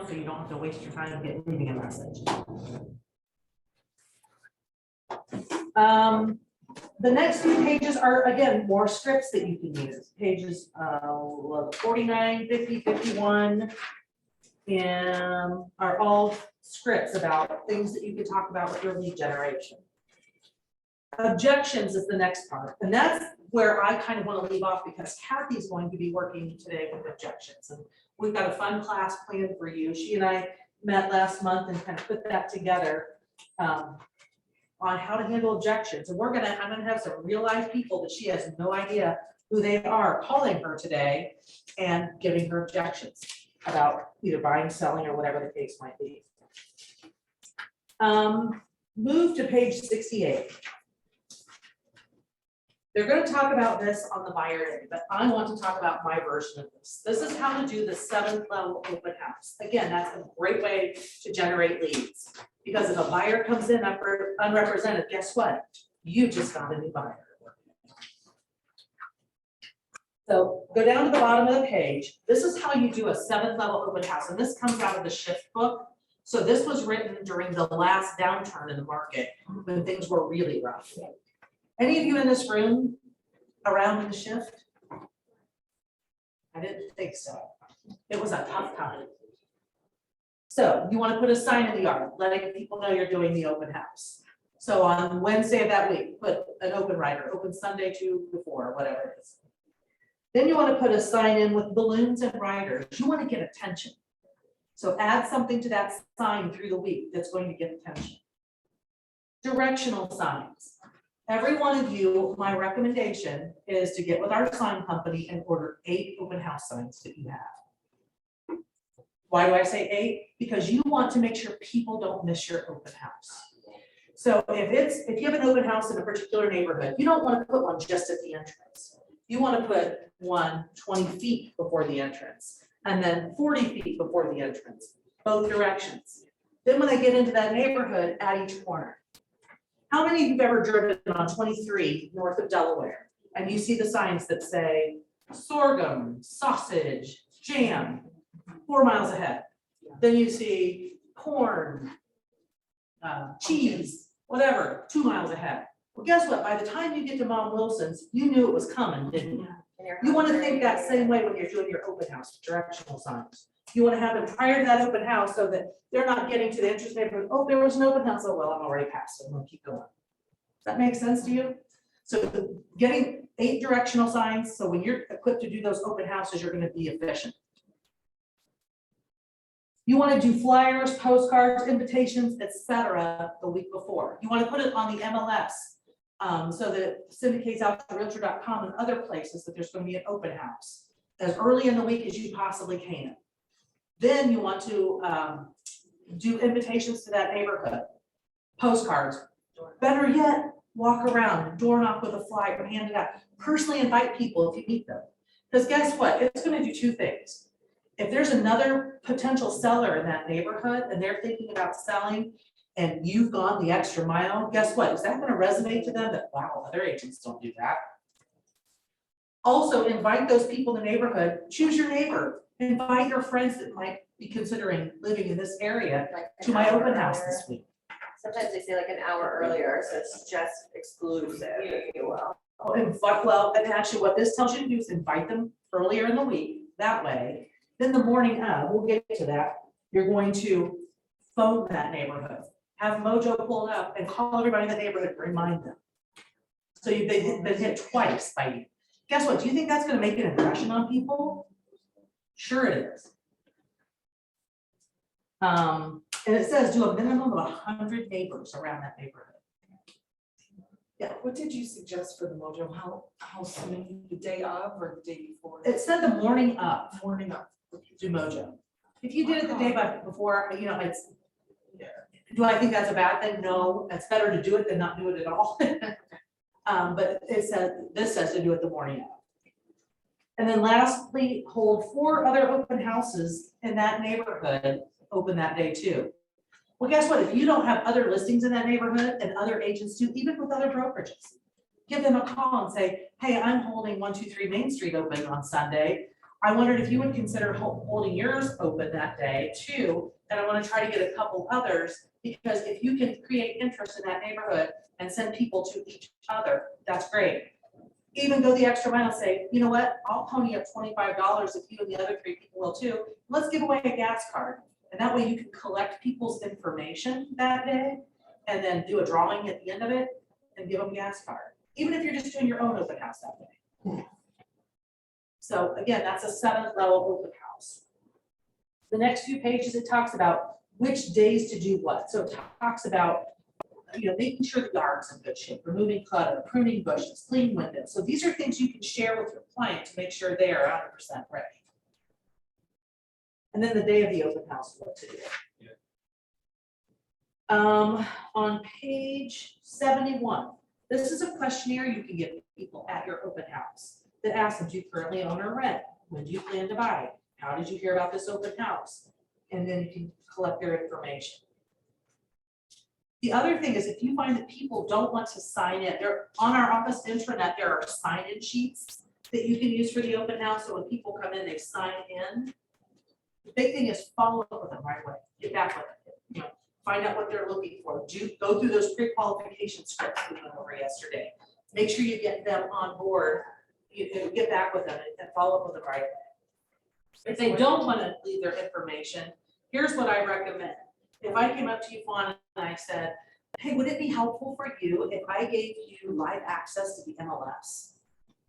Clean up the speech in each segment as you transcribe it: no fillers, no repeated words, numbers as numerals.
so you don't have to waste your time leaving a message. The next few pages are, again, more scripts that you can use. Pages 49, 50, 51, and are all scripts about things that you can talk about with your lead generation. Objections is the next part, and that's where I kind of want to leave off because Kathy's going to be working today with objections. And we've got a fun class planned for you. She and I met last month and kind of put that together on how to handle objections. And I'm gonna have some real life people that she has no idea who they are calling her today and giving her objections about either buying, selling, or whatever the case might be. Move to page 68. They're going to talk about this on the buyer day, but I want to talk about my version of this. This is how to do the 7th level open house. Again, that's a great way to generate leads because if a buyer comes in unrepresented, guess what? You just got a new buyer. So go down to the bottom of the page. This is how you do a 7th level open house, and this comes out of the Shift book. So this was written during the last downturn in the market when things were really rough. Any of you in this room around in the Shift? I didn't think so. It was a tough time. So you want to put a sign in the yard, letting people know you're doing the open house. So on Wednesday of that week, put an open rider, open Sunday 2 to 4, whatever it is. Then you want to put a sign in with balloons and riders. You want to get attention. So add something to that sign through the week that's going to get attention. Directional signs. Every one of you, my recommendation is to get with our sign company and order 8 open house signs that you have. Why do I say 8? Because you want to make sure people don't miss your open house. So if you have an open house in a particular neighborhood, you don't want to put one just at the entrance. You want to put one 20 feet before the entrance and then 40 feet before the entrance, both directions. Then when they get into that neighborhood, at each corner. How many of you have ever driven on 23 north of Delaware and you see the signs that say sorghum, sausage, jam, 4 miles ahead? Then you see corn, cheese, whatever, 2 miles ahead. Well, guess what? By the time you get to Mom Wilson's, you knew it was coming, didn't you? You want to think that same way when you're doing your open house, directional signs. You want to have them prior to that open house so that they're not getting to the entrance neighborhood. Oh, there was an open house. Oh, well, I'm already past it. I'm going to keep going. Does that make sense to you? So getting 8 directional signs. So when you're equipped to do those open houses, you're going to be efficient. You want to do flyers, postcards, invitations, etc. the week before. You want to put it on the MLS so that it syndicates out to realtor.com and other places that there's going to be an open house as early in the week as you possibly can. Then you want to do invitations to that neighborhood, postcards. Better yet, walk around, door knock with a flyer, hand it out. Personally invite people if you meet them. Because guess what? It's going to do 2 things. If there's another potential seller in that neighborhood and they're thinking about selling and you've gone the extra mile, guess what? Is that going to resonate to them that, wow, other agents don't do that? Also, invite those people in the neighborhood. Choose your neighbor. Invite your friends that might be considering living in this area to my open house this week. Sometimes they say like an hour earlier, so it's just exclusive, if you will. Well, and actually what this tells you to do is invite them earlier in the week. That way, then the morning of, we'll get to that, you're going to phone that neighborhood. Have Mojo pulled up and call everybody in the neighborhood to remind them. So they've been hit twice by you. Guess what? Do you think that's going to make an impression on people? Sure it is. And it says do a minimum of 100 neighbors around that neighborhood. Yeah, what did you suggest for the Mojo? How soon, the day of or the day before? It said the morning of Morning of. do Mojo. If you did it the day before, it's, do I think that's a bad thing? No, it's better to do it than not do it at all. But this says to do it the morning of. And then lastly, hold 4 other open houses in that neighborhood open that day too. Well, guess what? If you don't have other listings in that neighborhood and other agents do, even with other brokerages, give them a call and say, hey, I'm holding 123 Main Street open on Sunday. I wondered if you would consider holding yours open that day too, and I wanna try to get a couple others, because if you can create interest in that neighborhood and send people to each other, that's great. Even go the extra mile, say, you know what, I'll pony up $25 if you and the other 3 people will too, let's give away a gas card. And that way you can collect people's information that day, and then do a drawing at the end of it, and give them a gas card, even if you're just doing your own open house that day. So again, that's a 7th level open house. The next few pages, it talks about which days to do what. So it talks about, making sure the yard's in good shape, removing clutter, pruning bushes, cleaning windows. So these are things you can share with your client to make sure they are 100% ready. And then the day of the open house, what to do. On page 71, this is a questionnaire you can give people at your open house that asks them, do you currently own or rent? When do you plan to buy? How did you hear about this open house? And then you can collect their information. The other thing is, if you find that people don't want to sign in, they're on our office intranet, there are sign-in sheets that you can use for the open house. So when people come in, they sign in. The big thing is follow up with them right away. Get back with them. Find out what they're looking for. Go through those pre-qualification scripts we went over yesterday. Make sure you get them on board. You get back with them and follow up with them right away. If they don't want to leave their information, here's what I recommend. If I came up to you, Fawn, and I said, hey, would it be helpful for you if I gave you live access to the MLS?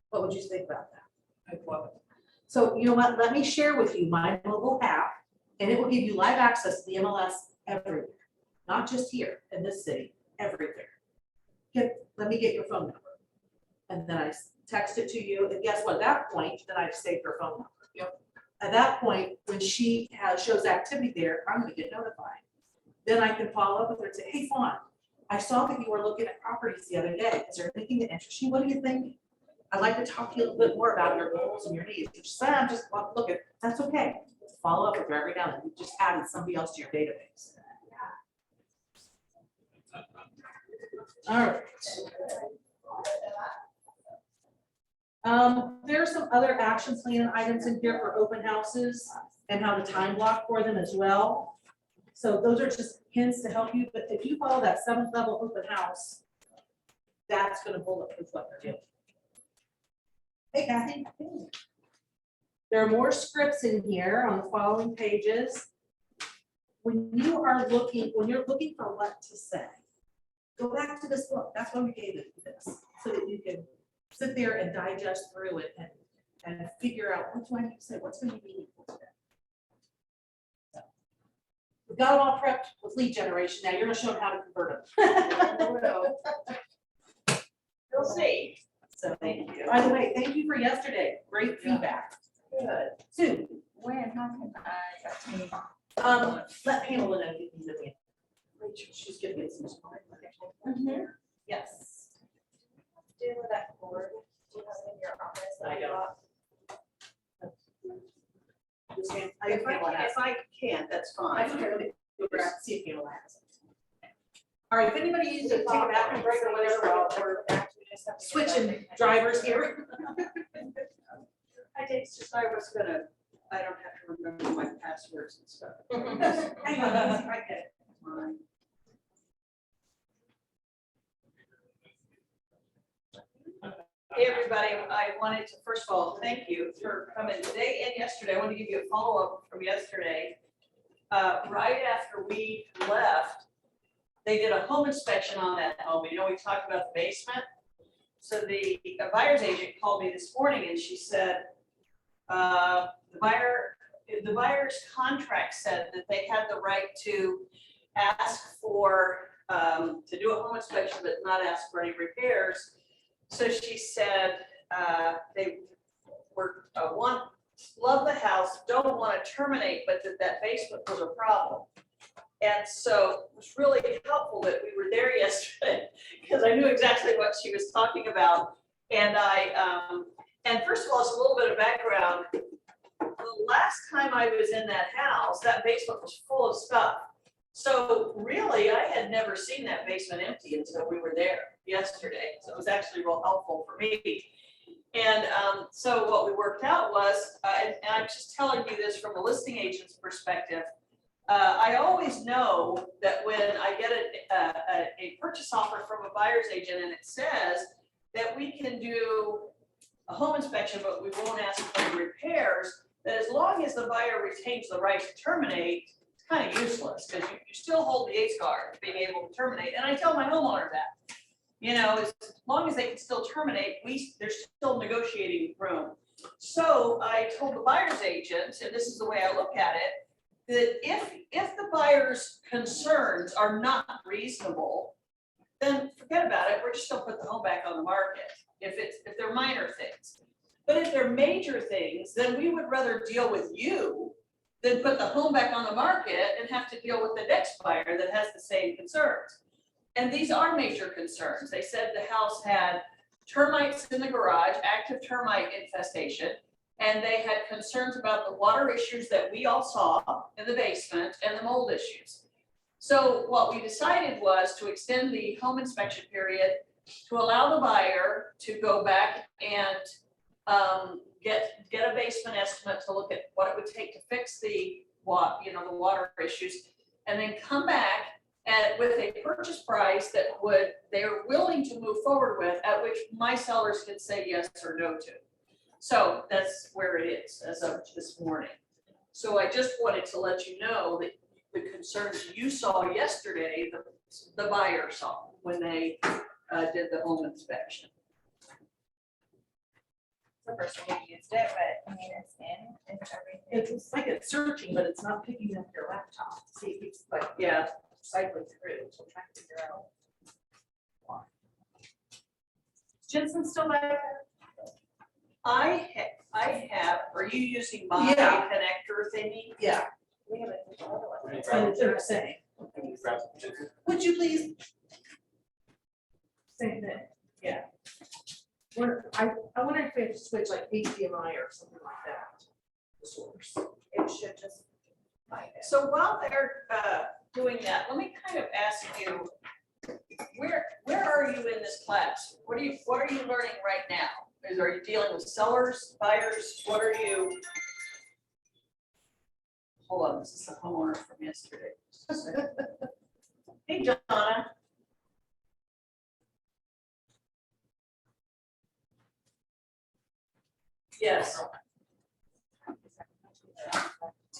What would you think about that? I'd love it. So you know what? Let me share with you my mobile app, and it will give you live access to the MLS everywhere, not just here in this city, everywhere. Let me get your phone number. And then I text it to you, and guess what? At that point, then I've saved her phone number. Yep. At that point, when she shows activity there, I'm gonna get notified. Then I can follow up with her and say, hey, Fawn, I saw that you were looking at properties the other day. Is there anything that interests you? What are you thinking? I'd like to talk to you a little bit more about your goals and your needs. If you say, I'm just looking, that's okay. Follow up with her every now and then. You just added somebody else to your database. All right. There are some other action plan items in here for open houses and how to time block for them as well. So those are just hints to help you, but if you follow that 7th level open house, that's going to bulletproof what they're doing. Hey, Kathy. There are more scripts in here on the following pages. When you're looking for what to say, go back to this book. That's why we gave it this, so that you can sit there and digest through it and figure out what do I need to say, what's going to be meaningful today. So, we've got it all prepped with lead generation. Now you're going to show them how to convert them. You'll see. So, by the way, thank you for yesterday. Great feedback. Good. Sue, When, how can I? let Pamela know you can do it. She's gonna get some. Yes. Do you have that cord? Do you have it in your office? I don't. If I can't, that's I fine. can let me go grab, see if Pamela has it. All right, if anybody needs to take a bathroom break or whatever, we're switching drivers here. I did, it's just I don't have to remember my passwords and stuff. Hang on, I get it. Fine. Hey, everybody, I wanted to, first of all, thank you for coming today and yesterday. I want to give you a follow-up from yesterday. Right after we left, they did a home inspection on that home. You know, we talked about the basement. So the buyer's agent called me this morning and she said, the buyer's contract said that they had the right to ask for, to do a home inspection, but not ask for any repairs. So she said, they were, love the house, don't want to terminate, but that basement was a problem. And so it was really helpful that we were there yesterday because I knew exactly what she was talking about. And and first of all, it's a little bit of background. The last time I was in that house, that basement was full of stuff. So really, I had never seen that basement empty until we were there yesterday. So it was actually real helpful for me. And so what we worked out was, and I'm just telling you this from a listing agent's perspective, I always know that when I get a purchase offer from a buyer's agent and it says that we can do a home inspection, but we won't ask for repairs, that as long as the buyer retains the right to terminate, it's kind of useless, because you still hold the ACE card, being able to terminate, and I tell my homeowner that. You know, as long as they can still terminate, there's still negotiating room. So I told the buyer's agent, and this is the way I look at it, that if the buyer's concerns are not reasonable, then forget about it, we're just gonna put the home back on the market, if they're minor things. But if they're major things, then we would rather deal with you than put the home back on the market and have to deal with the next buyer that has the same concerns. And these are major concerns. They said the house had termites in the garage, active termite infestation, and they had concerns about the water issues that we all saw in the basement and the mold issues. So what we decided was to extend the home inspection period to allow the buyer to go back and get a basement estimate to look at what it would take to fix the water issues, and then come back with a purchase price that they're willing to move forward with, at which my sellers can say yes or no to. So that's where it is as of this morning. So I just wanted to let you know that the concerns you saw yesterday, the buyer saw when they did the home inspection. The first time we used it, but I mean, it's in, it's everything. It's like it's searching, but it's not picking up your laptop. See, it keeps like Yeah, cycling through, so I'm trying to figure out why. Jensen still back there? I have, are you using my Yeah. connector thingy? Yeah. We have a other one. That's what they're saying. Would you please? Same thing, yeah. I wonder if we have to switch like HDMI or something like that. The source. It should just find it. So while they're doing that, let me kind of ask you, where are you in this class? What are you learning right now? Are you dealing with sellers, buyers? What are you? Hold on, this is the homeowner from yesterday. Hey, Donna. Yes.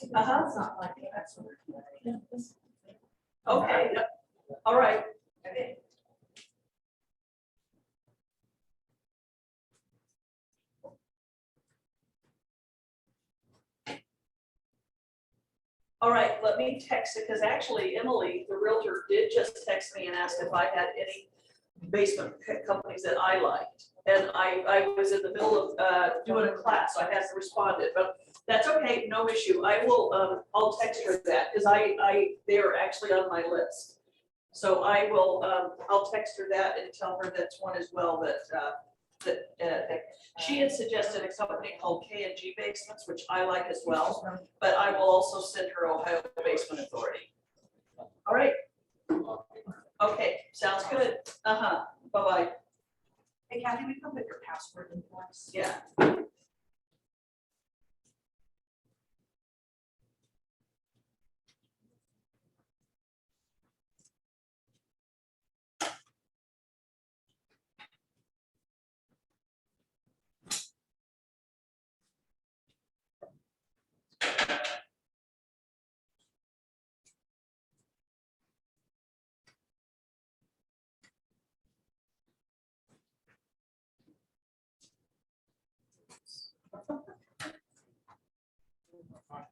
It's not like that's what we're doing. Okay, yep. All right. Okay. All right, let me text it, because actually Emily, the realtor, did just text me and asked if I had any basement companies that I liked. And I was in the middle of doing a class, so I hasn't responded, but that's okay, no issue. I will, I'll text her that, because they're actually on my list. So I will, I'll text her that and tell her that's one as well that she had suggested a company called K&G Basements, which I like as well, but I will also send her Ohio Basement Authority. All right. Okay, sounds good. Bye-bye. Hey Kathy, we can put your password in for us. Yeah.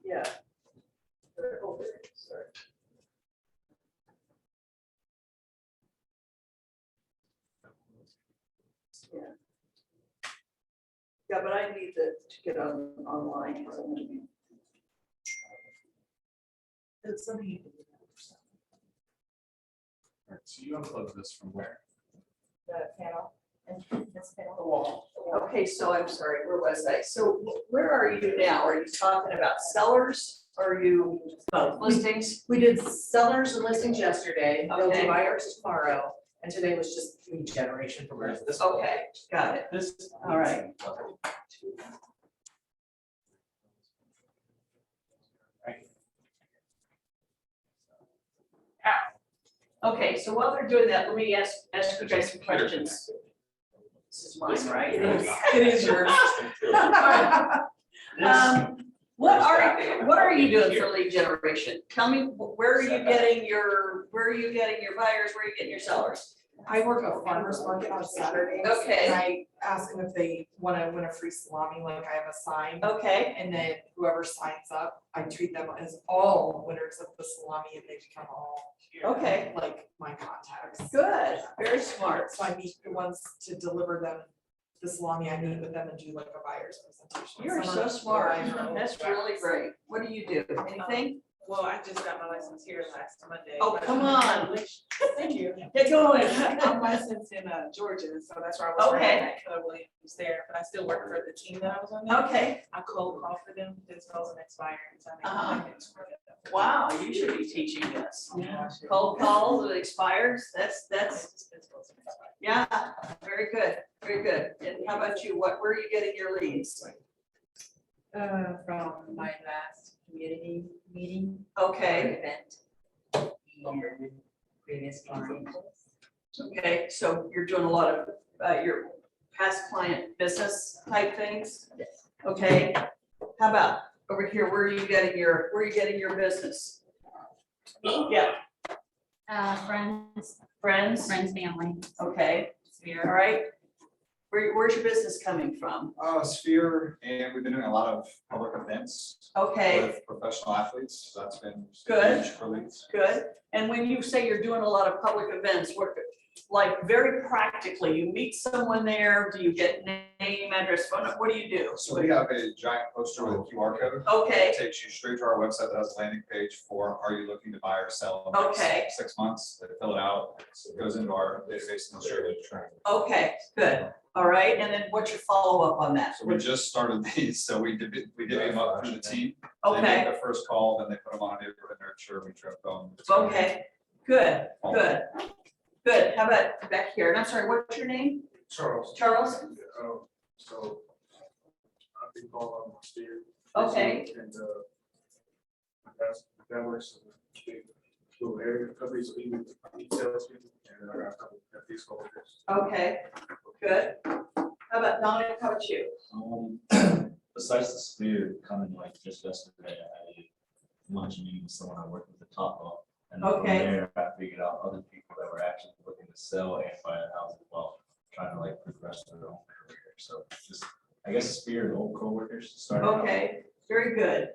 Yeah. Oh, there it is, sorry. Yeah. Yeah, but I need to get online. Because I'm gonna be. It's something you can do. So you unplug this from where? The panel and this panel. The wall. Okay, so I'm sorry, where was I? So where are you now? Are you talking about sellers? Are you listings? We did sellers and listings yesterday, they'll Okay. do buyers tomorrow, And today was just lead generation for where this. Okay, got it. All right. Okay, so while they're doing that, let me ask you guys some questions. This is mine, right? It is yours. What are you doing for lead generation? Tell me, where are you getting your buyers, where are you getting your sellers? I work at farmer's market on Saturdays. Okay. And I ask them if they wanna win a free salami, like I have a sign. Okay, And then whoever signs up, I treat them as all winners of the salami and they become all okay, like my contacts. good, very smart. So I meet the ones to deliver them the salami, I meet with them and do like a buyer's presentation. You're Some so are smart. viral. That's really great. What do you do? Anything? Well, I just got my license here last Monday. Oh, but- come on. Thank you. Get going. I'm licensed in Georgia, so that's where I was Okay. working at Keller Williams there, but I still work for the team that I was on there. Okay, I cold call for them, this doesn't expire, so I Uh-huh. make appointments for them. wow, you should be teaching this. Yeah, I should. Cold calls that expires, that's, This doesn't expire. yeah, very good, very good. And how about you? Where are you getting your leads? From my last community meeting. Okay, Event. And previous clients. okay, so you're doing a lot of, your past client business type things? Yes. Okay, how about over here, where are you getting your business? Yeah, Friends, friends, family. okay, all right. Where's your business coming from? Sphere, and we've been doing a lot of public events Okay, with professional athletes, so that's been Good. huge for leads. good. And when you say you're doing a lot of public events, what, like very practically, you meet someone there, do you get name, address, phone number, what do you do? So we have a giant poster with a QR code. Okay, It takes you straight to our website that has a landing page for, are you looking to buy or sell in the next Okay. 6 months? They fill it out, it goes into our database and they'll show you the trend. okay, good. All right, and then what's your follow-up on that? So we just started these, so we did them up through the team. They Okay, make the first call, then they put them on a neighborhood nurture, we trip them. okay, good, good, good. How about back here? And I'm sorry, what's your name? Charles. Charles? So I've been called on Sphere. Okay. And that works in the big little area companies, so even salesmen, and I got a couple of these coworkers. Okay, good. How about Dominic, how about you? Besides the Sphere coming like just yesterday, I had a lunch meeting with someone I worked with the top of. And then from Okay. there, I figured out other people that were actually looking to sell and buy a house as well, trying to like progress their own career. So just, I guess Sphere and old coworkers started out. Okay, very good.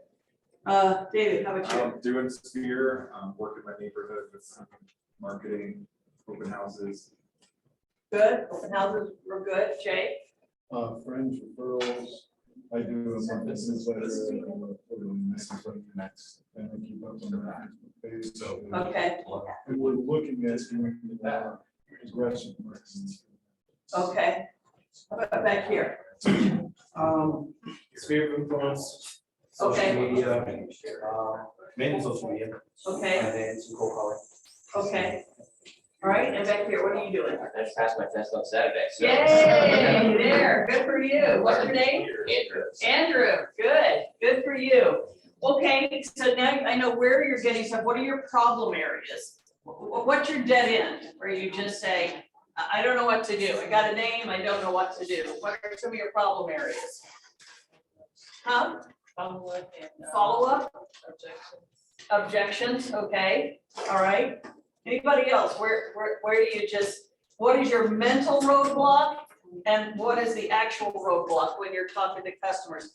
David, how about you? I'm doing Sphere, working my neighborhood with marketing, open houses. Good, open houses were good. Jay? Friends, referrals, I do a monthly newsletter, put in newsletter next, and I keep up on the Facebook page. So Okay, we were looking at doing that progression next. okay. How about back here? Sphere of influence, Okay. social media, mainly social media, Okay, and then some cold calling. okay. All right, and back here, what are you doing? I just passed my test on Saturday, so. Yay, there, good for you. What's your name? Andrew. Andrew, good for you. Okay, so now I know where you're getting stuff. What are your problem areas? What's your dead end, where you just say, I don't know what to do. I got a name, I don't know what to do. What are some of your problem areas? Huh? Follow-up and. Follow-up? Objections. Objections, okay, all right. Anybody else? Where do you just, what is your mental roadblock? And what is the actual roadblock when you're talking to customers?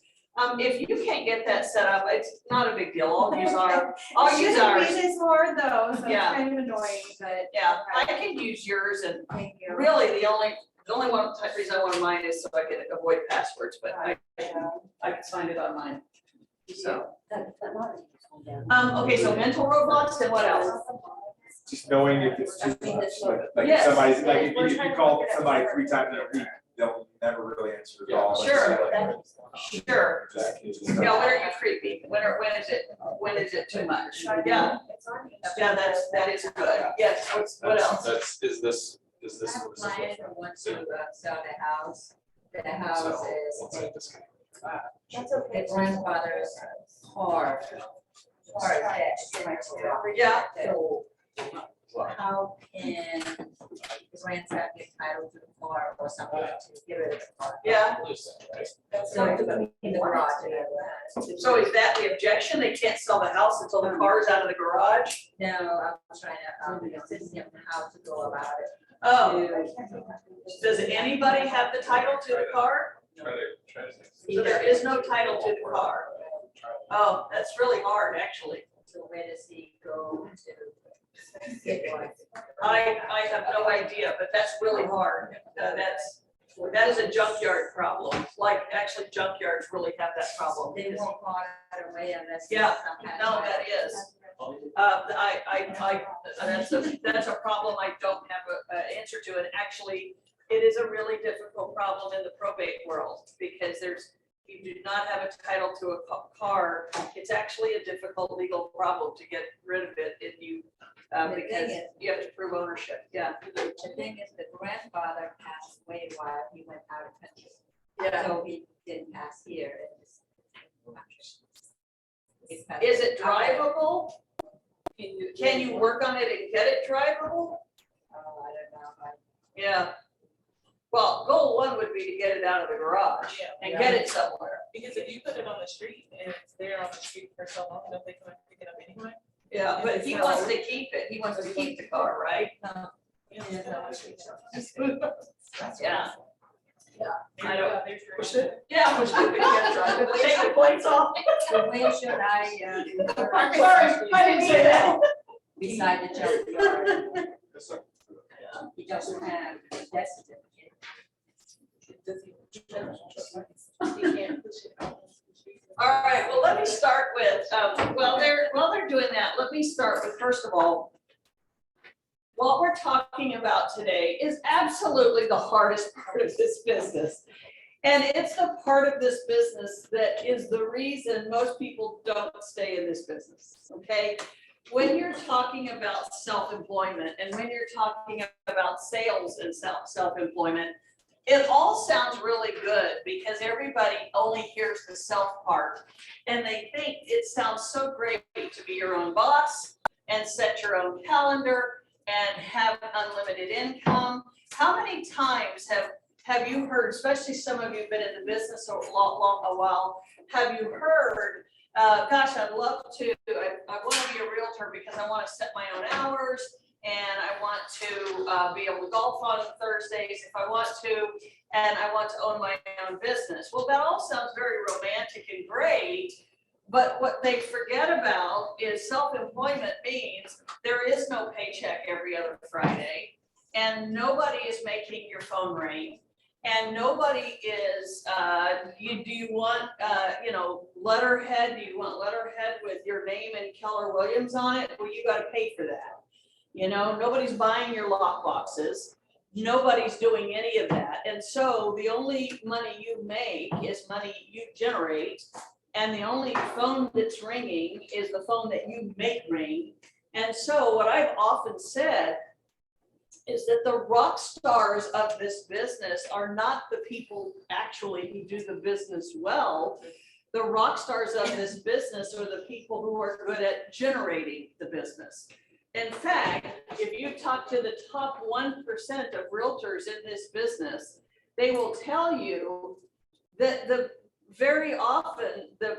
If you can't get that set up, it's not a big deal. I'll use ours. It's more though, so it's Yeah. kind of annoying, but. Yeah, I can use yours, and Thank you. really the only one reason I want mine is so I can avoid passwords, but I can find it on mine. So, okay, so mental roadblocks and what else? Just knowing if it's too much, like Yes. somebody's, like if you call somebody 3 times in a week, they'll never really answer the call. Sure. Just- Sure. just- Yeah, when are you creepy? When is it too much? Yeah, yeah, that is good. Yes, what else? Is this I have a client who wants to sell the house. The house is That's okay. the grandfather's car. Car attached to it. Yeah. So how can the grandson get title to the car or something to get rid of the car? Yeah, So in the garage. in other words. so is that the objection? They can't sell the house until the car's out of the garage? No, I'm trying to, assist him how to go about it. Oh, To- does anybody have the title to the car? So there is no title to the car. Oh, that's really hard, actually. So where does he go to get one? I have no idea, but that's really hard. That is a junkyard problem. Like, actually junkyards really have that problem. They won't call it away unless. Yeah, some kind no, of- that is. That's a problem I don't have an answer to, and actually, it is a really difficult problem in the probate world, because you do not have a title to a car, it's actually a difficult legal problem to get rid of it if you, because you have to prove ownership, yeah. The thing is, the grandfather passed away while he went out of country. Yeah, So he didn't pass here. He passed is it away. drivable? Can you work on it and get it drivable? Oh, I don't know, but Yeah. Well, goal one would be to get it out of the garage and get it somewhere. Because if you put it on the street and it's there on the street for so long, don't they come and pick it up anyway? Yeah, but he wants to keep it, he wants to keep the car, right? Yeah. Yeah. I There you don't- go, there's your- Push it. Yeah, push it. Take the points off. So where should I, I'm sorry, I didn't say that. beside the junkyard? He doesn't have a death certificate. All right, well, let me start with, while they're doing that, let me start with, first of all, what we're talking about today is absolutely the hardest part of this business. And it's the part of this business that is the reason most people don't stay in this business, okay? When you're talking about self-employment and when you're talking about sales and self-employment, it all sounds really good because everybody only hears the self part. And they think it sounds so great to be your own boss and set your own calendar and have unlimited income. How many times have you heard, especially some of you have been in the business a while, have you heard, gosh, I'd love to, I want to be a realtor because I want to set my own hours and I want to be able to golf on Thursdays if I want to, and I want to own my own business. Well, that all sounds very romantic and great, but what they forget about is self-employment means there is no paycheck every other Friday, and nobody is making your phone ring. And nobody is, do you want, letterhead? Do you want letterhead with your name and Keller Williams on it? Well, you gotta pay for that. Nobody's buying your lock boxes. Nobody's doing any of that. And so the only money you make is money you generate. And the only phone that's ringing is the phone that you make ring. And so what I've often said is that the rock stars of this business are not the people actually who do the business well. The rock stars of this business are the people who are good at generating the business. In fact, if you talk to the top 1% of realtors in this business, they will tell you that very often the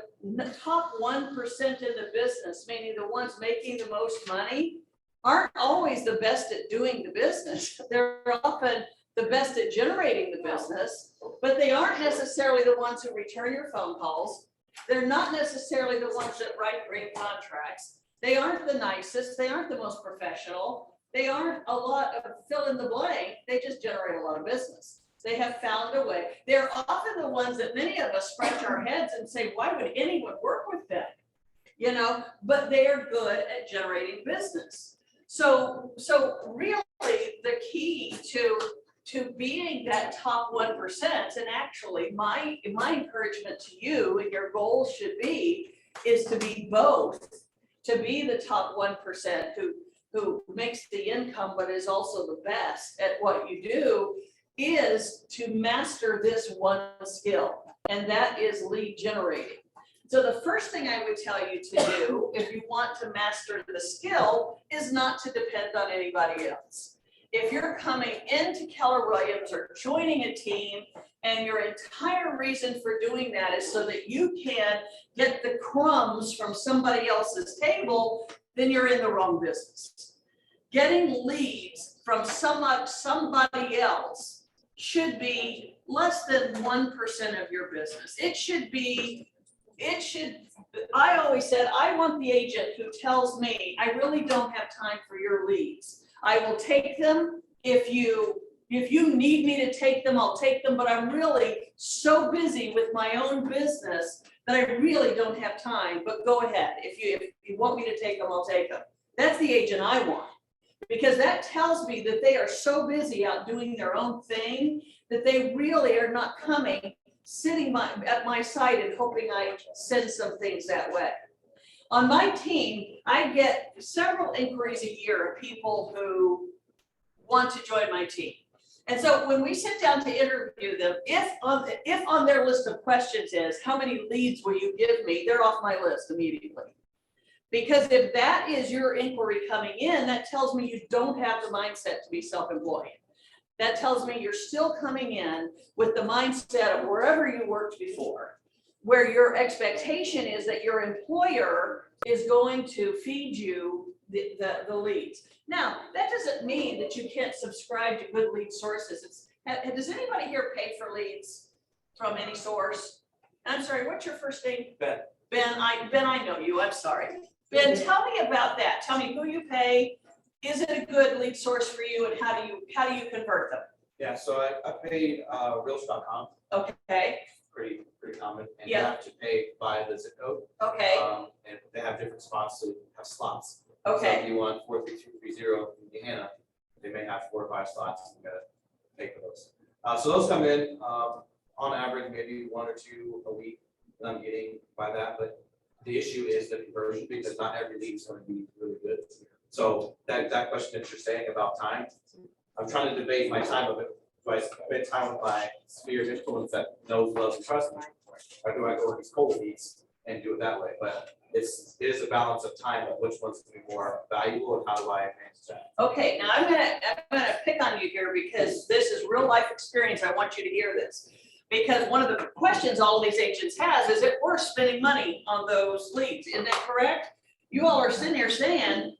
top 1% in the business, meaning the ones making the most money, aren't always the best at doing the business. They're often the best at generating the business, but they aren't necessarily the ones who return your phone calls. They're not necessarily the ones that write great contracts. They aren't the nicest. They aren't the most professional. They aren't a lot of fill in the blank. They just generate a lot of business. They have found a way. They're often the ones that many of us scratch our heads and say, why would anyone work with them? But they are good at generating business. So really the key to being that top 1%, and actually my encouragement to you and your goal should be, is to be both, to be the top 1% who makes the income but is also the best at what you do, is to master this one skill, and that is lead generating. So the first thing I would tell you to do, if you want to master the skill, is not to depend on anybody else. If you're coming into Keller Williams or joining a team, and your entire reason for doing that is so that you can get the crumbs from somebody else's table, then you're in the wrong business. Getting leads from somebody else should be less than 1% of your business. I always said, I want the agent who tells me, I really don't have time for your leads. I will take them. If you need me to take them, I'll take them, but I'm really so busy with my own business that I really don't have time, but go ahead. If you want me to take them, I'll take them. That's the agent I want, because that tells me that they are so busy out doing their own thing that they really are not coming, sitting at my side and hoping I send some things that way. On my team, I get several inquiries a year of people who want to join my team. And so when we sit down to interview them, if on their list of questions is, how many leads will you give me? They're off my list immediately. Because if that is your inquiry coming in, that tells me you don't have the mindset to be self-employed. That tells me you're still coming in with the mindset of wherever you worked before, where your expectation is that your employer is going to feed you the leads. Now, that doesn't mean that you can't subscribe to good lead sources. Does anybody here pay for leads from any source? I'm sorry, what's your first name? Ben. Ben, I know you, I'm sorry. Ben, tell me about that. Tell me who you pay. Is it a good lead source for you, and how do you convert them? Yeah, so I paid Realtor.com, Okay, pretty common, and you Yeah. have to pay by the zip code. okay, And they have different spots, so you have slots. So okay, if you want 43230 in Indiana, they may have 4 or 5 slots, you gotta pay for those. So those come in, on average, maybe 1 or 2 a week that I'm getting by that, but the issue is the conversion, because not every lead is gonna be really good. So that question that you're saying about time, I'm trying to debate my time of it. Do I spend time with my sphere of influence that knows, loves, and trusts me? Or do I go with these cold leads and do it that way? But it is a balance of time of which one's gonna be more valuable and how do I advance that? okay. Now I'm gonna pick on you here because this is real life experience. I want you to hear this. Because one of the questions all of these agents has is it worth spending money on those leads? Isn't that correct? You all are sitting here saying,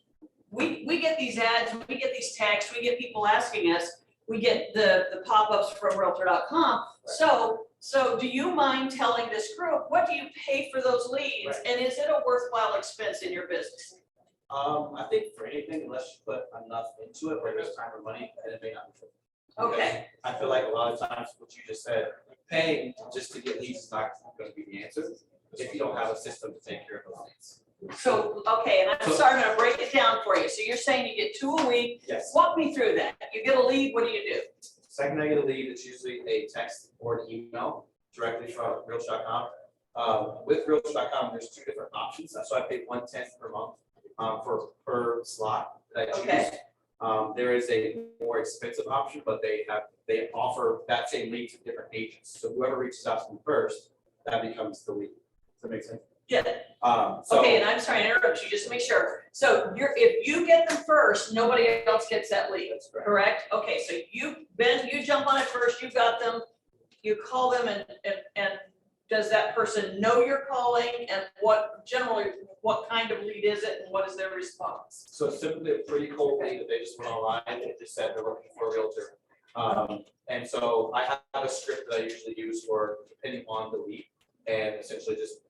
we get these ads, we get these texts, we get people asking us, we get the pop-ups from Realtor.com. So do you mind telling this group, what do you pay for those leads? Right. And is it a worthwhile expense in your business? I think for anything, unless you put enough into it, whether it's time or money, then it may not be true. Okay, I feel like a lot of times what you just said, paying just to get leads is not gonna be the answer if you don't have a system to take care of those leads. so, okay, and I'm sorry, I'm gonna break it down for you. So you're saying you get 2 a week. Yes. Walk me through that. You get a lead, what do you do? Second I get a lead, it's usually a text or an email directly from Realtor.com. With Realtor.com, there's 2 different options. So I pay $110 per month per slot that I choose. Okay. There is a more expensive option, but they offer that same lead to different agents. So whoever reaches out to me first, that becomes the lead. Does that make sense? Yeah. So Okay, and I'm sorry to interrupt you, just to make sure. So if you get them first, nobody else gets that lead, correct? Okay, so Ben, you jump on it first, you got them, you call them and does that person know you're calling? And what kind of lead is it and what is their response? So it's typically a pretty cold lead that they just went online and just said they're looking for a realtor. And so I have a script that I usually use for depending on the lead and essentially just,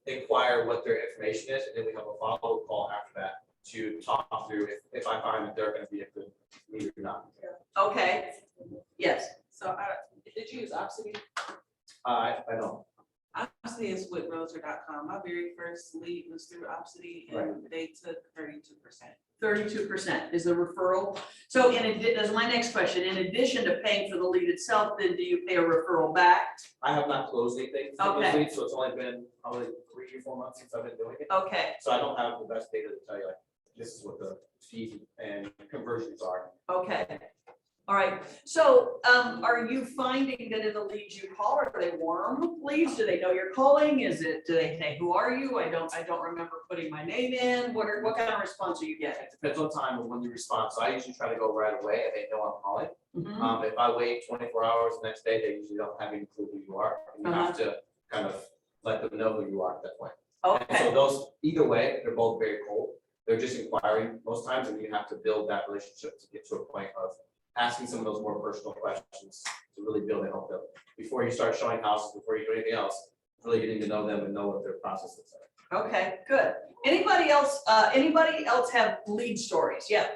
inquire what their information is, and then we have a follow-up call after that to talk through if I find that they're gonna be a good lead or not. Okay, yes, So did you use Obsidy? I don't. Obsidy is with Realtor.com. My very first lead was through Obsidy and they took 32%. 32% is the referral. So that's my next question. In addition to paying for the lead itself, then do you pay a referral back? I have not closed anything for those Okay. leads, so it's only been probably 3 or 4 months since I've been doing it. Okay, So I don't have the best data to tell you like this is what the fees and conversions are. Okay, all right. So are you finding that in the leads you call, are they warm leads? Do they know you're calling? Do they say, who are you? I don't remember putting my name in. What kind of response are you getting? It depends on time of when you respond. So I usually try to go right away and they know I'm calling. Mhm. If I wait 24 hours the next day, they usually don't have any clue who you are. You have to kind of let them know who you are at that point. And so Okay, those, either way, they're both very cold. They're just inquiring most times, and you have to build that relationship to get to a point of asking some of those more personal questions to really build and help them. Before you start showing houses, before you do anything else, really getting to know them and know what their process is like. okay, good. Anybody else have lead stories? Yeah,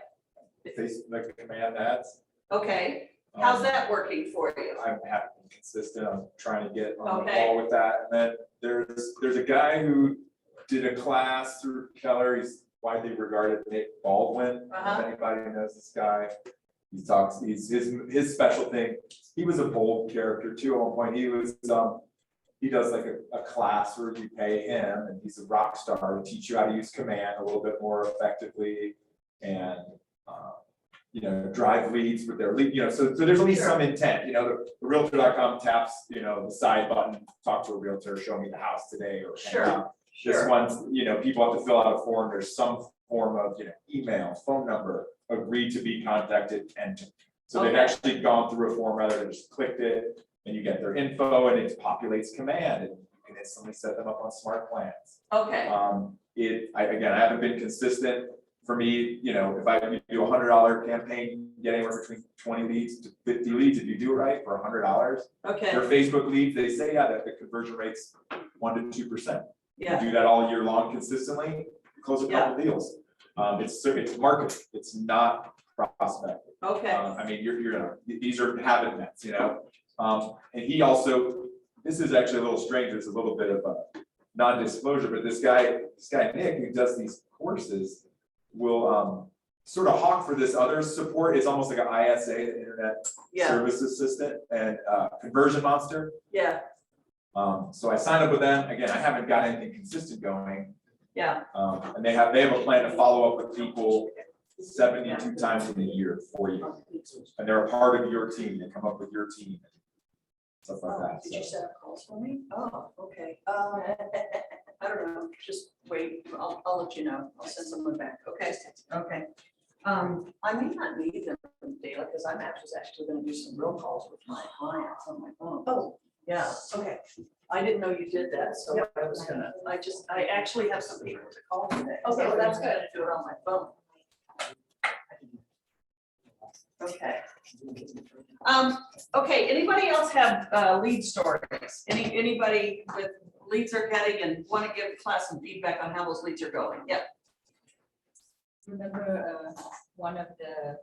Facebook command ads. okay. How's Um, that working for you? I'm happy and consistent. I'm trying to get on the Okay. ball with that. And then there's a guy who did a class through Keller. He's widely regarded, Nick Baldwin. Uh-huh. If anybody knows this guy, he's his special thing. He was a bold character too. At one point, he does like a class where you pay him, and he's a rock star to teach you how to use command a little bit more effectively and drive leads with their lead, so there's at least some intent, the realtor.com taps, the side button, talk to a realtor, show me the house today or. Sure. This Sure. one's, people have to fill out a form, there's some form of, email, phone number, agree to be contacted, enter. So they've Okay. actually gone through a form rather than just clicked it, and you get their info and it populates command, and you can instantly set them up on smart plans. Okay, I haven't been consistent. For me, if I do $100 campaign, get anywhere between 20 leads to 50 leads, if you do it right for $100. okay, Your Facebook leads, they say, that the conversion rate's 1 to 2%. yeah, You do that all year long consistently, you close a couple deals. It's marketing, it's not prospecting. okay, These are habit nets, and he also, this is actually a little strange, it's a little bit of a non-disclosure, but this guy Nick, who does these courses, will sort of hawk for this other support. It's almost like an ISA, the Internet yeah, Service Assistant, and Conversion Monster. yeah, So I signed up with them. Again, I haven't got anything consistent going. yeah, And they have a plan to follow up with people 72 times in a year for you. And they're a part of your team. They come up with your team. Stuff like that. Did you So set up calls for me? Oh, okay. I don't know, just wait, I'll let you know, I'll send someone back, okay, okay. I may not need them daily, because I'm actually gonna do some real calls with my clients on my phone. Oh, yeah, okay. I didn't know you did that, so I was gonna, I actually have some people to call today. Okay, well, that's I'm gonna do it on my phone. Okay. Okay, anybody else have lead stories? Anybody with leads are getting and want to give the class some feedback on how those leads are going? Yep. Remember, one of the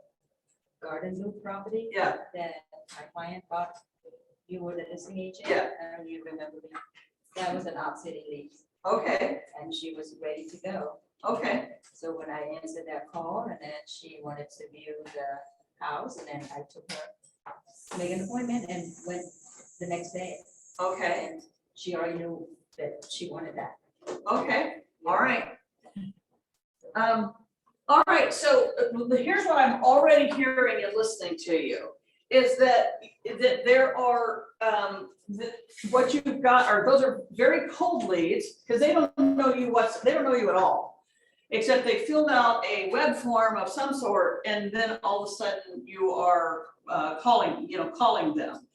Garden Loop property? Yeah. That my client bought, you were the listing agent? Yeah. And you remember me? That was an outcity lease, Okay, and she was ready to go. okay, So when I answered that call, and then she wanted to view the house, and then I took her, make an appointment, and went the next day. okay, And she already knew that she wanted that. okay, all right. All right, so here's what I'm already hearing and listening to you, is that there are, what you've got are, those are very cold leads, because they don't know you they don't know you at all. Except they filled out a web form of some sort, and then all of a sudden you are calling them.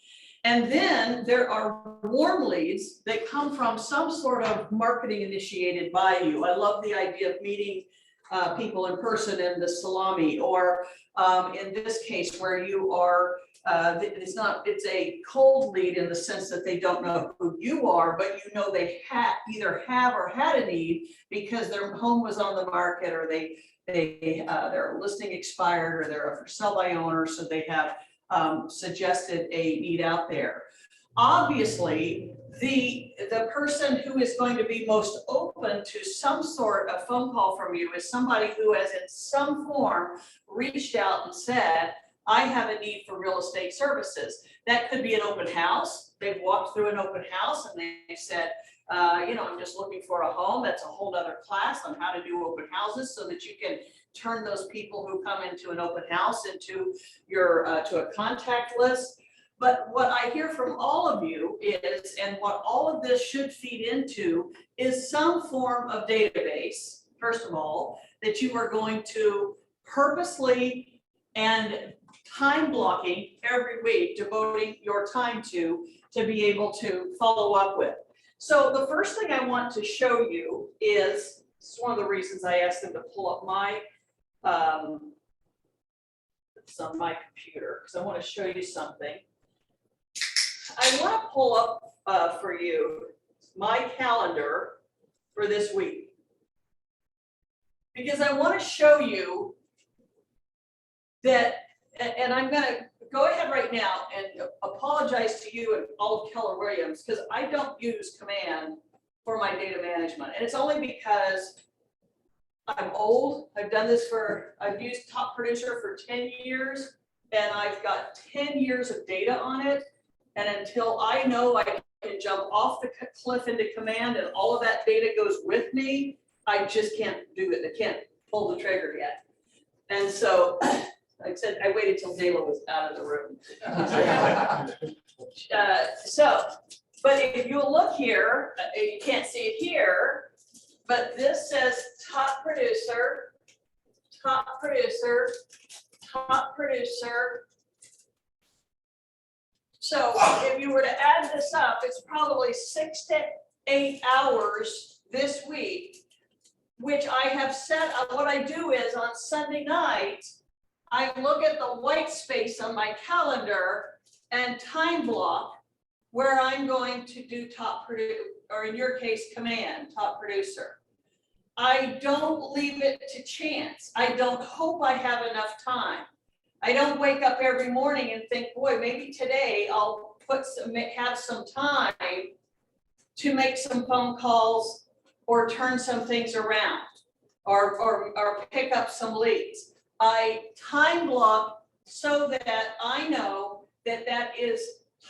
And then there are warm leads that come from some sort of marketing initiated by you. I love the idea of meeting people in person in the salami, or in this case where you are, it's a cold lead in the sense that they don't know who you are, but you know they either have or had a need because their home was on the market, or their listing expired, or they're a for sale by owner, so they have suggested a need out there. Obviously, the person who is going to be most open to some sort of phone call from you is somebody who has in some form reached out and said, I have a need for real estate services. That could be an open house. They've walked through an open house and they said, I'm just looking for a home. That's a whole other class on how to do open houses so that you can turn those people who come into an open house into your, to a contact list. But what I hear from all of you is, and what all of this should feed into, is some form of database, first of all, that you are going to purposely and time blocking every week, devoting your time to be able to follow up with. So the first thing I want to show you is, this is one of the reasons I asked them to pull up my, it's on my computer, because I want to show you something. I want to pull up for you my calendar for this week, because I want to show you that, and I'm going to go ahead right now and apologize to you and all of Keller Williams, because I don't use Command for my data management. And it's only because I'm old. I've used Top Producer for 10 years, and I've got 10 years of data on it. And until I know I can jump off the cliff into Command and all of that data goes with me, I just can't do it. I can't pull the trigger yet. And so I said, I waited till Zayla was out of the room. But if you look here, you can't see it here, but this says top producer, top producer, top producer. So if you were to add this up, it's probably 6 to 8 hours this week, which I have set up. What I do is on Sunday night, I look at the white space on my calendar and time block where I'm going to do top producer, or in your case, Command, top producer. I don't leave it to chance. I don't hope I have enough time. I don't wake up every morning and think, boy, maybe today I'll have some time to make some phone calls or turn some things around or pick up some leads. I time block so that I know that that is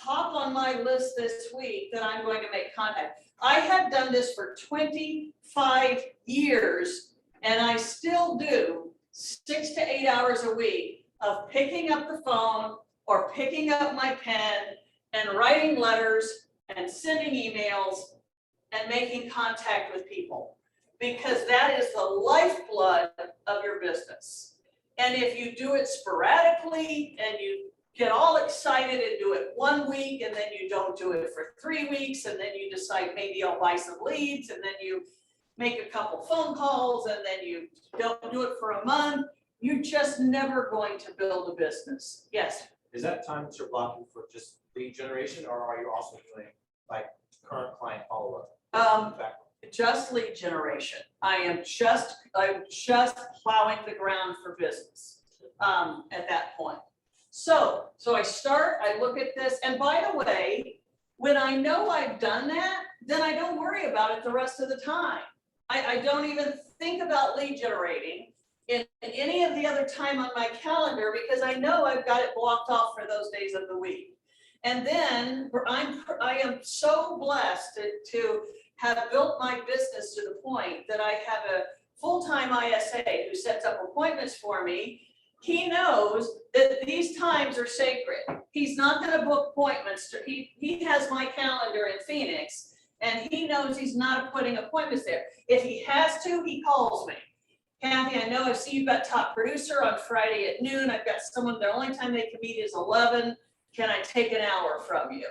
top on my list this week that I'm going to make contact. I have done this for 25 years and I still do 6 to 8 hours a week of picking up the phone or picking up my pen and writing letters and sending emails and making contact with people, because that is the lifeblood of your business. And if you do it sporadically and you get all excited and do it 1 week and then you don't do it for 3 weeks and then you decide maybe I'll buy some leads and then you make a couple phone calls and then you don't do it for a month, you're just never going to build a business. Yes? Is that time that you're blocking for just lead generation, or are you also doing like current client follow-up? Just lead generation. I'm just plowing the ground for business at that point. So I start, I look at this, and by the way, when I know I've done that, then I don't worry about it the rest of the time. I don't even think about lead generating in any of the other time on my calendar, because I know I've got it blocked off for those days of the week. And then I am so blessed to have built my business to the point that I have a full-time ISA who sets up appointments for me. He knows that these times are sacred. He's not going to book appointments. He has my calendar in Phoenix, and he knows he's not putting appointments there. If he has to, he calls me. Kathy, I know I see you've got top producer on Friday at noon. I've got someone, the only time they can meet is 11. Can I take an hour from you?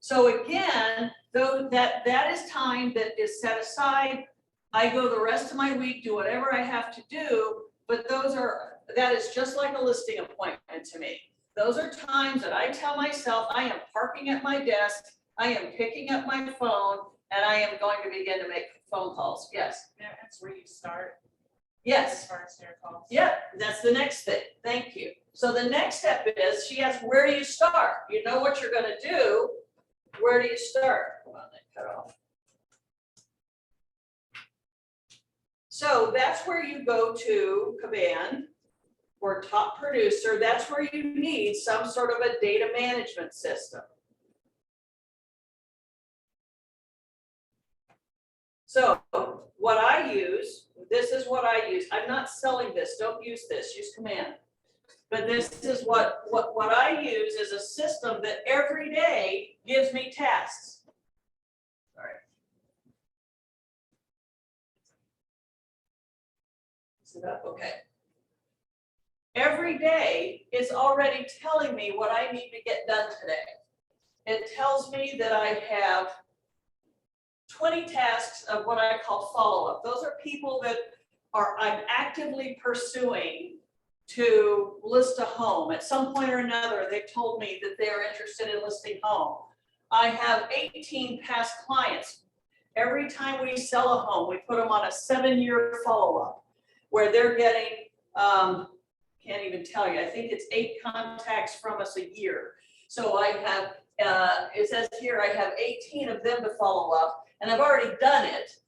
So again, though that is time that is set aside. I go the rest of my week, do whatever I have to do, but that is just like a listing appointment to me. Those are times that I tell myself I am parking at my desk, I am picking up my phone, and I am going to begin to make phone calls. Yes? That's where you start. Yes. As far as their calls. Yeah, that's the next thing. Thank you. So the next step is, she asked, where do you start? You know what you're gonna do. Where do you start? Come on, then, cut off. So that's where you go to Command or top producer, that's where you need some sort of a data management system. So what I use, this is what I use. I'm not selling this. Don't use this. Use command. But this is what I use is a system that every day gives me tasks. All right. Is it up? Okay. Every day is already telling me what I need to get done today. It tells me that I have 20 tasks of what I call follow-up. Those are people that I'm actively pursuing to list a home. At some point or another, they've told me that they're interested in listing home. I have 18 past clients. Every time we sell a home, we put them on a 7-year follow-up where they're getting, can't even tell you, I think it's 8 contacts from us a year. So I have, it says here, I have 18 of them to follow up, and I've already done it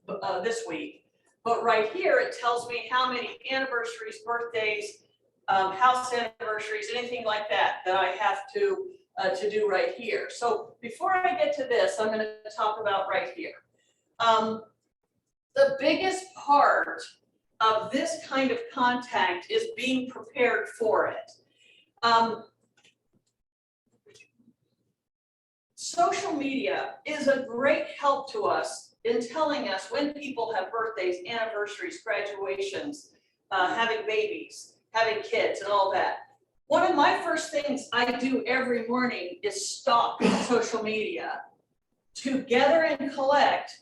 this week. But right here, it tells me how many anniversaries, birthdays, house anniversaries, anything like that, that I have to do right here. So before I get to this, I'm gonna talk about right here. The biggest part of this kind of contact is being prepared for it. Social media is a great help to us in telling us when people have birthdays, anniversaries, graduations, having babies, having kids and all that. One of my first things I do every morning is stalk social media to gather and collect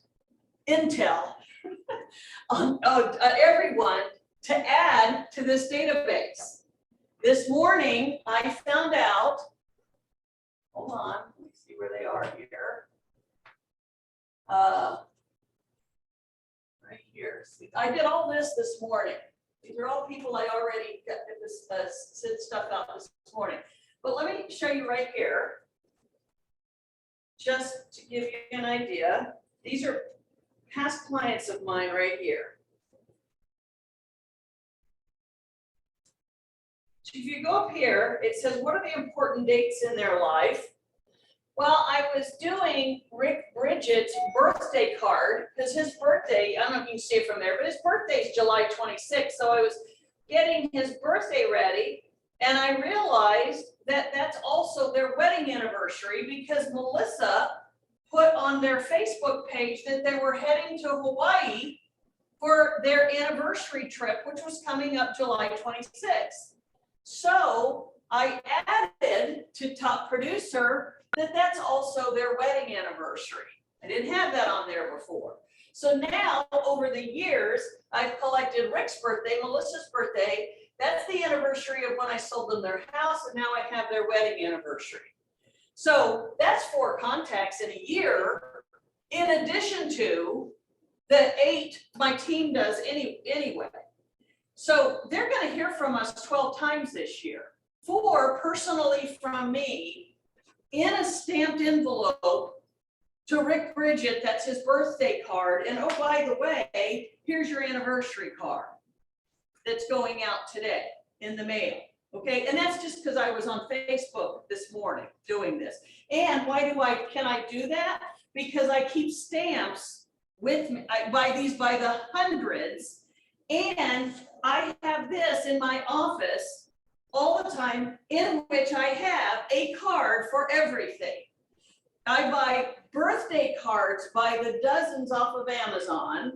intel on everyone to add to this database. This morning, I found out, hold on, let me see where they are here. Right here. See, I did all this morning. These are all people I already got this sent stuff out this morning. But let me show you right here, just to give you an idea. These are past clients of mine right here. So if you go up here, it says, what are the important dates in their life? Well, I was doing Rick Bridget's birthday card, because his birthday, I don't know if you can see it from there, but his birthday is July 26th. So I was getting his birthday ready, and I realized that that's also their wedding anniversary, because Melissa put on their Facebook page that they were heading to Hawaii for their anniversary trip, which was coming up July 26th. So I added to top producer that that's also their wedding anniversary. I didn't have that on there before. So now over the years, I've collected Rick's birthday, Melissa's birthday. That's the anniversary of when I sold them their house, and now I have their wedding anniversary. So that's 4 contacts in a year, in addition to the 8 my team does anyway. So they're going to hear from us 12 times this year. 4 personally from me in a stamped envelope to Rick Bridget, that's his birthday card. And oh, by the way, here's your anniversary card that's going out today in the mail. Okay, and that's just because I was on Facebook this morning doing this. And why can I do that? Because I keep stamps with me. I buy these by the hundreds, and I have this in my office all the time, in which I have a card for everything. I buy birthday cards by the dozens off of Amazon,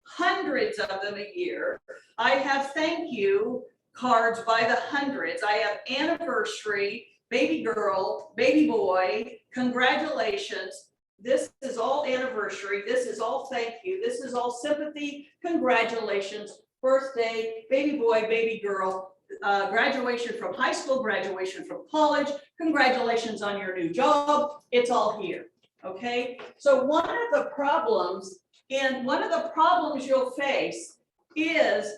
hundreds of them a year. I have thank you cards by the hundreds. I have anniversary, baby girl, baby boy, congratulations. This is all anniversary. This is all thank you. This is all sympathy, congratulations, birthday, baby boy, baby girl, graduation from high school, graduation from college, congratulations on your new job. It's all here, okay? So one of the problems you'll face is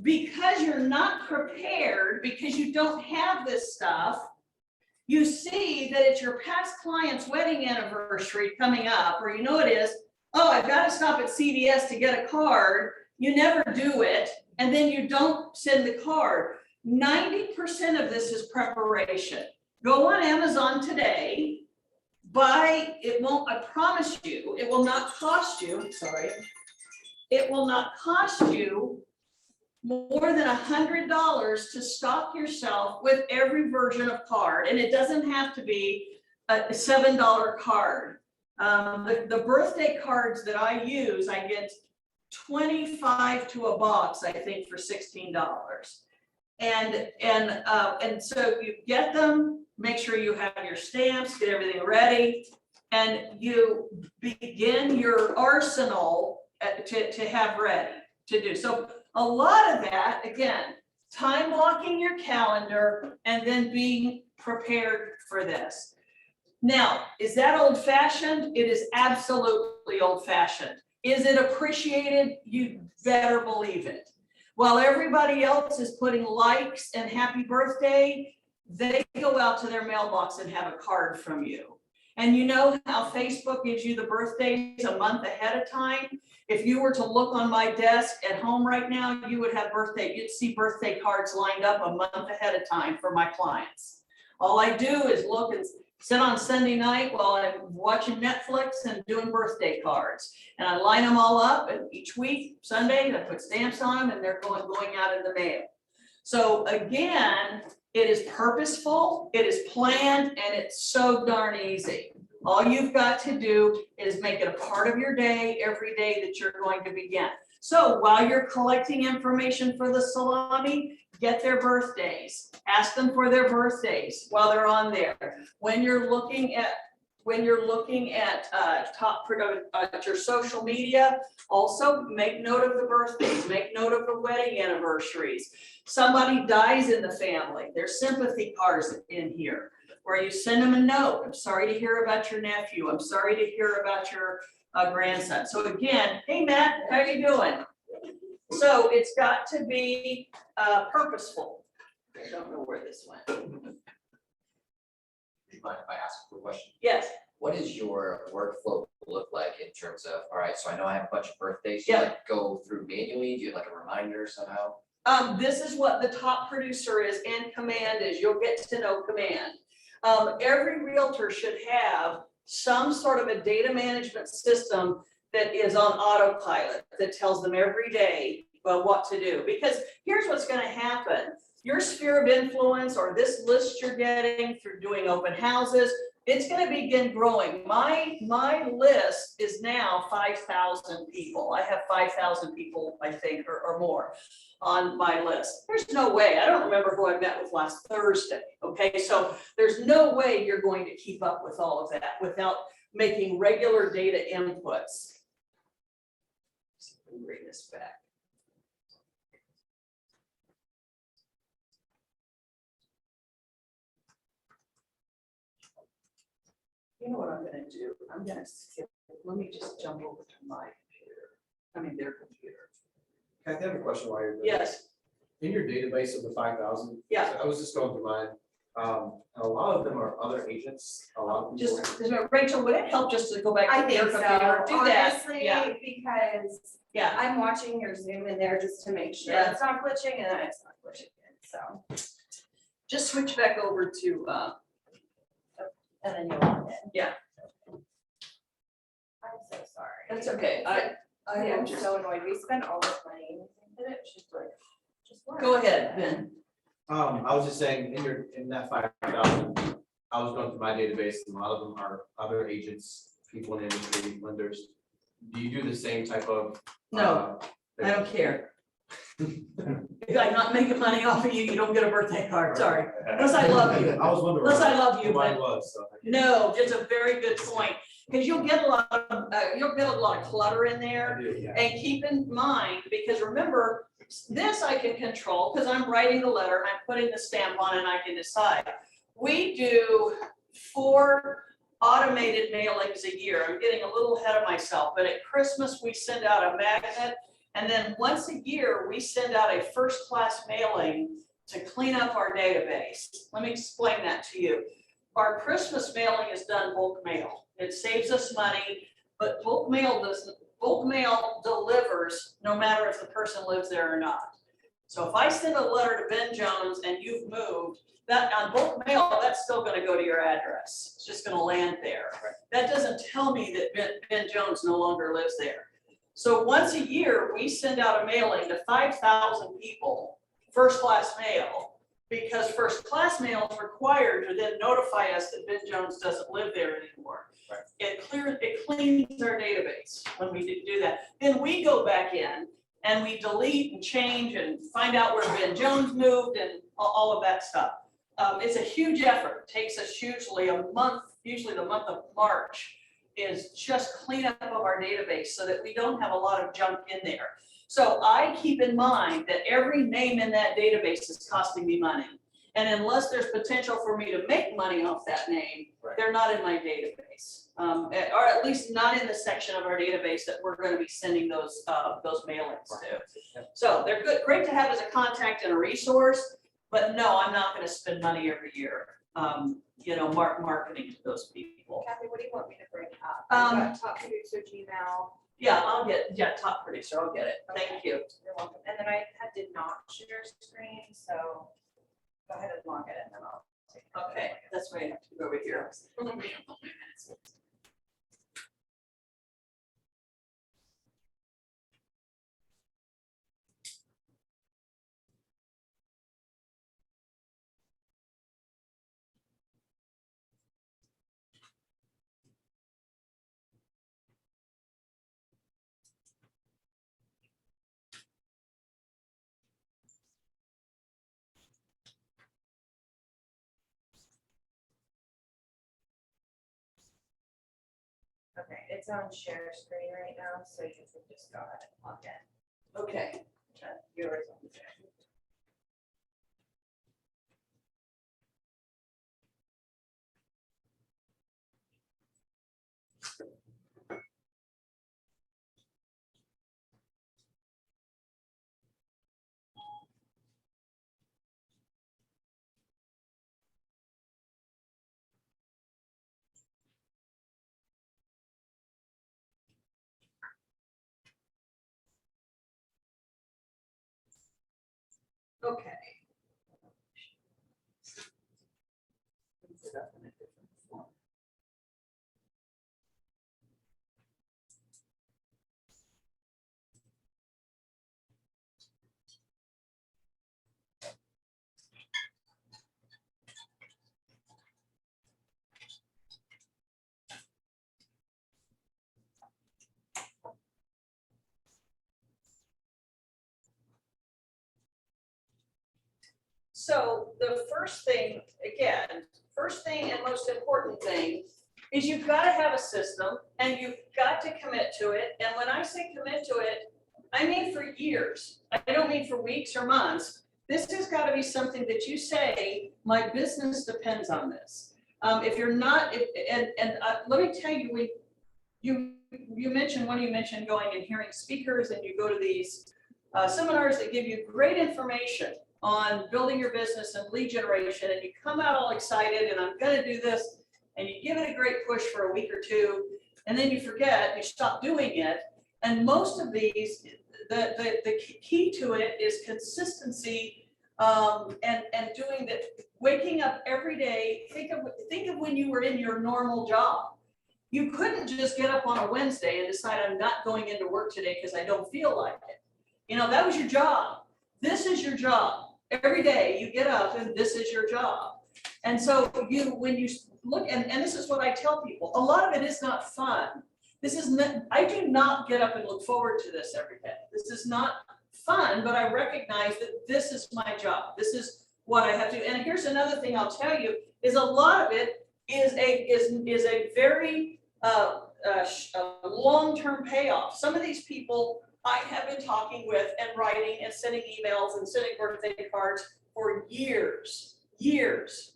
because you're not prepared, because you don't have this stuff, you see that it's your past client's wedding anniversary coming up, or you know it is, oh, I've got to stop at CVS to get a card. You never do it, and then you don't send the card. 90% of this is preparation. Go on Amazon today, buy, it won't, I promise you, it will not cost you, sorry. It will not cost you more than $100 to stock yourself with every version of card, and it doesn't have to be a $7 card. The birthday cards that I use, I get 25 to a box, I think, for $16. And so you get them, make sure you have your stamps, get everything ready, and you begin your arsenal to have ready to do. So a lot of that, again, time blocking your calendar and then being prepared for this. Now, is that old fashioned? It is absolutely old fashioned. Is it appreciated? You better believe it. While everybody else is putting likes and happy birthday, they go out to their mailbox and have a card from you. And you know how Facebook gives you the birthdays a month ahead of time? If you were to look on my desk at home right now, you would have you'd see birthday cards lined up a month ahead of time for my clients. All I do is look and sit on Sunday night while I'm watching Netflix and doing birthday cards. And I line them all up, and each week, Sunday, I put stamps on them and they're going out in the mail. So again, it is purposeful, it is planned, and it's so darn easy. All you've got to do is make it a part of your day every day that you're going to begin. So while you're collecting information for the salami, get their birthdays, ask them for their birthdays while they're on there. When you're looking at your social media, also make note of the birthdays, make note of the wedding anniversaries. Somebody dies in the family, there's sympathy cards in here where you send them a note. I'm sorry to hear about your nephew. I'm sorry to hear about your grandson. So again, hey Matt, how you doing? So it's got to be purposeful. I don't know where this went. Do you mind if I ask a quick question? Yes. What does your workflow look like in terms of, all right, so I know I have a bunch of birthdays, you Yeah. like go through manually, do you have like a reminder somehow? This is what the top producer is and command is. You'll get to know command. Every realtor should have some sort of a data management system that is on autopilot that tells them every day what to do. Because here's what's going to happen. Your sphere of influence or this list you're getting through doing open houses, it's going to begin growing. My list is now 5,000 people. I have 5,000 people, I think, or more on my list. There's no way. I don't remember who I met with last Thursday. Okay, so there's no way you're going to keep up with all of that without making regular data inputs. Let me bring this back. You know what I'm gonna do? I'm gonna skip, let me just jump over to my computer. I mean, their computer. Kathy, I have a question while you're doing. Yes, In your database of the 5,000. Yeah. I was just going through mine. And a lot of them are other agents, a lot of people. just, Rachel, would it help just to go back I to your think computer? so, Do that, honestly, yeah, because yeah. I'm watching your Zoom in there just to make sure Yeah. it's not glitching and then it's not glitching, so. Just switch back over to, And then you log in. Yeah. I'm so sorry. that's okay. I I'm am just, so annoyed. We spent all this money and we did it, she's like, just work. go ahead, Ben. I was just saying, in that 5,000, I was going through my database, and a lot of them are other agents, people in industry, lenders. Do you do the same type of? No, I don't care. If I'm not making money off of you, you don't get a birthday card, sorry. Unless I love you. I was wondering. Unless I love you, who mine but was, so. no, it's a very good point. Because you'll get a lot of clutter in there. I do, yeah. And keep in mind, because remember, this I can control because I'm writing the letter, I'm putting the stamp on it, and I can decide. We do 4 automated mailings a year. I'm getting a little ahead of myself, but at Christmas, we send out a magnet. And then once a year, we send out a first-class mailing to clean up our database. Let me explain that to you. Our Christmas mailing is done bulk mail. It saves us money, but bulk mail delivers no matter if the person lives there or not. So if I send a letter to Ben Jones and you've moved, that on bulk mail, that's still gonna go to your address. It's just gonna land there. That doesn't tell me that Ben Jones no longer lives there. So once a year, we send out a mailing to 5,000 people, first-class mail, because first-class mail is required to then notify us that Ben Jones doesn't live there anymore. Right. It cleans our database when we do that. Then we go back in and we delete and change and find out where Ben Jones moved and all of that stuff. It's a huge effort. It takes us usually a month, usually the month of March, is just cleanup of our database so that we don't have a lot of junk in there. So I keep in mind that every name in that database is costing me money. And unless there's potential for me to make money off that name, they're not in my database. Or at least not in the section of our database that we're going to be sending those mailings to. So they're good, great to have as a contact and a resource, but no, I'm not going to spend money every year, marketing to those people. Kathy, what do you want me to bring up? Um, I've got top producer Gmail. Yeah, top producer, I'll get it. Thank you. You're welcome. And then I did not share screen, so go ahead and log it and then I'll take it. Okay, that's why I have to go over here. Okay, it's on share screen right now, so you can just go ahead and log in. Okay. Yours on the share. Okay. So the first thing and most important thing is you've got to have a system and you've got to commit to it. And when I say commit to it, I mean for years. I don't mean for weeks or months. This has got to be something that you say, my business depends on this. If you're not, let me tell you, when you mentioned going and hearing speakers, and you go to these seminars that give you great information on building your business and lead generation, and you come out all excited and I'm gonna do this, and you give it a great push for a week or two, and then you forget, you stop doing it. And most of these, the key to it is consistency, and doing that, waking up every day. Think of when you were in your normal job. You couldn't just get up on a Wednesday and decide I'm not going into work today because I don't feel like it. That was your job. This is your job. Every day you get up and this is your job. And so when you look, and this is what I tell people, a lot of it is not fun. I do not get up and look forward to this every day. This is not fun, but I recognize that this is my job. This is what I have to do. And here's another thing I'll tell you, is a lot of it is a very long-term payoff. Some of these people I have been talking with and writing and sending emails and sending birthday cards for years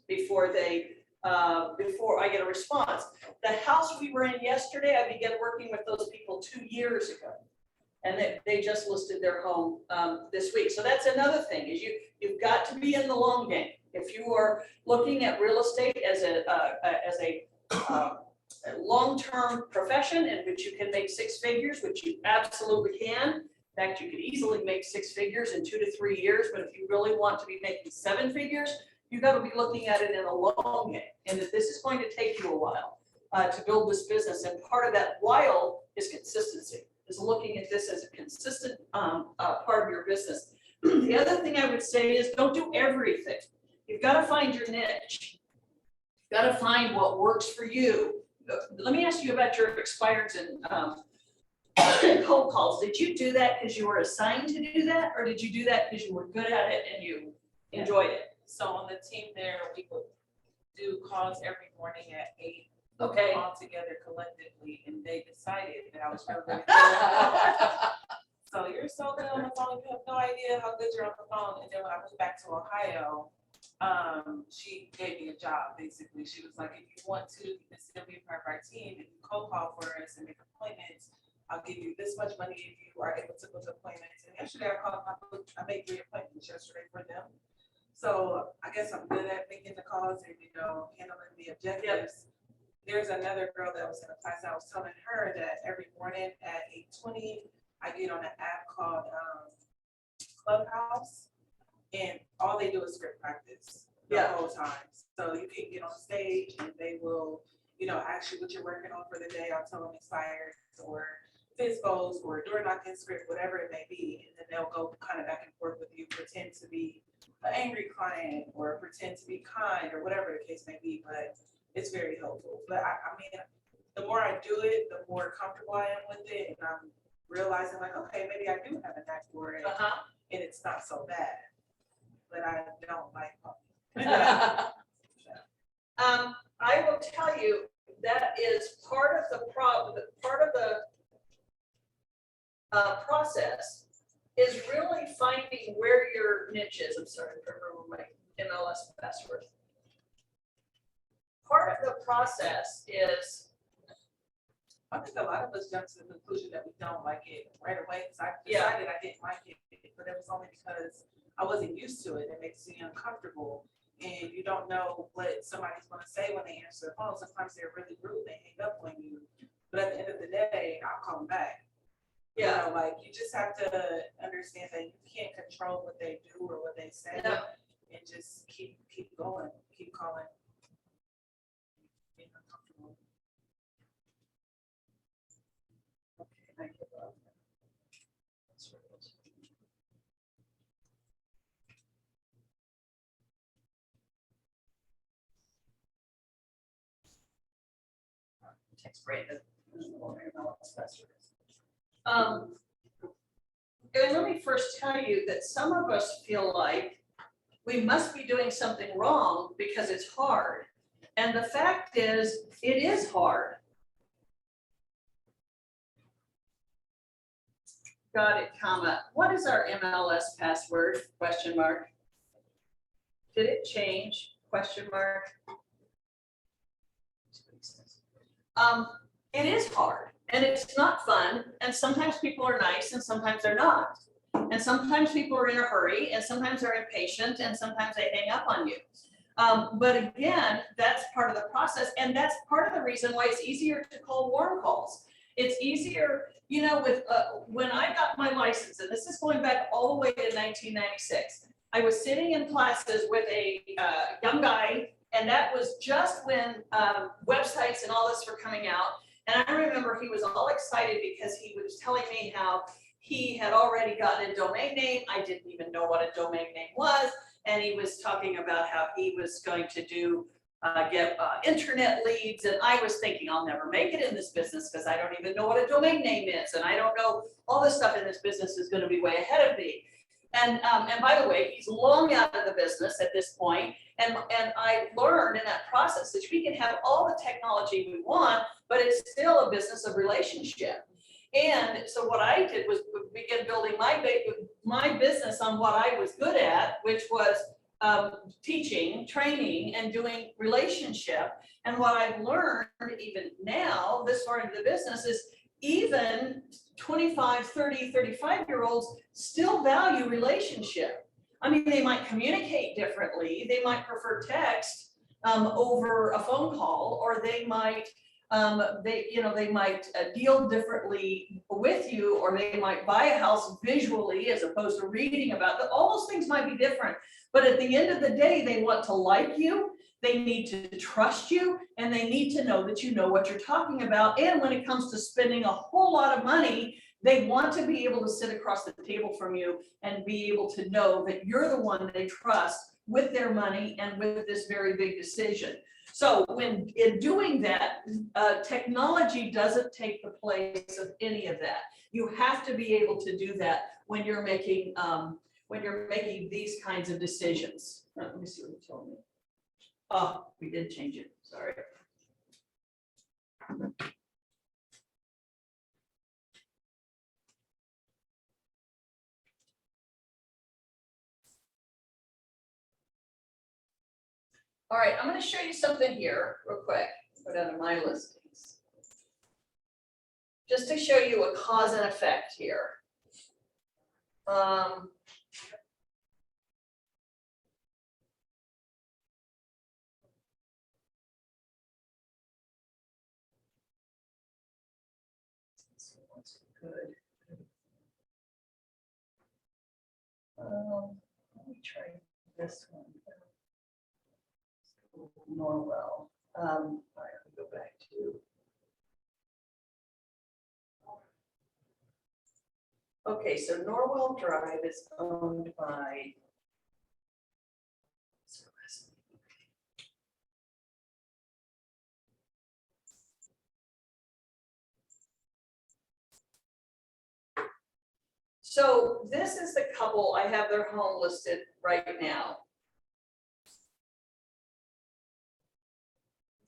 before I get a response. The house we were in yesterday, I began working with those people 2 years ago. And they just listed their home this week. So that's another thing, is you've got to be in the long game. If you are looking at real estate as a long-term profession in which you can make six figures, which you absolutely can, In fact, you could easily make 6 figures in 2 to 3 years, but if you really want to be making 7 figures, you got to be looking at it in a long game, and that this is going to take you a while to build this business. And part of that while is consistency, is looking at this as a consistent part of your business. The other thing I would say is don't do everything. You've got to find your niche. You've got to find what works for you. Let me ask you about your expireds and cold calls. Did you do that because you were assigned to do that, or did you do that because you were good at it and you enjoyed it? So on the team there, we would do calls every morning at 8. Okay. All together collectively, and they decided that I was really good. at it. So you're so good on the phone, you have no idea how good you're on the phone. And then when I moved back to Ohio, she gave me a job, basically. She was like, if you want to, you can still be part of our team, if you cold call for us and make appointments, I'll give you this much money if you are able to go to appointments. And yesterday I made 3 appointments yesterday for them. So I guess I'm good at making the calls and, handling the objectives. There's another girl that was in a class, I was telling her that every morning at 8:20, I get on an app called Clubhouse, and all they do is script practice the whole time. So you can get on stage and they will, ask you what you're working on for the day. I'll tell them expires or FISBOs or door knocking script, whatever it may be. And then they'll go kind of back and forth with you, pretend to be an angry client or pretend to be kind or whatever the case may be. But it's very helpful. But I mean, the more I do it, the more comfortable I am with it. And I'm realizing like, okay, maybe I do have a knack for it. And it's not so bad. But I don't like I will tell you, that is part of the process is really finding where your niche is. I'm sorry, I remember my MLS password. Part of the process is, I think a lot of us jump to the conclusion that we don't like it right away. Because I decided I didn't like it, but it was only because I wasn't used to it. It makes me uncomfortable. And you don't know what somebody's going to say when they answer the phone. Sometimes they're really rude, they hang up on you. But at the end of the day, I'll call them back. yeah, You just have to understand that you can't control what they do or what they say. No. And just keep going, keep calling. Being uncomfortable. Okay, thank you. Text great. And let me first tell you that some of us feel like we must be doing something wrong because it's hard. And the fact is, it is hard. Got it, comma. What is our MLS password? Question mark. Did it change? Question mark. It is hard and it's not fun. And sometimes people are nice and sometimes they're not. And sometimes people are in a hurry and sometimes they're impatient and sometimes they hang up on you. But again, that's part of the process. And that's part of the reason why it's easier to call warm calls. It's easier, with when I got my license, and this is going back all the way to 1996, I was sitting in classes with a young guy, and that was just when websites and all this were coming out. And I remember he was all excited because he was telling me how he had already gotten a domain name. I didn't even know what a domain name was. And he was talking about how he was going to get internet leads. And I was thinking, I'll never make it in this business because I don't even know what a domain name is. And I don't know, all this stuff in this business is going to be way ahead of me. And by the way, he's long out of the business at this point. And I learned in that process that we can have all the technology we want, but it's still a business of relationship. And so what I did was begin building my business on what I was good at, which was teaching, training, and doing relationship. And what I've learned even now, this far into the business, is even 25, 30, 35-year-olds still value relationship. I mean, they might communicate differently. They might prefer text over a phone call, or they might They might deal differently with you, or they might buy a house visually as opposed to reading about it. All those things might be different. But at the end of the day, they want to like you, they need to trust you, and they need to know that you know what you're talking about. And when it comes to spending a whole lot of money, they want to be able to sit across the table from you and be able to know that you're the one they trust with their money and with this very big decision. So when in doing that, technology doesn't take the place of any of that. You have to be able to do that when you're making these kinds of decisions. Let me see what you told me. Oh, we did change it, sorry. All right, I'm going to show you something here real quick. Go down to my listings. Just to show you a cause and effect here. Good. Let me try this one. Norwell. All right, let me go back to. Okay, so Norwell Drive is owned by. So this is the couple, I have their home listed right now.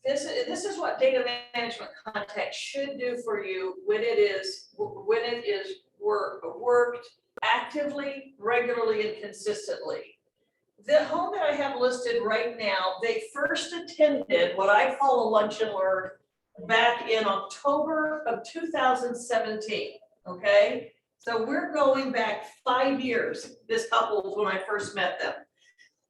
This is what data management contact should do for you when it is worked actively, regularly, and consistently. The home that I have listed right now, they first attended what I call a lunch and learn back in October of 2017, okay? So we're going back 5 years, this couple is when I first met them.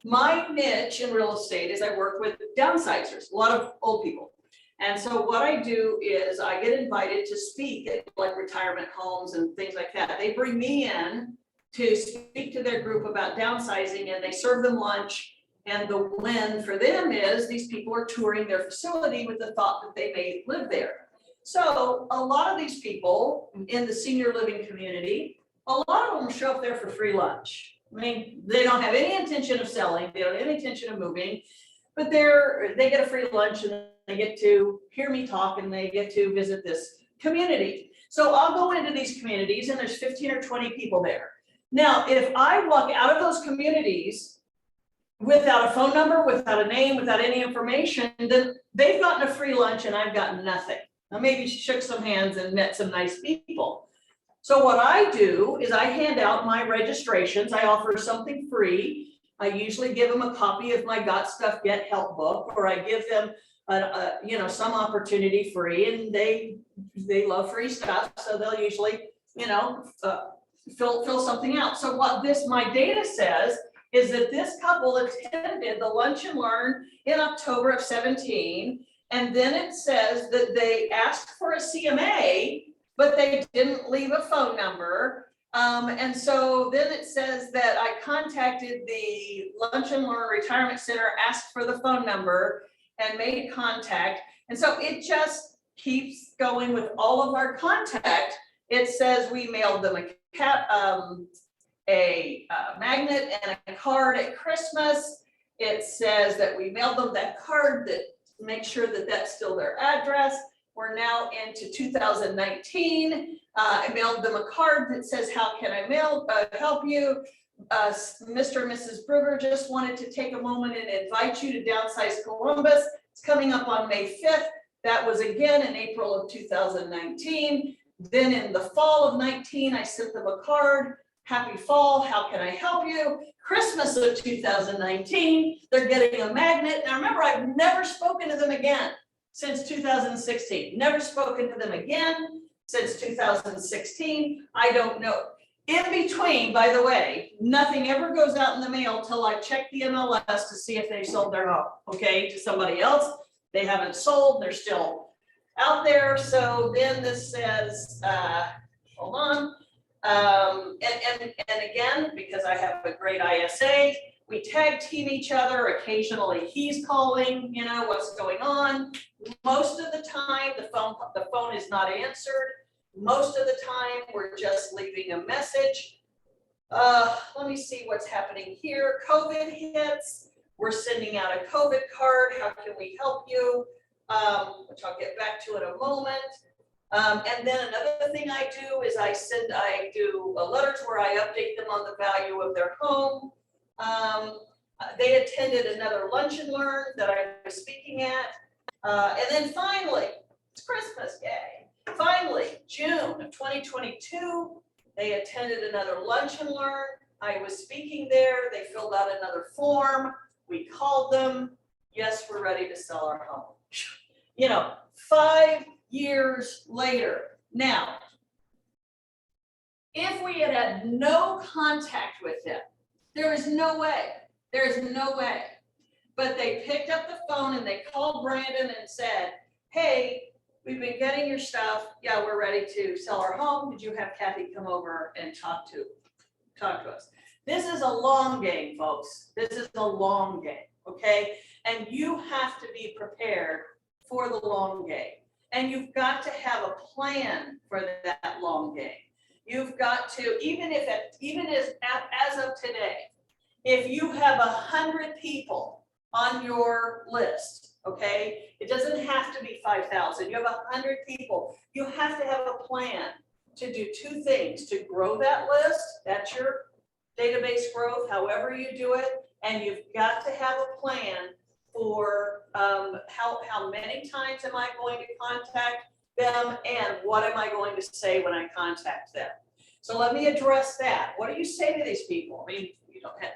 My niche in real estate is I work with downsizers, a lot of old people. And so what I do is I get invited to speak at like retirement homes and things like that. They bring me in to speak to their group about downsizing, and they serve them lunch. And the win for them is these people are touring their facility with the thought that they may live there. So a lot of these people in the senior living community, a lot of them show up there for free lunch. I mean, they don't have any intention of selling, they don't have any intention of moving, but they get a free lunch and they get to hear me talk and they get to visit this community. So I'll go into these communities and there's 15 or 20 people there. Now, if I walk out of those communities without a phone number, without a name, without any information, then they've gotten a free lunch and I've gotten nothing. Now, maybe shook some hands and met some nice people. So what I do is I hand out my registrations. I offer something free. I usually give them a copy of my Got Stuff Get Help book, or I give them some opportunity free, and they love free stuff, so they'll usually fill something out. So what my data says is that this couple attended the lunch and learn in October of 17, and then it says that they asked for a CMA, but they didn't leave a phone number. And so then it says that I contacted the Lunch and Learn Retirement Center, asked for the phone number and made contact. And so it just keeps going with all of our contact. It says we mailed them a magnet and a card at Christmas. It says that we mailed them that card that makes sure that that's still their address. We're now into 2019. I mailed them a card that says, how can I help you? Mr. and Mrs. Brugger just wanted to take a moment and invite you to Downsize Columbus. It's coming up on May 5th. That was again in April of 2019. Then in the fall of 19, I sent them a card. Happy fall, how can I help you? Christmas of 2019, they're getting a magnet. Now remember, I've never spoken to them again since 2016. Never spoken to them again since 2016. I don't know. In between, by the way, nothing ever goes out in the mail till I check the MLS to see if they sold their home, okay, to somebody else. They haven't sold, they're still out there. So then this says, hold on. And again, because I have a great ISA, we tag team each other. Occasionally he's calling, you know, what's going on. Most of the time, the phone is not answered. Most of the time, we're just leaving a message. Let me see what's happening here. COVID hits. We're sending out a COVID card. How can we help you? Which I'll get back to in a moment. And then another thing I do is I do letters where I update them on the value of their home. They attended another lunch and learn that I was speaking at. And then finally, it's Christmas Day. Finally, June of 2022, they attended another lunch and learn. I was speaking there. They filled out another form. We called them. Yes, we're ready to sell our home. You know, 5 years later. Now, if we had had no contact with them, there is no way. There is no way. But they picked up the phone and they called Brandon and said, hey, we've been getting your stuff. Yeah, we're ready to sell our home. Did you have Kathy come over and talk to us? This is a long game, folks. This is a long game, okay? And you have to be prepared for the long game. And you've got to have a plan for that long game. You've got to, even as of today, if you have 100 people on your list, okay, it doesn't have to be 5,000. You have 100 people. You have to have a plan to do two things: to grow that list. That's your database growth, however you do it, and you've got to have a plan for how many times am I going to contact them and what am I going to say when I contact them. So let me address that. What do you say to these people? I mean, you don't have,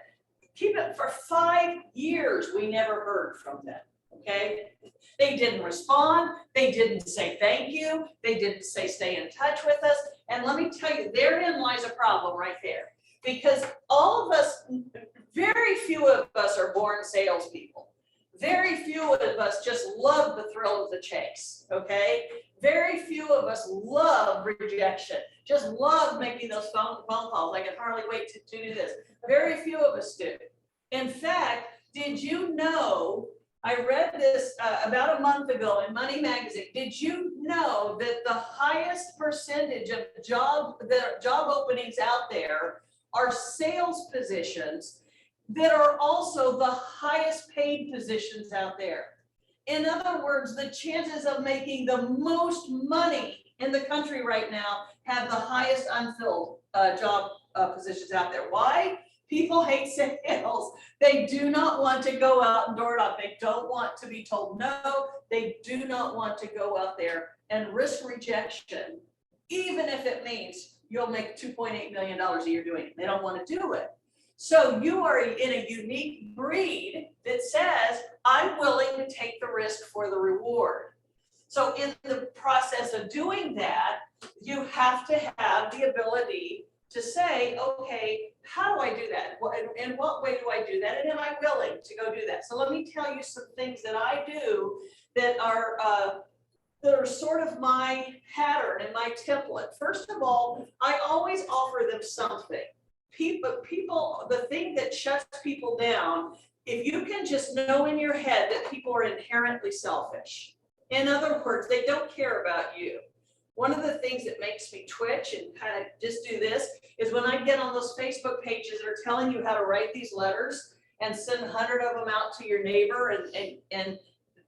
keep it for 5 years. We never heard from them, okay? They didn't respond. They didn't say thank you. They didn't say stay in touch with us. And let me tell you, therein lies a problem right there. Because all of us, very few of us are born salespeople. Very few of us just love the thrill of the chase, okay? Very few of us love rejection, just love making those phone calls. I can hardly wait to do this. Very few of us do. In fact, did you know, I read this about a month ago in Money Magazine. Did you know that the highest percentage of job openings out there are sales positions that are also the highest paid positions out there? In other words, the chances of making the most money in the country right now have the highest unfilled job positions out there. Why? People hate sales. They do not want to go out and door knock. They don't want to be told no. They do not want to go out there and risk rejection, even if it means you'll make $2.8 million a year doing it. They don't want to do it. So you are in a unique breed that says, I'm willing to take the risk for the reward. So in the process of doing that, you have to have the ability to say, okay, how do I do that? In what way do I do that? And am I willing to go do that? So let me tell you some things that I do that are sort of my pattern and my template. First of all, I always offer them something. People, the thing that shuts people down, if you can just know in your head that people are inherently selfish. In other words, they don't care about you. One of the things that makes me twitch and kind of just do this is when I get on those Facebook pages that are telling you how to write these letters and send 100 of them out to your neighbor, and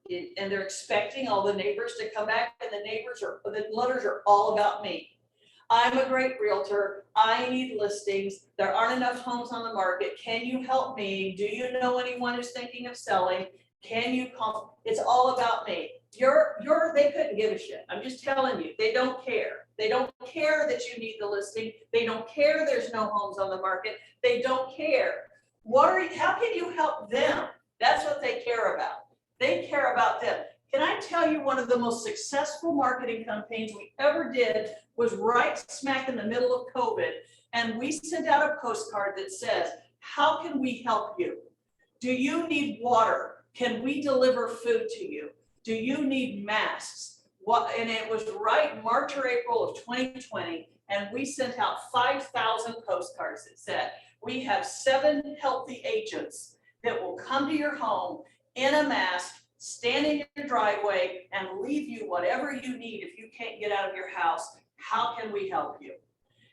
they're expecting all the neighbors to come back, and the letters are all about me. I'm a great realtor. I need listings. There aren't enough homes on the market. Can you help me? Do you know anyone who's thinking of selling? Can you call? It's all about me. They couldn't give a shit. I'm just telling you, they don't care. They don't care that you need the listing. They don't care there's no homes on the market. They don't care. How can you help them? That's what they care about. They care about them. Can I tell you, one of the most successful marketing campaigns we ever did was right smack in the middle of COVID. And we sent out a postcard that says, how can we help you? Do you need water? Can we deliver food to you? Do you need masks? and it was right March or April of 2020, and we sent out 5,000 postcards that said, we have 7 healthy agents that will come to your home in a mask, stand in your driveway, and leave you whatever you need if you can't get out of your house. How can we help you?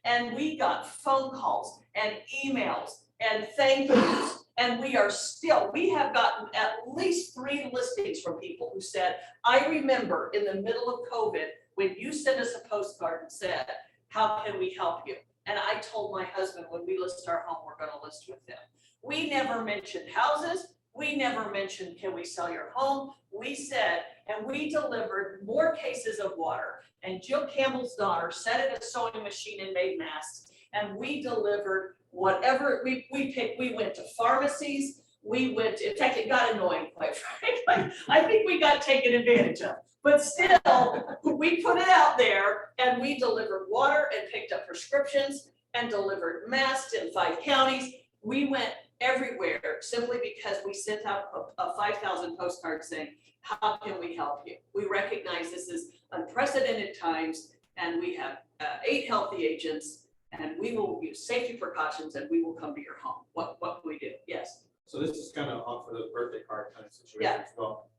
And we got phone calls and emails and thank yous. And we have gotten at least 3 listings from people who said, I remember in the middle of COVID, when you sent us a postcard and said, how can we help you? And I told my husband, when we list our home, we're gonna list with them. We never mentioned houses. We never mentioned, can we sell your home? We said, and we delivered more cases of water. And Jill Campbell's daughter sat at a sewing machine and made masks. And we delivered whatever we picked. We went to pharmacies. In fact, it got annoying, quite frankly. I think we got taken advantage of. But still, we put it out there and we delivered water and picked up prescriptions and delivered masks in 5 counties. We went everywhere simply because we sent out a 5,000 postcards saying, how can we help you? We recognize this is unprecedented times and we have 8 healthy agents and we will use safety precautions and we will come to your home. What can we do? Yes. So this is kind of on for the birthday card kind of situation Yeah. as well.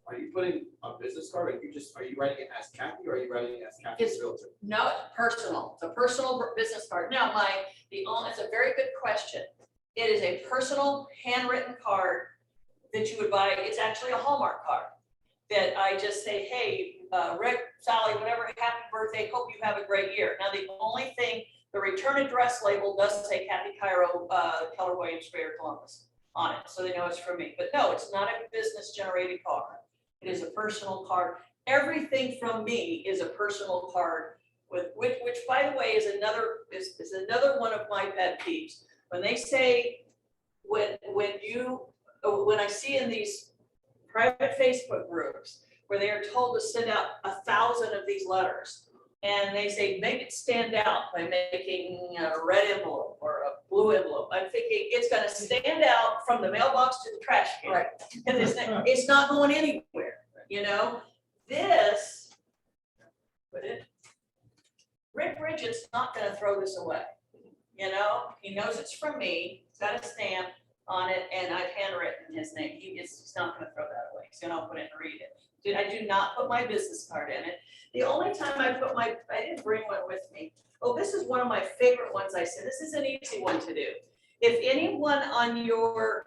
Are you putting a business card, or are you writing it as Kathy, or are you writing it as Kathy's It's- realtor? No, it's personal. It's a personal business card. Now, it's a very good question. It is a personal handwritten card that you would buy. It's actually a Hallmark card that I just say, hey, Rick, Sally, whatever, happy birthday. Hope you have a great year. Now, the only thing, the return address label does say Kathy Chiero, Keller Williams, Greater Columbus on it. So they know it's from me. But no, it's not a business generated card. It is a personal card. Everything from me is a personal card with which by the way, is another one of my pet peeves. When they say, when I see in these private Facebook groups where they are told to send out 1,000 of these letters, and they say, make it stand out by making a red envelope or a blue envelope. I'm thinking it's gonna stand out from the mailbox to the trash can. Right. And it's not going anywhere, you know? This, Rick Bridget's not gonna throw this away. You know, he knows it's from me, it's got a stamp on it, and I've handwritten his name. He's not gonna throw that away. He's gonna open it and read it. I do not put my business card in it. The only time I didn't bring one with me. Oh, this is one of my favorite ones I said. This is an easy one to do. If anyone on your,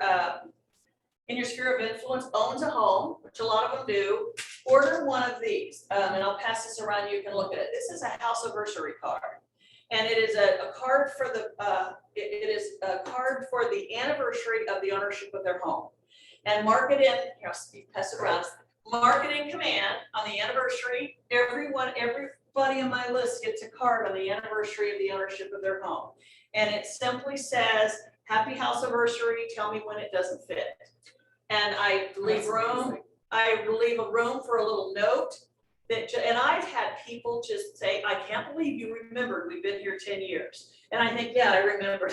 in your sphere of influence owns a home, which a lot of them do, order one of these. And I'll pass this around, you can look at it. This is a house anniversary card. And it is a card for it is a card for the anniversary of the ownership of their home. And mark it in, here, I'll pass it around. Mark it in command on the anniversary. Everybody on my list gets a card on the anniversary of the ownership of their home. And it simply says, happy house anniversary, tell me when it doesn't fit. And I leave a room for a little note and I've had people just say, I can't believe you remembered, we've been here 10 years. And I think, yeah, I remember.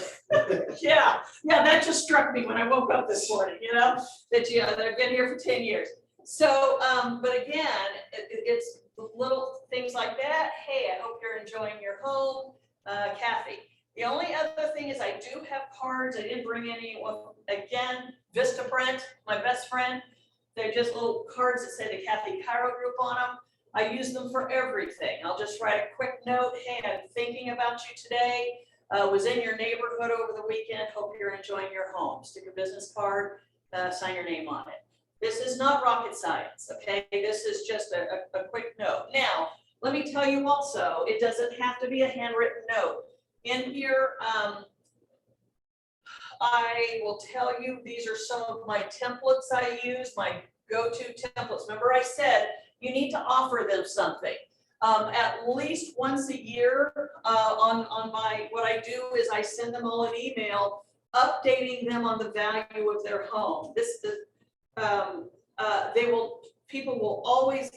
Yeah, that just struck me when I woke up this morning, you know, that they've been here for 10 years. So, but again, it's little things like that. Hey, I hope you're enjoying your home, Kathy. The only other thing is I do have cards. I didn't bring any. Well, again, Vistaprint, my best friend. They're just little cards that say the Kathy Chiero Group on them. I use them for everything. I'll just write a quick note. Hey, I'm thinking about you today. Was in your neighborhood over the weekend. Hope you're enjoying your home. Stick a business card, sign your name on it. This is not rocket science, okay? This is just a quick note. Now, let me tell you also, it doesn't have to be a handwritten note. In here, I will tell you, these are some of my templates I use, my go-to templates. Remember I said, you need to offer them something. At least once a year on my, what I do is I send them all an email updating them on the value of their home. People will always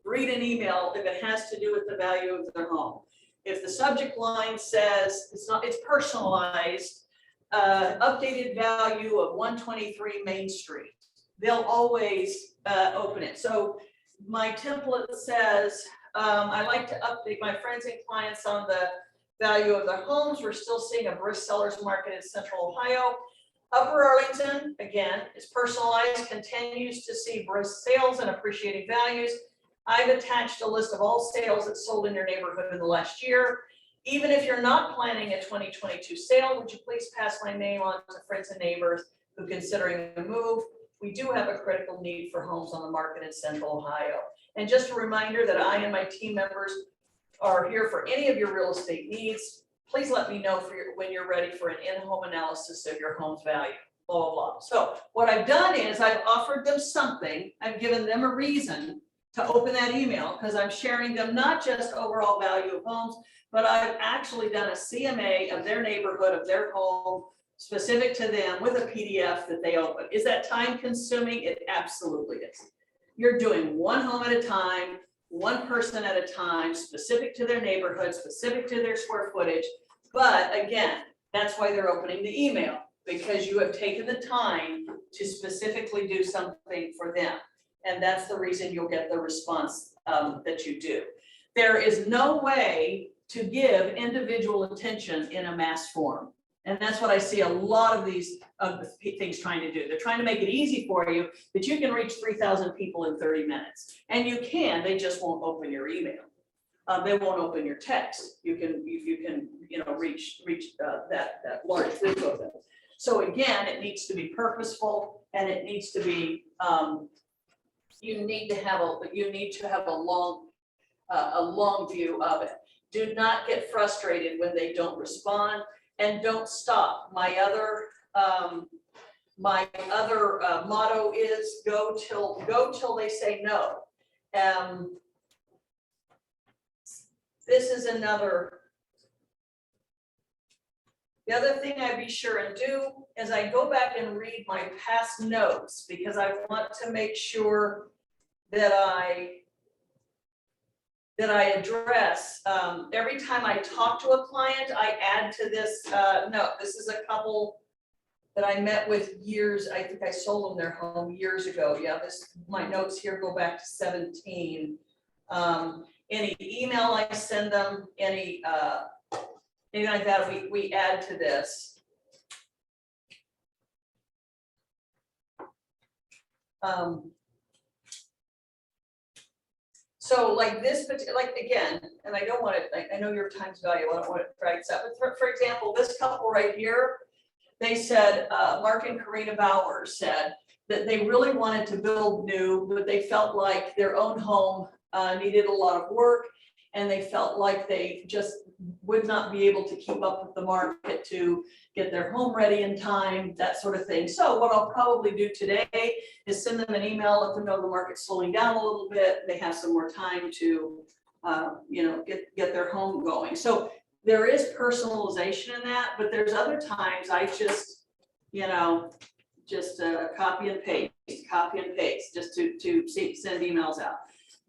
read an email if it has to do with the value of their home. If the subject line says it's personalized, updated value of 123 Main Street. they'll always open it. So my template says, I like to update my friends and clients on the value of their homes. We're still seeing a brisk sellers market in Central Ohio. Upper Arlington, again, is personalized, continues to see brisk sales and appreciating values. I've attached a list of all sales that sold in your neighborhood in the last year. Even if you're not planning a 2022 sale, would you please pass my name on to friends and neighbors who are considering a move? We do have a critical need for homes on the market in Central Ohio. And just a reminder that I and my team members are here for any of your real estate needs. Please let me know when you're ready for an in-home analysis of your home's value, blah, blah, blah. So what I've done is I've offered them something, I've given them a reason to open that email, because I'm sharing them not just overall value of homes, but I've actually done a CMA of their neighborhood, of their home, specific to them with a PDF that they open. Is that time consuming? It absolutely is. You're doing one home at a time, one person at a time, specific to their neighborhood, specific to their square footage. But again, that's why they're opening the email, because you have taken the time to specifically do something for them. And that's the reason you'll get the response that you do. There is no way to give individual attention in a mass form. And that's what I see a lot of these things trying to do. They're trying to make it easy for you that you can reach 3,000 people in 30 minutes. And you can, they just won't open your email. They won't open your text. You can reach that large group of them. So again, it needs to be purposeful, and it needs to be, you need to have a long view of it. Do not get frustrated when they don't respond, and don't stop. My other motto is go till they say no. This is another. The other thing I'd be sure and do is I go back and read my past notes, because I want to make sure that I address, every time I talk to a client, I add to this note. This is a couple that I met with years, I think I sold them their home years ago. Yeah, my notes here go back to 17. Any email I send them, anything like that, we add to this. So like this, like again, and I don't want to, I know your time's valuable, I don't want to drag this out, but for example, this couple right here, they said, Mark and Karina Bowers said that they really wanted to build new, but they felt like their own home needed a lot of work, and they felt like they just would not be able to keep up with the market to get their home ready in time, that sort of thing. So what I'll probably do today is send them an email, let them know the market's slowing down a little bit, they have some more time to get their home going. So there is personalization in that, but there's other times I just copy and paste just to send emails out.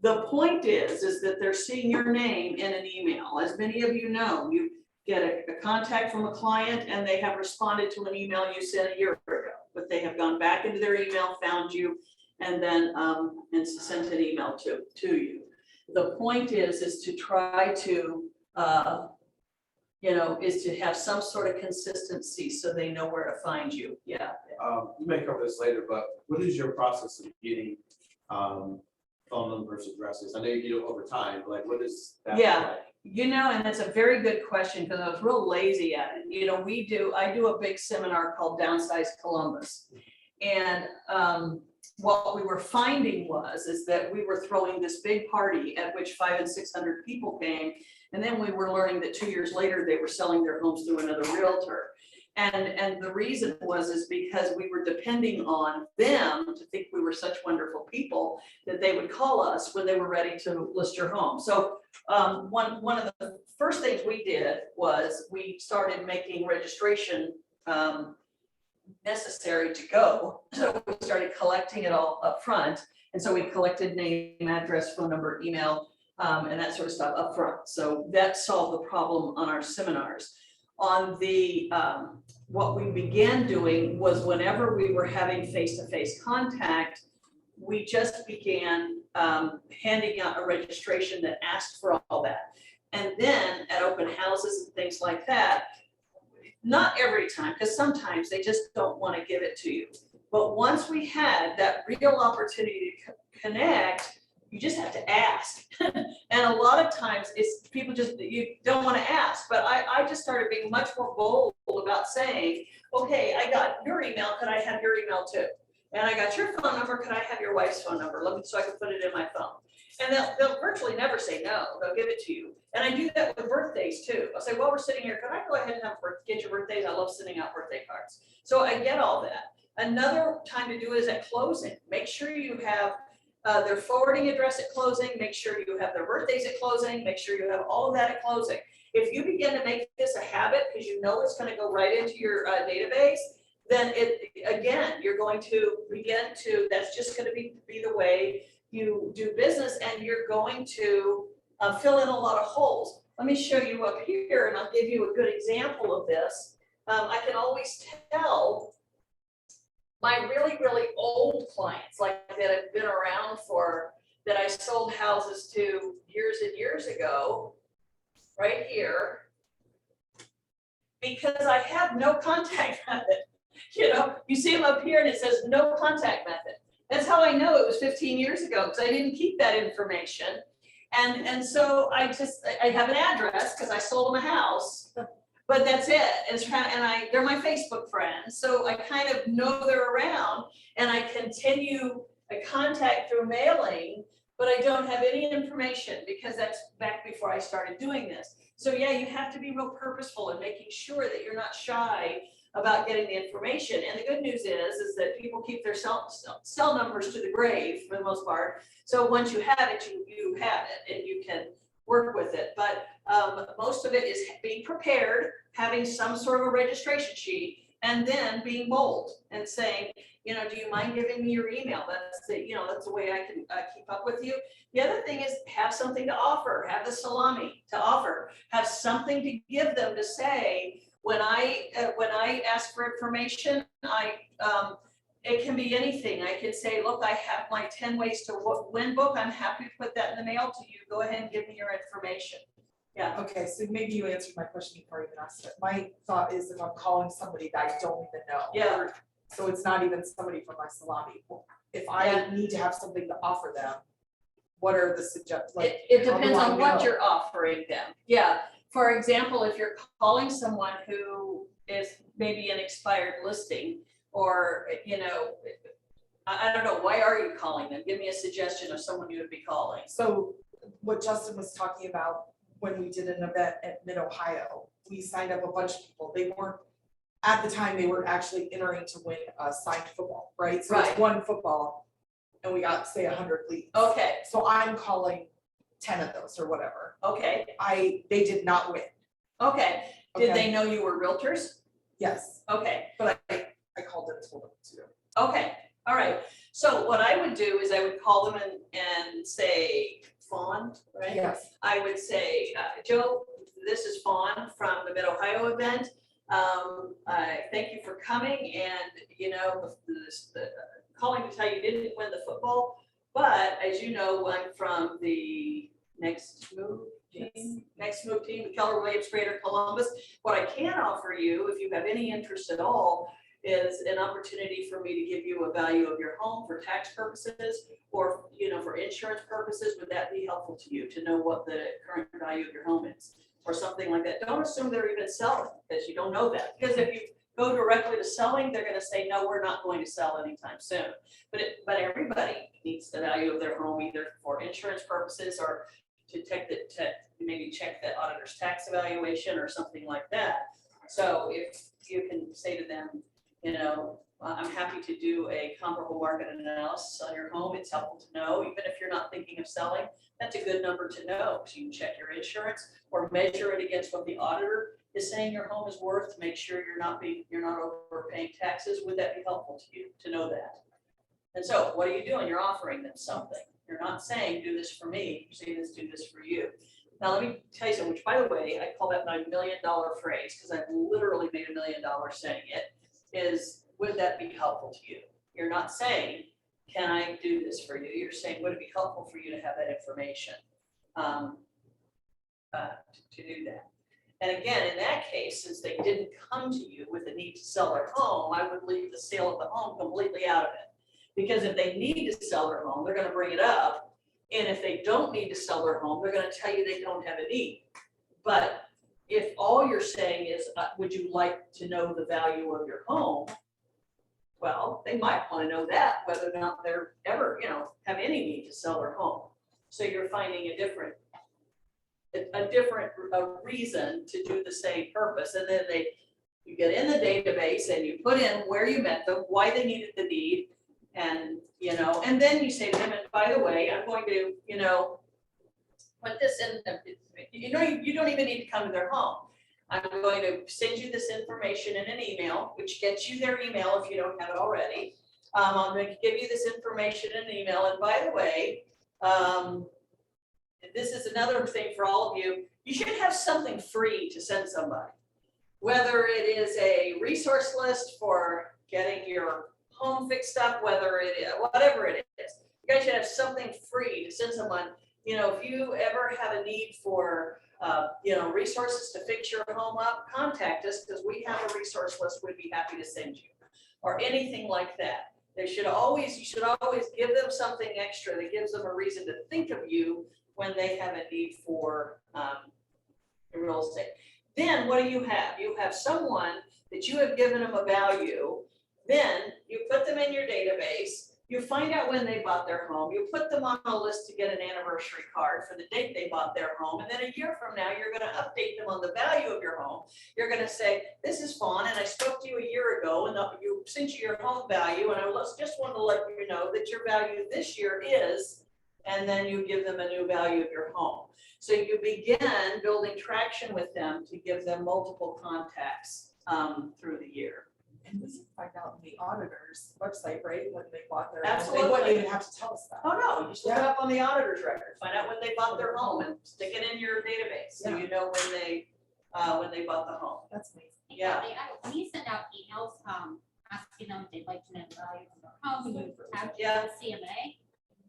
The point is that they're seeing your name in an email. As many of you know, you get a contact from a client and they have responded to an email you sent a year ago, but they have gone back into their email, found you, and then sent an email to you. The point is to try to, is to have some sort of consistency so they know where to find you. Yeah. You may cover this later, but what is your process of getting phone numbers, addresses? I know you do it over time, but like what is that? Yeah. And that's a very good question, because I was real lazy at it. I do a big seminar called Downsize Columbus. And what we were finding is that we were throwing this big party at which 500 and 600 people came. And then we were learning that 2 years later, they were selling their homes through another realtor. And the reason is because we were depending on them to think we were such wonderful people that they would call us when they were ready to list your home. So one of the first things we did was we started making registration necessary to go. So we started collecting it all up front. And so we collected name, address, phone number, email, and that sort of stuff up front. So that solved the problem on our seminars. on the, what we began doing was whenever we were having face-to-face contact, we just began handing out a registration that asked for all that. And then at open houses and things like that, not every time, because sometimes they just don't want to give it to you. But once we had that real opportunity to connect, you just have to ask. And a lot of times it's people just, you don't want to ask, but I just started being much more bold about saying, okay, I got your email, could I have your email too? And I got your phone number, could I have your wife's phone number? Let me, so I can put it in my phone. And they'll virtually never say no, they'll give it to you. And I do that with birthdays too. I'll say, well, we're sitting here, could I go ahead and get your birthdays? I love sending out birthday cards. So I get all that. Another time to do it is at closing. Make sure you have their forwarding address at closing, make sure you have their birthdays at closing, make sure you have all of that at closing. If you begin to make this a habit, because you know it's gonna go right into your database, then again, you're going to begin to, that's just gonna be the way you do business, and you're going to fill in a lot of holes. Let me show you up here, and I'll give you a good example of this. I can always tell my really, really old clients, like that have been around for, that I sold houses to years and years ago, right here, because I have no contact method. You know, you see them up here and it says no contact method. That's how I know it was 15 years ago, because I didn't keep that information. And so I have an address because I sold them a house, but that's it. They're my Facebook friends, so I kind of know they're around, and I continue a contact through mailing, but I don't have any information because that's back before I started doing this. So yeah, you have to be real purposeful in making sure that you're not shy about getting the information. And the good news is that people keep their cell numbers to the grave for the most part. So once you have it, you have it and you can work with it. But most of it is being prepared, having some sort of a registration sheet, and then being bold and saying, you know, do you mind giving me your email? That's the way I can keep up with you. The other thing is have something to offer, have the salami to offer, have something to give them to say, when I ask for information, it can be anything. I can say, look, I have my 10 ways to win book. I'm happy to put that in the mail to you. Go ahead and give me your information. Yeah. Okay, so maybe you answered my question before you even asked it. My thought is if I'm calling somebody that I don't even know. Yeah. So it's not even somebody from my salami. If I need to have something to offer them, what are the suggestions? Like, It how do depends I on what know? you're offering them. Yeah. For example, if you're calling someone who is maybe an expired listing, or, you know, I don't know, why are you calling them? Give me a suggestion of someone you would be calling. So what Justin was talking about when we did an event at Mid-Ohio, we signed up a bunch of people. They weren't, at the time, they were actually entering to win a signed football, right? So Right. it's one football and we got, say, 100 leads. Okay, So I'm calling 10 of those or whatever. okay, They did not win. okay. Did Okay. they know you were realtors? Yes, Okay, but I called them and told them to. okay, all right. So what I would do is I would call them and say, Fawn, right? Yes. I would say, Joe, this is Fawn from the Mid-Ohio event. I thank you for coming, and you know, the calling to tell you didn't win the football, but as you know, I'm from the Next Move team, the Keller Williams Greater Columbus. What I can offer you, if you have any interest at all, is an opportunity for me to give you a value of your home for tax purposes, or, you know, for insurance purposes. Would that be helpful to you to know what the current value of your home is, or something like that? Don't assume they're even selling, because you don't know that. Because if you go directly to selling, they're going to say, no, we're not going to sell anytime soon. But everybody needs the value of their home, either for insurance purposes or to maybe check the auditor's tax evaluation or something like that. So if you can say to them, you know, I'm happy to do a comparable market analysis on your home. It's helpful to know, even if you're not thinking of selling. That's a good number to know, so you can check your insurance or measure it against what the auditor is saying your home is worth to make sure you're not overpaying taxes. Would that be helpful to you to know that? And so what are you doing? You're offering them something. You're not saying do this for me. You're saying do this for you. Now, let me tell you something, which by the way, I call that my $1 million phrase, because I've literally made $1 million saying it, is, would that be helpful to you? You're not saying, can I do this for you? You're saying, would it be helpful for you to have that information? To do that. And again, in that case, since they didn't come to you with a need to sell their home, I would leave the sale of the home completely out of it. Because if they need to sell their home, they're gonna bring it up. And if they don't need to sell their home, they're gonna tell you they don't have a need. But if all you're saying is, would you like to know the value of your home? Well, they might wanna know that, whether or not they're ever, have any need to sell their home. So you're finding a different reason to do the same purpose, and then you get in the database and you put in where you met them, why they needed the deed, and, and then you say to them, and by the way, I'm going to, put this in, you don't even need to come to their home. I'm going to send you this information in an email, which gets you their email if you don't have it already. I'm going to give you this information in an email, and by the way, this is another thing for all of you. You should have something free to send somebody. Whether it is a resource list for getting your home fixed up, whether it is, whatever it is. You guys should have something free to send someone. If you ever have a need for, resources to fix your home up, contact us, because we have a resource list we'd be happy to send you. Or anything like that. You should always give them something extra that gives them a reason to think of you when they have a need for real estate. Then what do you have? You have someone that you have given them a value. Then you put them in your database. You find out when they bought their home. You put them on a list to get an anniversary card for the date they bought their home. And then a year from now, you're going to update them on the value of your home. You're going to say, this is Fawn, and I spoke to you a year ago, and you sent you your home value, and I just wanted to let you know that your value this year is, and then you give them a new value of your home. So you begin building traction with them to give them multiple contacts through the year. And this is find out on the auditor's website, right, when they bought their. Absolutely. They wouldn't even have to tell us that. Oh, no, you just look it up on the auditor's record, find out when they bought their home and stick it in your database, so you know when they bought the home. That's amazing. Yeah. We send out emails, asking them if they'd like to know the value of their home, and you have Yeah. CMA.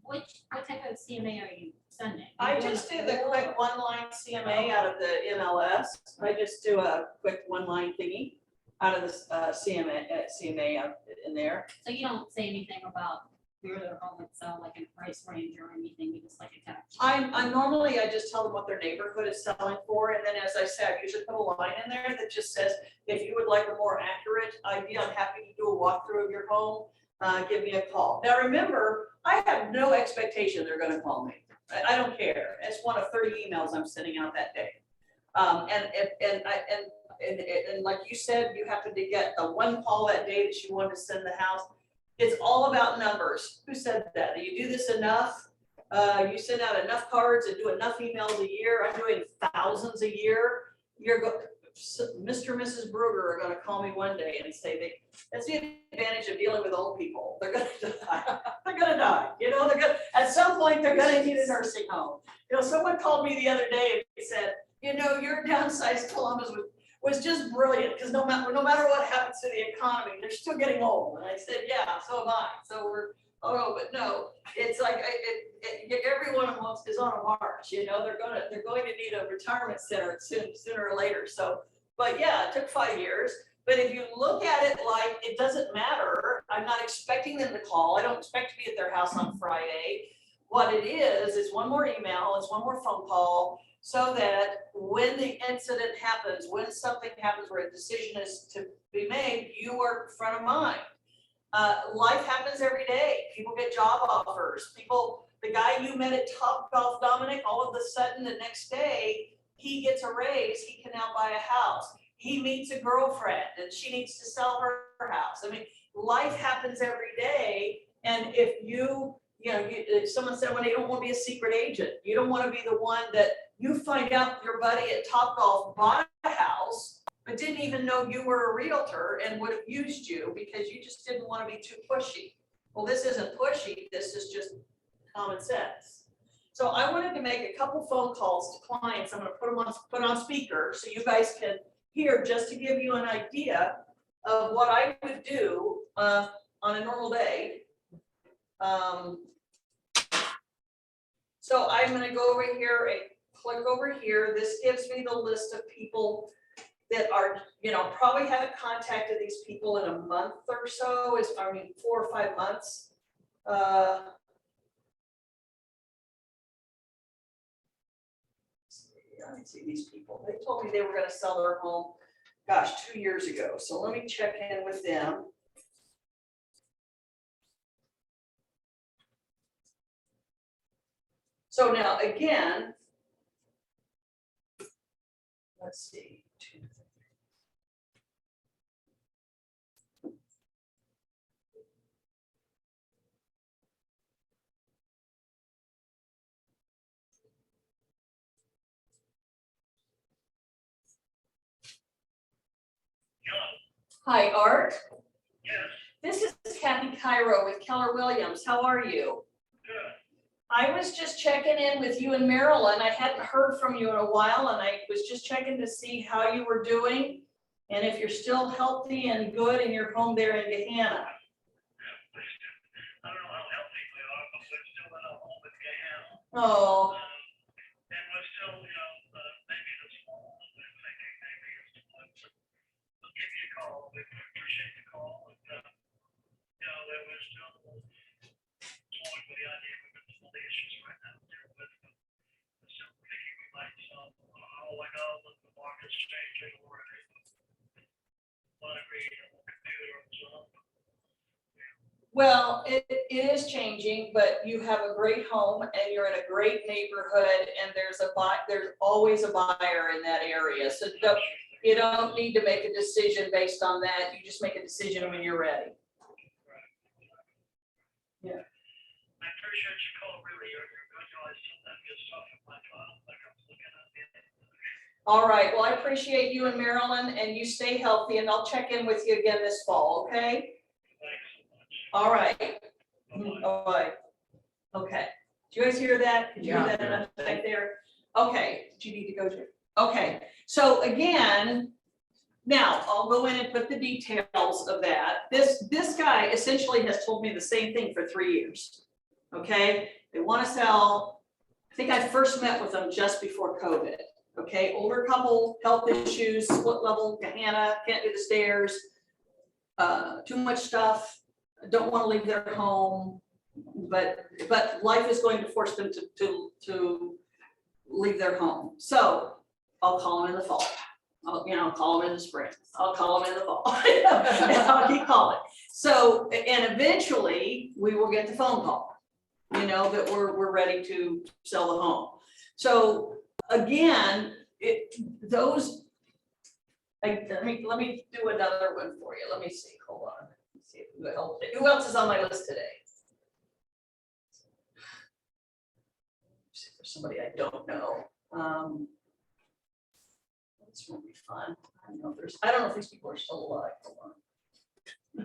What type of CMA are you sending? I just do the quick one-line CMA out of the MLS. I just do a quick one-line thingy out of the CMA out in there. So you don't say anything about where their home would sell, like in price range or anything, you just like attach? I normally just tell them what their neighborhood is selling for, and then as I said, I usually put a line in there that just says, if you would like a more accurate idea, I'm happy to do a walkthrough of your home. Give me a call. Now remember, I have no expectation they're gonna call me. I don't care. It's one of 30 emails I'm sending out that day. And like you said, you happened to get the one call that day that you wanted to send the house. It's all about numbers. Who said that? You do this enough, you send out enough cards and do enough emails a year. I'm doing thousands a year. Mr. and Mrs. Bruger are gonna call me one day and say that's the advantage of dealing with old people. They're gonna die. They're gonna die. At some point, they're gonna need a nursing home. Someone called me the other day and said, your downsized Columbus was just brilliant, because no matter what happens to the economy, they're still getting old. And I said, yeah, so am I. So but no, it's like everyone is on a march. They're going to need a retirement center sooner or later. So, but yeah, it took 5 years. But if you look at it like it doesn't matter, I'm not expecting them to call. I don't expect to be at their house on Friday. What it is one more email, it's one more phone call, so that when the incident happens, when something happens where a decision is to be made, you are front of mind. Life happens every day. People get job offers. The guy you met at Topgolf, Dominic, all of a sudden the next day, he gets a raise, he can now buy a house. He meets a girlfriend and she needs to sell her house. I mean, life happens every day. And if if someone said, well, you don't want to be a secret agent. You don't want to be the one that you find out your buddy at Topgolf bought a house, but didn't even know you were a realtor and would have used you because you just didn't want to be too pushy. Well, this isn't pushy. This is just common sense. So I wanted to make a couple phone calls to clients. I'm gonna put on speaker so you guys can hear, just to give you an idea of what I would do on a normal day. So I'm gonna go over here and click over here. This gives me the list of people that are, probably haven't contacted these people in a month or so, 4 or 5 months. I see these people. They told me they were gonna sell their home, gosh, 2 years ago. So let me check in with them. So now, again, let's see. Hi, Art. Yes, This is Kathy Chiero with Keller Williams. How are you? good. I was just checking in with you and Marilyn. I hadn't heard from you in a while, and I was just checking to see how you were doing and if you're still healthy and good in your home there in Gahanna. I don't know how healthy we are, but we're still in a home with Gahanna. Oh, And we're still, maybe this fall, we're thinking maybe it's the one to give you a call. We appreciate the call. And, there was still toying with the idea of all the issues right now there with still thinking we might sell. Oh, I know that the market's changing already. But I read on the computer and so. well, it is changing, but you have a great home and you're in a great neighborhood, and there's always a buyer in that area. So you don't need to make a decision based on that. You just make a decision when you're ready. Yeah. I appreciate your call, really. You're good. You always tell that good stuff in my file, like I was looking at it. All right, well, I appreciate you and Marilyn, and you stay healthy, and I'll check in with you again this fall, okay? Thanks so much. All right. Bye-bye. All right. Okay. Did you guys hear that? Did you hear that enough back there? Okay, do you need to go to? Okay, so again, now I'll go in and put the details of that. This guy essentially has told me the same thing for 3 years. Okay, they want to sell. I think I first met with them just before COVID. Okay, older couple, health issues, split level, Gahanna, can't do the stairs, too much stuff, don't want to leave their home, but life is going to force them to leave their home. So I'll call them in the fall. I'll call them in the spring. I'll call them in the fall. And I'll keep calling. So, and eventually we will get the phone call, that we're ready to sell the home. So again, let me do another one for you. Let me see, hold on. Let's see who else is on my list today? See if there's somebody I don't know. This won't be fun. I don't know if these people are still alive. Hold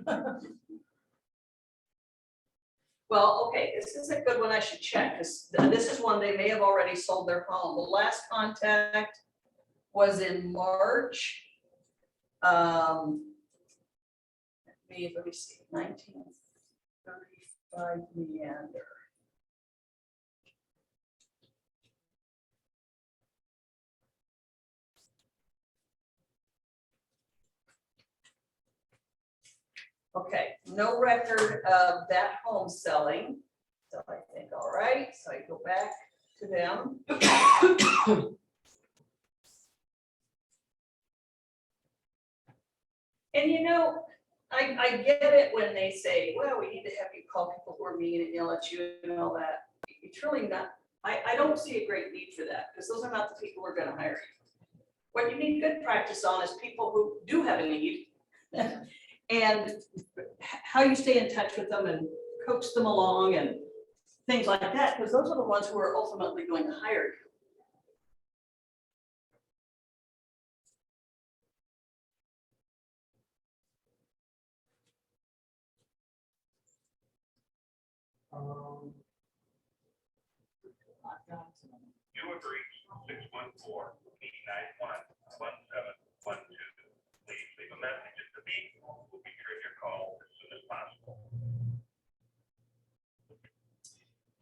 on. Well, okay, this is a good one I should check, because this is one they may have already sold their home. The last contact was in March. Let me see, 1935 Meander. Okay, no record of that home selling. So I think, all right, so I go back to them. And I get it when they say, well, we need to have you call people who are mean and yell at you and all that. It's really not, I don't see a great need for that, because those are not the people who are gonna hire you. What you need good practice on is people who do have a need. And how you stay in touch with them and coach them along and things like that, because those are the ones who are ultimately going to hire you. You agree, 614-891-1712. Please leave a message at the beep. We'll be sure your call as soon as possible.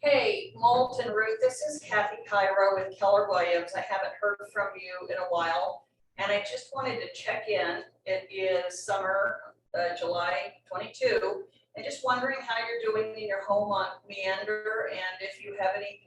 Hey, Molten Root, this is Kathy Chiero with Keller Williams. I haven't heard from you in a while, and I just wanted to check in. It is summer, July 22, and just wondering how you're doing in your home on Meander, and if you have any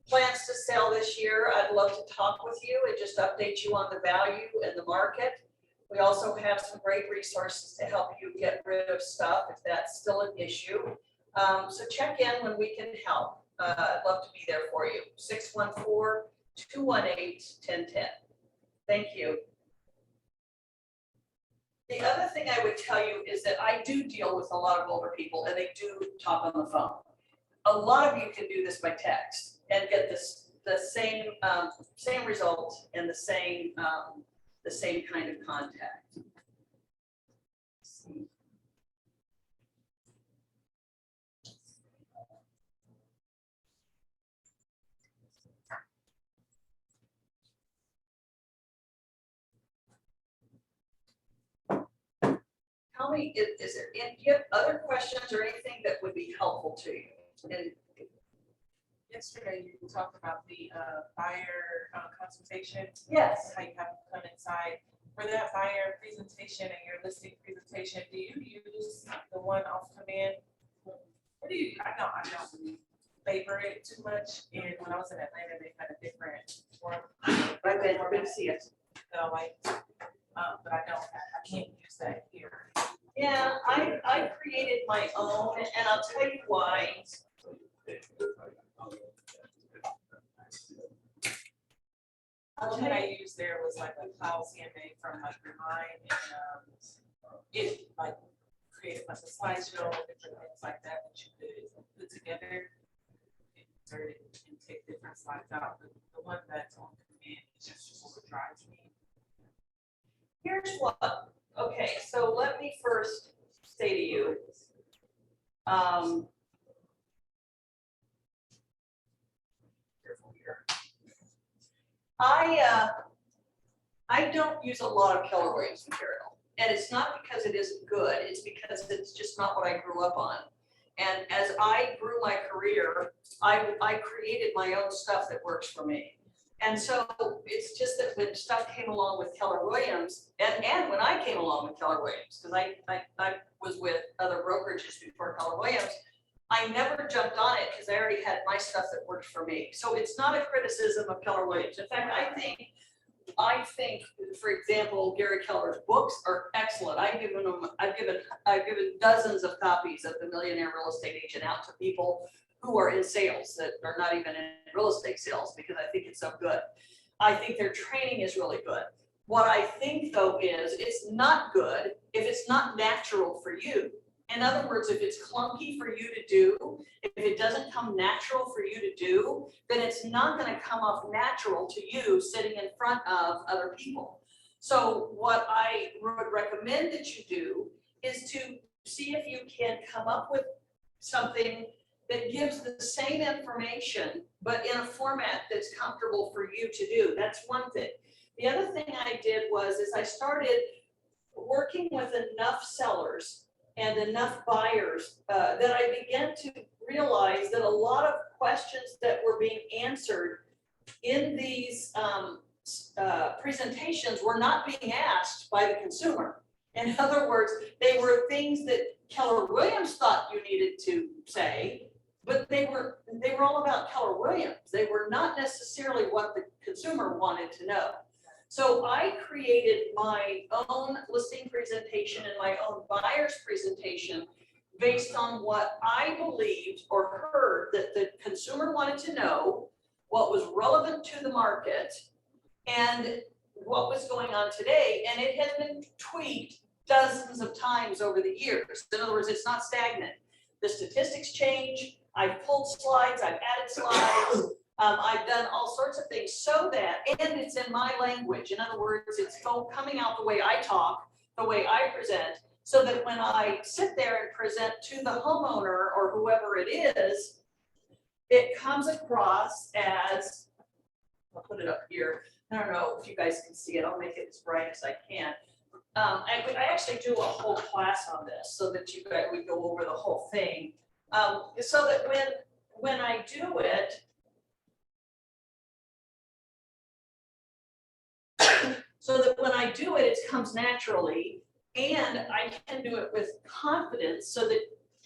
plans to sell this year. I'd love to talk with you and just update you on the value and the market. We also have some great resources to help you get rid of stuff if that's still an issue. So check in when we can help. I'd love to be there for you. 614-218-1010. Thank you. The other thing I would tell you is that I do deal with a lot of older people and they do talk on the phone. A lot of you can do this by text and get the same result and the same kind of contact. Tell me, is there, do you have other questions or anything that would be helpful to you? And Yesterday, you talked about the buyer consultation. yes, How you have to come inside. For that buyer presentation and your listing presentation, do you use the one off command? What do you, I don't favor it too much. And when I was in Atlanta, they had a different form. I've been to see it. So like, but I can't use that here. Yeah, I created my own, and I'll tell you why. The one that I used there was like a cloud CMA from like Remind, and it like created like a slideshow and different things like that that you could put together, insert it, and take different slides out. But the one that's on command is just what drives me. Here's what, okay, so let me first say to you, I don't use a lot of Keller Williams material, and it's not because it isn't good, it's because it's just not what I grew up on. And as I grew my career, I created my own stuff that works for me. And so it's just that when stuff came along with Keller Williams, and when I came along with Keller Williams, because I was with other brokerages before Keller Williams, I never jumped on it because I already had my stuff that worked for me. So it's not a criticism of Keller Williams. In fact, I think, for example, Gary Keller's books are excellent. I've given dozens of copies of The Millionaire Real Estate Agent out to people who are in sales that are not even in real estate sales because I think it's so good. I think their training is really good. What I think though is it's not good if it's not natural for you. In other words, if it's clunky for you to do, if it doesn't come natural for you to do, then it's not going to come off natural to you sitting in front of other people. So what I would recommend that you do is to see if you can come up with something that gives the same information, but in a format that's comfortable for you to do. That's one thing. The other thing I did was I started working with enough sellers and enough buyers that I began to realize that a lot of questions that were being answered in these presentations were not being asked by the consumer. In other words, they were things that Keller Williams thought you needed to say, but they were all about Keller Williams. They were not necessarily what the consumer wanted to know. So I created my own listing presentation and my own buyer's presentation based on what I believed or heard that the consumer wanted to know, what was relevant to the market, and what was going on today. And it has been tweaked dozens of times over the years. In other words, it's not stagnant. The statistics change. I've pulled slides, I've added slides. I've done all sorts of things so that, and it's in my language. In other words, it's coming out the way I talk, the way I present, so that when I sit there and present to the homeowner or whoever it is, it comes across as, I'll put it up here. I don't know if you guys can see it. I'll make it as bright as I can. I actually do a whole class on this so that you guys, we go over the whole thing. So that when I do it, it comes naturally, and I can do it with confidence so that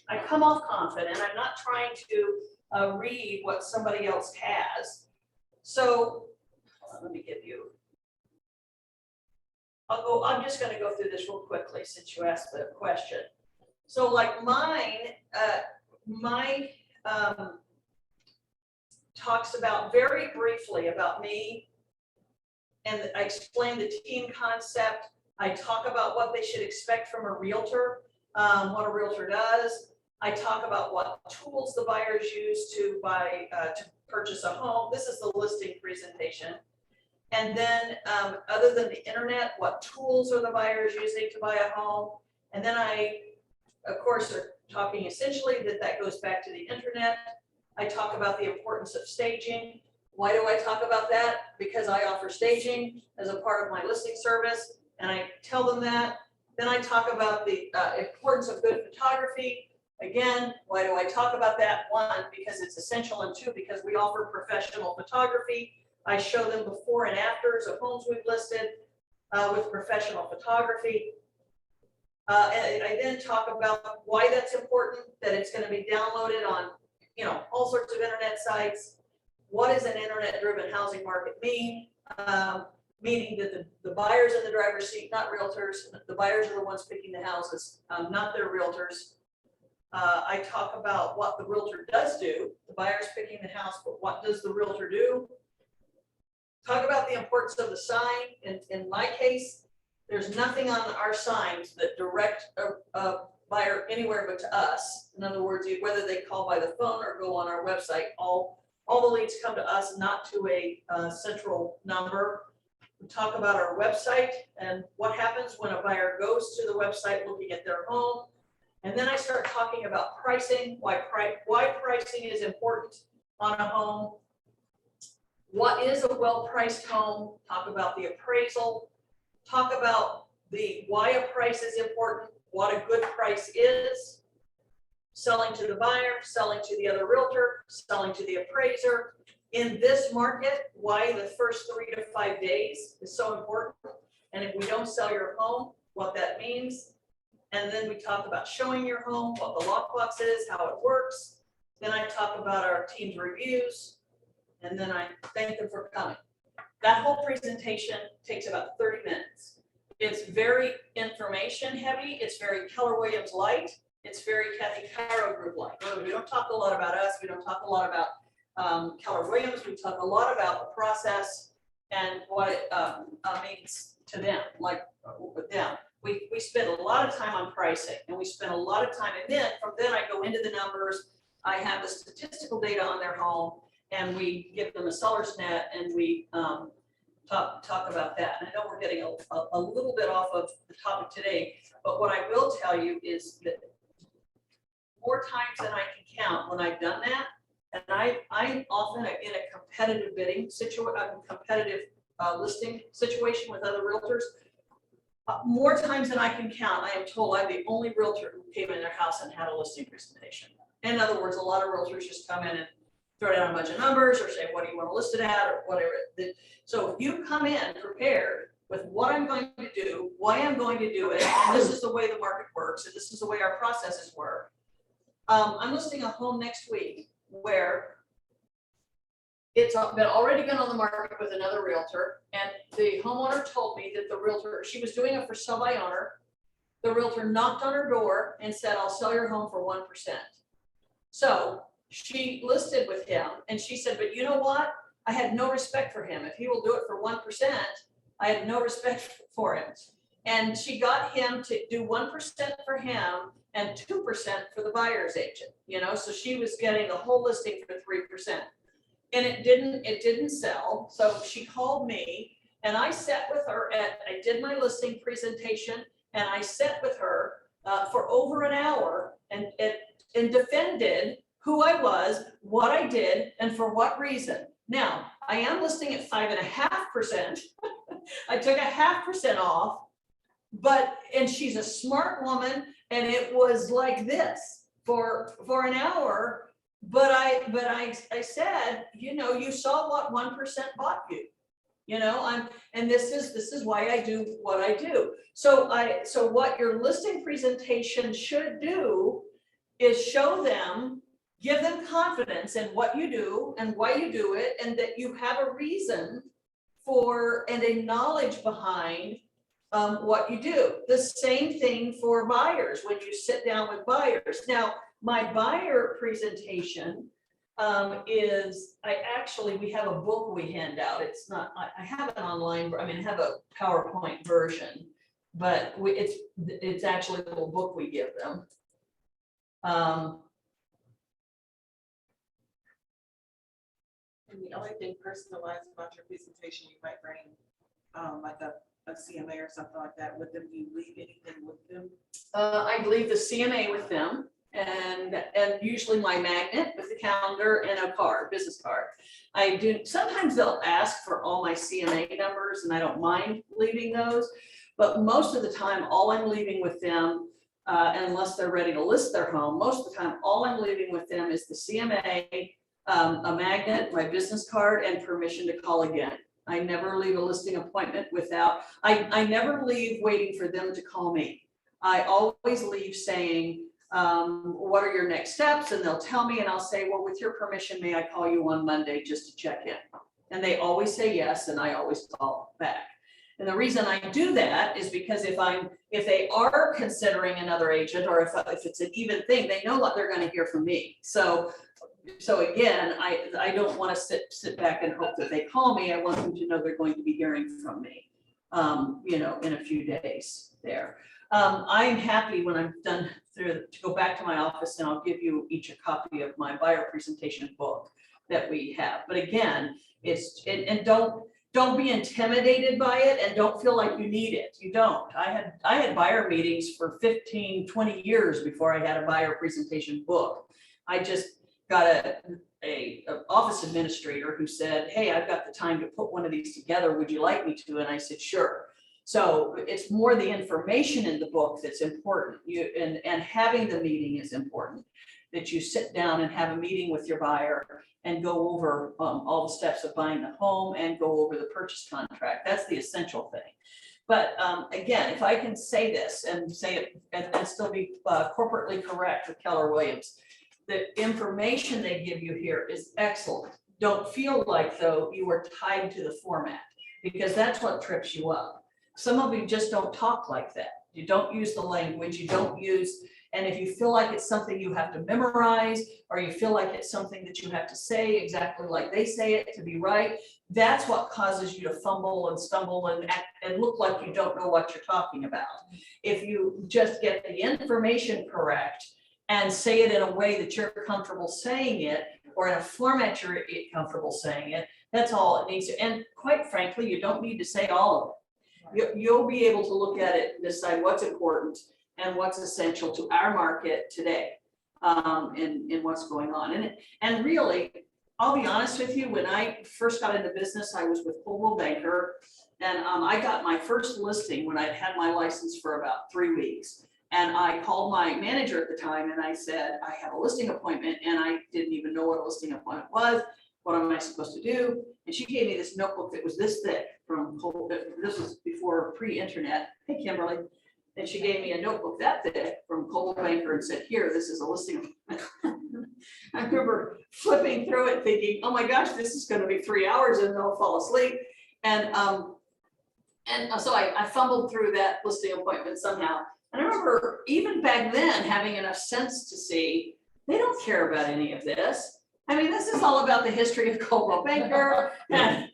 I come off confident. I'm not trying to read what somebody else has. So let me give you. I'm just gonna go through this real quickly since you asked the question. So like mine talks about very briefly about me, and I explain the team concept. I talk about what they should expect from a realtor, what a realtor does. I talk about what tools the buyers use to buy, to purchase a home. This is the listing presentation. And then other than the internet, what tools are the buyers using to buy a home? And then I, of course, are talking essentially that goes back to the internet. I talk about the importance of staging. Why do I talk about that? Because I offer staging as a part of my listing service, and I tell them that. Then I talk about the importance of good photography. Again, why do I talk about that? One, because it's essential, and two, because we offer professional photography. I show them before and afters of homes we've listed with professional photography. And I then talk about why that's important, that it's going to be downloaded on, all sorts of internet sites. What does an internet-driven housing market mean? Meaning that the buyers in the driver's seat, not realtors. The buyers are the ones picking the houses, not their realtors. I talk about what the realtor does do. The buyer's picking the house, but what does the realtor do? Talk about the importance of the sign. In my case, there's nothing on our signs that direct a buyer anywhere but to us. In other words, whether they call by the phone or go on our website, all the leads come to us, not to a central number. We talk about our website and what happens when a buyer goes to the website looking at their home. And then I start talking about pricing, why pricing is important on a home. What is a well-priced home? Talk about the appraisal. Talk about why a price is important, what a good price is. Selling to the buyer, selling to the other realtor, selling to the appraiser. In this market, why the first 3 to 5 days is so important. And if we don't sell your home, what that means. And then we talk about showing your home, what the lockbox is, how it works. Then I talk about our team's reviews. And then I thank them for coming. That whole presentation takes about 30 minutes. It's very information heavy. It's very Keller Williams light. It's very Kathy Chiero group light. We don't talk a lot about us. We don't talk a lot about Keller Williams. We talk a lot about the process and what it means to them, like with them. We spend a lot of time on pricing, and we spend a lot of time, and then from then I go into the numbers. I have the statistical data on their home, and we give them a seller's net, and we talk about that. And I know we're getting a little bit off of the topic today, but what I will tell you is that more times than I can count when I've done that, and I'm often in a competitive bidding situation, competitive listing situation with other realtors. More times than I can count, I am told I'm the only realtor who came in their house and had a listing presentation. In other words, a lot of realtors just come in and throw down a bunch of numbers or say, what do you want to list it at, or whatever. So if you come in prepared with what I'm going to do, why I'm going to do it, and this is the way the market works, and this is the way our processes work. I'm listing a home next week where it's already been on the market with another realtor, and the homeowner told me that the realtor, she was doing it for sell by owner. The realtor knocked on her door and said, I'll sell your home for 1%. So she listed with him, and she said, but you know what? I had no respect for him. If he will do it for 1%, I had no respect for him. And she got him to do 1% for him and 2% for the buyer's agent, so she was getting the whole listing for 3%. And it didn't sell. So she called me, and I sat with her I did my listing presentation, and I sat with her for over an hour and defended who I was, what I did, and for what reason. Now, I am listing at 5.5%. I took 0.5% off, and she's a smart woman, and it was like this for an hour. But I said, you saw what 1% bought you. And this is why I do what I do. So what your listing presentation should do is show them, give them confidence in what you do and why you do it, and that you have a reason for and a knowledge behind what you do. The same thing for buyers when you sit down with buyers. Now, my buyer presentation we have a book we hand out. It's not, I have an online, I have a PowerPoint version, but it's actually a little book we give them. And the only thing personalized about your presentation, you might bring like a CMA or something like that with them. Do you leave anything with them? I leave the CMA with them, and usually my magnet with the calendar and a card, business card. I do, sometimes they'll ask for all my CMA numbers, and I don't mind leaving those, but most of the time, all I'm leaving with them, unless they're ready to list their home, most of the time, all I'm leaving with them is the CMA, a magnet, my business card, and permission to call again. I never leave a listing appointment without, I never leave waiting for them to call me. I always leave saying, what are your next steps? And they'll tell me, and I'll say, well, with your permission, may I call you on Monday just to check in? And they always say yes, and I always call back. And the reason I do that is because if they are considering another agent, or if it's an even thing, they know what they're going to hear from me. So again, I don't want to sit back and hope that they call me. I want them to know they're going to be hearing from me, in a few days there. I'm happy when I'm done to go back to my office, and I'll give you each a copy of my buyer presentation book that we have. But again, don't be intimidated by it, and don't feel like you need it. You don't. I had buyer meetings for 15, 20 years before I had a buyer presentation book. I just got a office administrator who said, hey, I've got the time to put one of these together. Would you like me to? And I said, sure. So it's more the information in the book that's important. And having the meeting is important, that you sit down and have a meeting with your buyer and go over all the steps of buying the home and go over the purchase contract. That's the essential thing. But again, if I can say this and say it and still be corporately correct with Keller Williams, the information they give you here is excellent. Don't feel like, though, you are tied to the format, because that's what trips you up. Some of you just don't talk like that. You don't use the language, you don't use, and if you feel like it's something you have to memorize, or you feel like it's something that you have to say exactly like they say it to be right, that's what causes you to fumble and stumble and act and look like you don't know what you're talking about. If you just get the information correct and say it in a way that you're comfortable saying it, or in a format you're comfortable saying it, that's all it needs to. And quite frankly, you don't need to say all of it. You'll be able to look at it and decide what's important and what's essential to our market today, in what's going on. And really, I'll be honest with you, when I first got into business, I was with Coldwell Banker, and I got my first listing when I'd had my license for about 3 weeks. And I called my manager at the time and I said, I have a listing appointment, and I didn't even know what a listing appointment was. What am I supposed to do? And she gave me this notebook that was this thick from this was before pre-internet. Hey, Kimberly. And she gave me a notebook that thick from Coldwell Banker and said, here, this is a listing. I remember flipping through it thinking, oh my gosh, this is going to be 3 hours and I'll fall asleep. And so I fumbled through that listing appointment somehow. And I remember even back then having enough sense to see they don't care about any of this. I mean, this is all about the history of Coldwell Banker and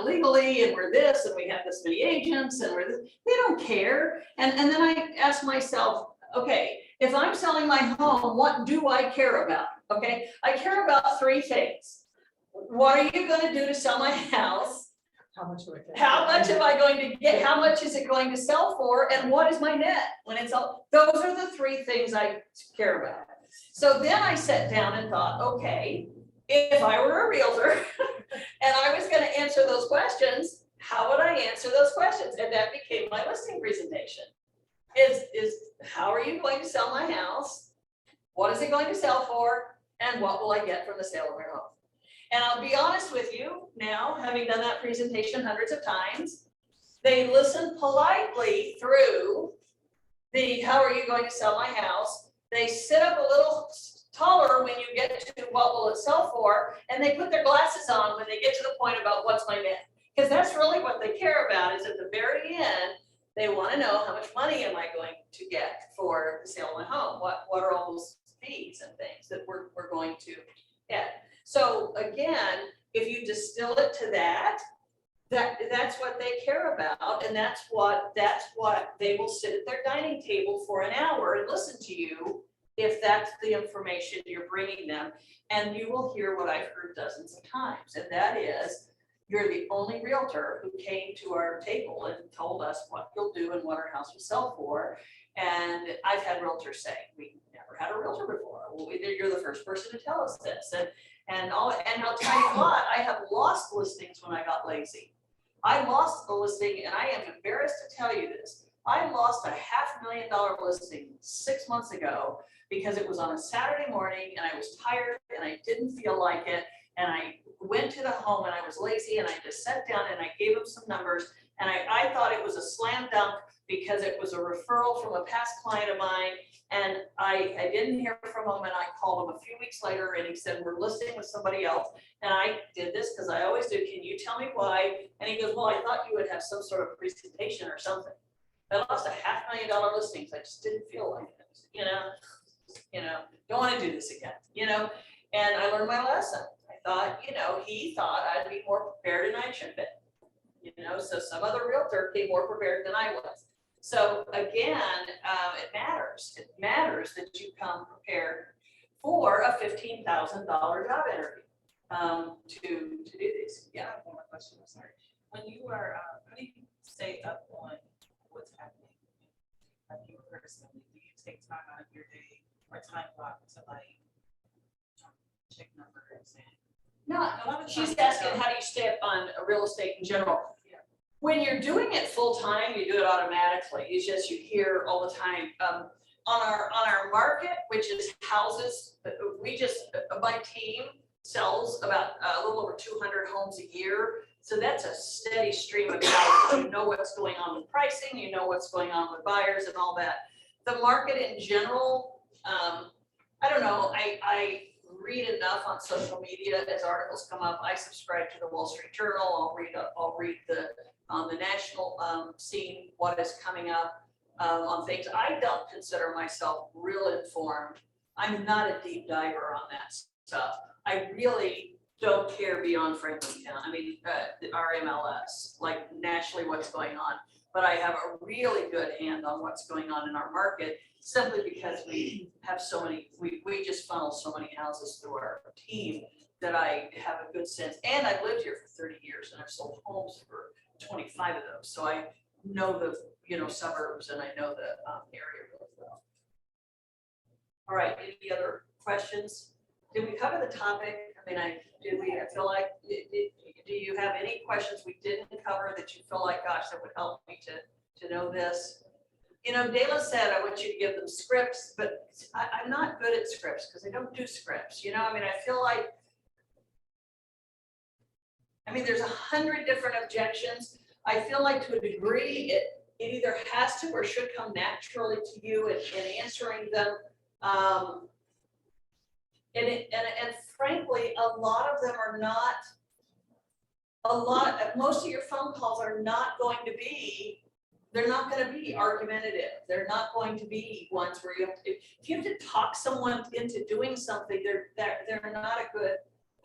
legally, and we're this, and we have this many agents, and we're this. They don't care. And then I asked myself, okay, if I'm selling my home, what do I care about? Okay, I care about 3 things. What are you going to do to sell my house? How much do I get? How much am I going to get? How much is it going to sell for? And what is my net when it's all? Those are the 3 things I care about. So then I sat down and thought, okay, if I were a realtor and I was gonna answer those questions, how would I answer those questions? And that became my listing presentation. Is how are you going to sell my house? What is it going to sell for? And what will I get from the sale of my home? And I'll be honest with you now, having done that presentation hundreds of times, they listen politely through the, how are you going to sell my house? They sit up a little taller when you get to what will it sell for, and they put their glasses on when they get to the point about what's my net. Because that's really what they care about, is at the very end, they want to know how much money am I going to get for the sale of my home? What are all those fees and things that we're going to get? So again, if you distill it to that's what they care about, and that's what they will sit at their dining table for an hour and listen to you if that's the information you're bringing them. And you will hear what I've heard dozens of times, and that is, you're the only realtor who came to our table and told us what you'll do and what our house will sell for. And I've had realtors say, we never had a realtor before. Well, you're the first person to tell us this. And I'll tell you what, I have lost listings when I got lazy. I lost a listing, and I am embarrassed to tell you this. I lost a $500,000 listing 6 months ago because it was on a Saturday morning and I was tired and I didn't feel like it. And I went to the home and I was lazy and I just sat down and I gave them some numbers, and I thought it was a slam dunk because it was a referral from a past client of mine. And I didn't hear from him, and I called him a few weeks later and he said, we're listing with somebody else. And I did this because I always do. Can you tell me why? And he goes, well, I thought you would have some sort of presentation or something. I lost a $500,000 listings. I just didn't feel like it, don't want to do this again, and I learned my lesson. I thought, he thought I'd be more prepared than I should be, so some other realtor came more prepared than I was. So again, it matters. It matters that you come prepared for a $15,000 job interview to do this. Yeah, I have one more question, I'm sorry. When you are, how do you stay up on what's happening? Like you personally, do you take time out of your day or time block to like check numbers and? No, she's asking, how do you stay up on real estate in general? Yeah. When you're doing it full time, you do it automatically. It's just you hear all the time. On our market, which is houses, my team sells about a little over 200 homes a year. So that's a steady stream of houses. You know what's going on with pricing, you know what's going on with buyers and all that. The market in general, I don't know, I read enough on social media as articles come up. I subscribe to the Wall Street Journal. I'll read the national scene, what is coming up on things. I don't consider myself real informed. I'm not a deep diver on that stuff. I really don't care beyond Franklin County. I mean, our MLS, like nationally what's going on. But I have a really good hand on what's going on in our market, simply because we have so many, we just funnel so many houses through our team that I have a good sense. And I've lived here for 30 years and I've sold homes for 25 of those. So I know the, suburbs, and I know the area really well. All right, any other questions? Did we cover the topic? I feel like, do you have any questions we didn't cover that you feel like, gosh, that would help me to know this? Dela said, I want you to give them scripts, but I'm not good at scripts because I don't do scripts. I feel like, there's 100 different objections. I feel like to a degree, it either has to or should come naturally to you in answering them. And frankly, most of your phone calls are not going to be, they're not going to be argumentative. They're not going to be ones where you have to, if you have to talk someone into doing something, they're not a good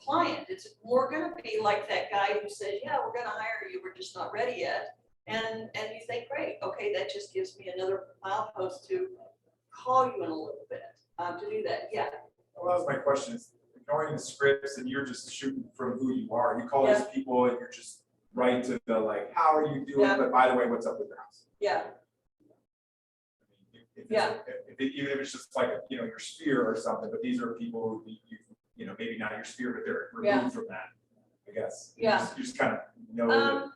client. It's more going to be like that guy who said, yeah, we're going to hire you, we're just not ready yet. And you think, great, okay, that just gives me another milepost to call you in a little bit to do that. Yeah. Well, that was my question, is ignoring the scripts and you're just shooting from who you are. You call these people and you're just right to the how are you doing? Yeah. But by the way, what's up with the house? Yeah. Even if it's just like, you know, your sphere or something, but these are people who you know, maybe not your sphere, but they're removed from that, I guess. Yeah. You just kind of know that.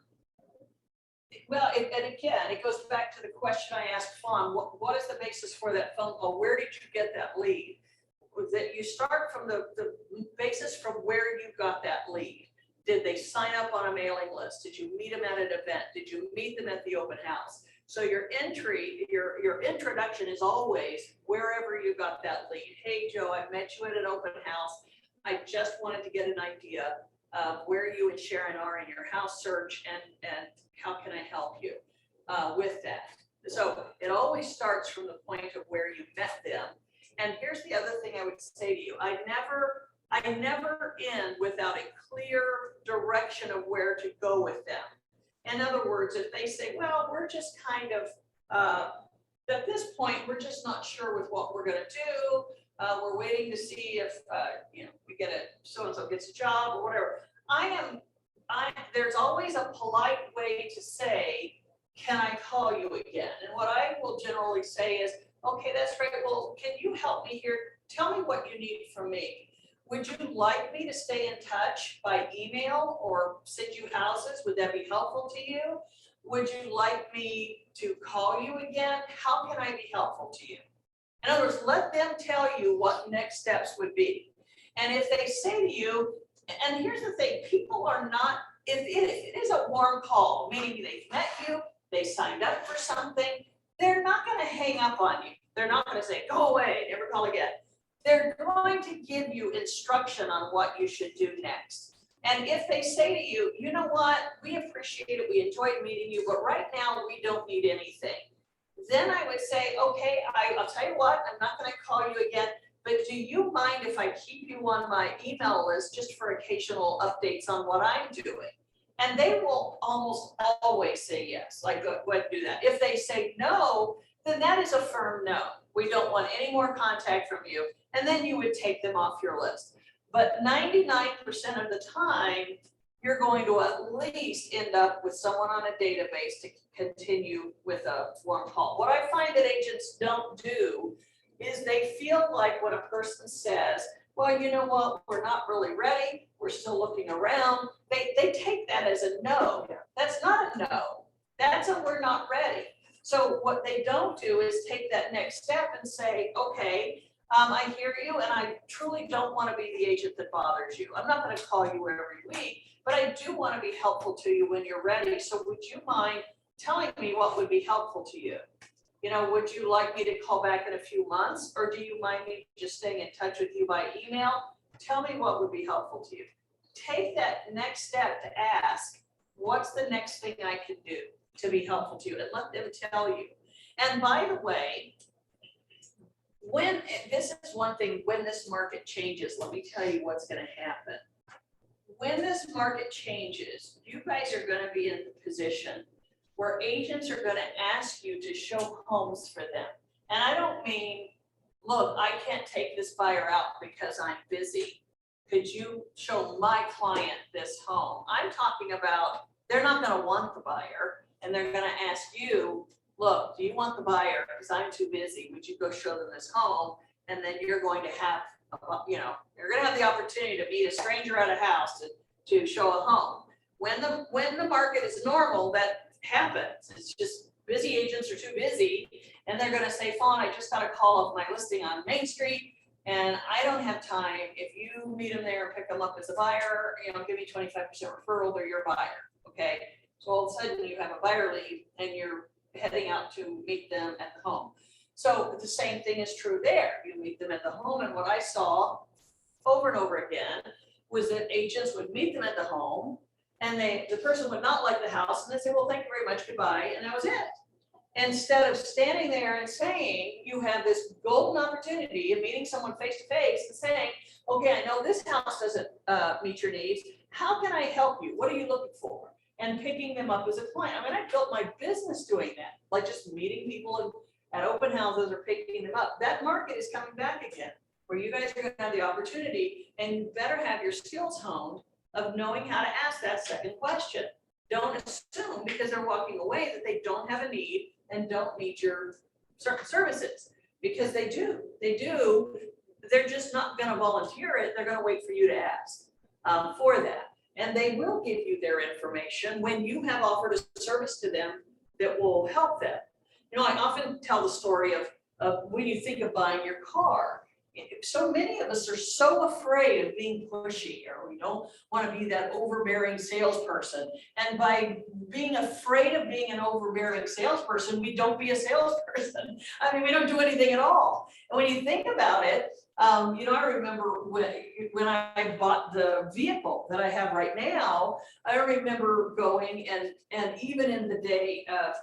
Well, and again, it goes back to the question I asked Fawn, what is the basis for that phone call? Where did you get that lead? Was that you start from the basis from where you got that lead? Did they sign up on a mailing list? Did you meet them at an event? Did you meet them at the open house? So your introduction is always wherever you got that lead. Hey, Joe, I met you at an open house. I just wanted to get an idea of where you and Sharon are in your house search and how can I help you with that? So it always starts from the point of where you met them. And here's the other thing I would say to you. I never end without a clear direction of where to go with them. In other words, if they say, well, we're just kind of, at this point, we're just not sure with what we're gonna do. We're waiting to see if, you know, we get so-and-so gets a job or whatever. There's always a polite way to say, can I call you again? And what I will generally say is, okay, that's great. Well, can you help me here? Tell me what you need from me. Would you like me to stay in touch by email or send you houses? Would that be helpful to you? Would you like me to call you again? How can I be helpful to you? In other words, let them tell you what next steps would be. And if they say to you, and here's the thing, people are not, if it is a warm call, meaning they've met you, they signed up for something, they're not gonna hang up on you. They're not gonna say, go away, never call again. They're going to give you instruction on what you should do next. And if they say to you, you know what, we appreciate it, we enjoyed meeting you, but right now we don't need anything. Then I would say, okay, I'll tell you what, I'm not gonna call you again, but do you mind if I keep you on my email list just for occasional updates on what I'm doing? And they will almost always say yes, like go ahead and do that. If they say no, then that is a firm no. We don't want any more contact from you. And then you would take them off your list. But 99% of the time, you're going to at least end up with someone on a database to continue with a warm call. What I find that agents don't do is they feel like when a person says, well, you know what, we're not really ready, we're still looking around, they take that as a no. That's not a no, that's a we're not ready. So what they don't do is take that next step and say, okay, I hear you and I truly don't want to be the agent that bothers you. I'm not going to call you every week, but I do want to be helpful to you when you're ready. So would you mind telling me what would be helpful to you? You know, would you like me to call back in a few months, or do you mind me just staying in touch with you by email? Tell me what would be helpful to you. Take that next step to ask, what's the next thing I can do to be helpful to you, and let them tell you. And by the way, when this is one thing, when this market changes, let me tell you what's going to happen. When this market changes, you guys are going to be in the position where agents are going to ask you to show homes for them. And I don't mean, look, I can't take this buyer out because I'm busy. Could you show my client this home? I'm talking about, they're not going to want the buyer, and they're going to ask you, look, do you want the buyer? Because I'm too busy. Would you go show them this home? And then you're going to have, you know, you're going to have the opportunity to meet a stranger at a house to show a home. When the market is normal, that happens. It's just busy agents are too busy, and they're going to say, Fawn, I just got a call of my listing on Main Street, and I don't have time. If you meet them there and pick them up as a buyer, you know, give me 25% referral, they're your buyer. Okay. So all of a sudden you have a buyer lead and you're heading out to meet them at the home. So the same thing is true there. You meet them at the home, and what I saw over and over again was that agents would meet them at the home, and the person would not like the house, and they say, well, thank you very much, goodbye, and that was it. Instead of standing there and saying, you have this golden opportunity of meeting someone face to face and saying, okay, I know this house doesn't meet your needs. How can I help you? What are you looking for? And picking them up as a client. I mean, I built my business doing that, like just meeting people at open houses or picking them up. That market is coming back again, where you guys are going to have the opportunity, and you better have your skills honed of knowing how to ask that second question. Don't assume because they're walking away that they don't have a need and don't need your certain services, because they do, they're just not gonna volunteer it, they're gonna wait for you to ask for that. And they will give you their information when you have offered a service to them that will help them. You know, I often tell the story of when you think of buying your car. So many of us are so afraid of being pushy, or we don't want to be that overbearing salesperson. And by being afraid of being an overbearing salesperson, we don't be a salesperson. I mean, we don't do anything at all. And when you think about it, you know, I remember when I bought the vehicle that I have right now, I remember going and even in the day of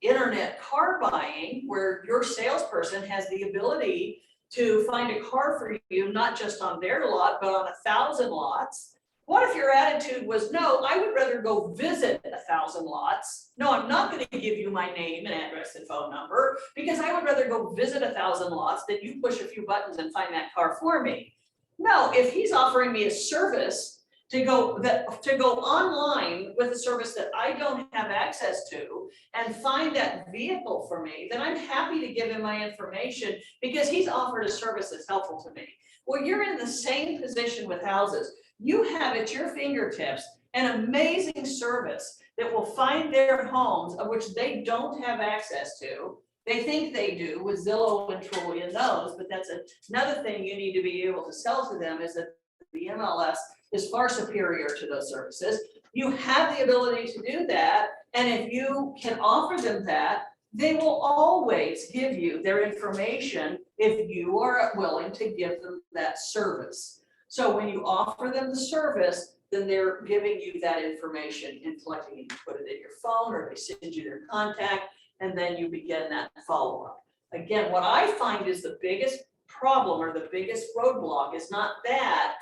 internet car buying, where your salesperson has the ability to find a car for you, not just on their lot, but on 1,000 lots. What if your attitude was, no, I would rather go visit 1,000 lots. No, I'm not gonna give you my name and address and phone number, because I would rather go visit 1,000 lots than you push a few buttons and find that car for me. No, if he's offering me a service to go online with a service that I don't have access to and find that vehicle for me, then I'm happy to give him my information because he's offered a service that's helpful to me. Well, you're in the same position with houses. You have at your fingertips an amazing service that will find their homes of which they don't have access to. They think they do with Zillow and Truly and those, but that's another thing you need to be able to sell to them, is that the MLS is far superior to those services. You have the ability to do that, and if you can offer them that, they will always give you their information if you are willing to give them that service. So when you offer them the service, then they're giving you that information and collecting it. You put it in your phone, or they send you their contact, and then you begin that follow-up. Again, what I find is the biggest problem or the biggest roadblock is not that,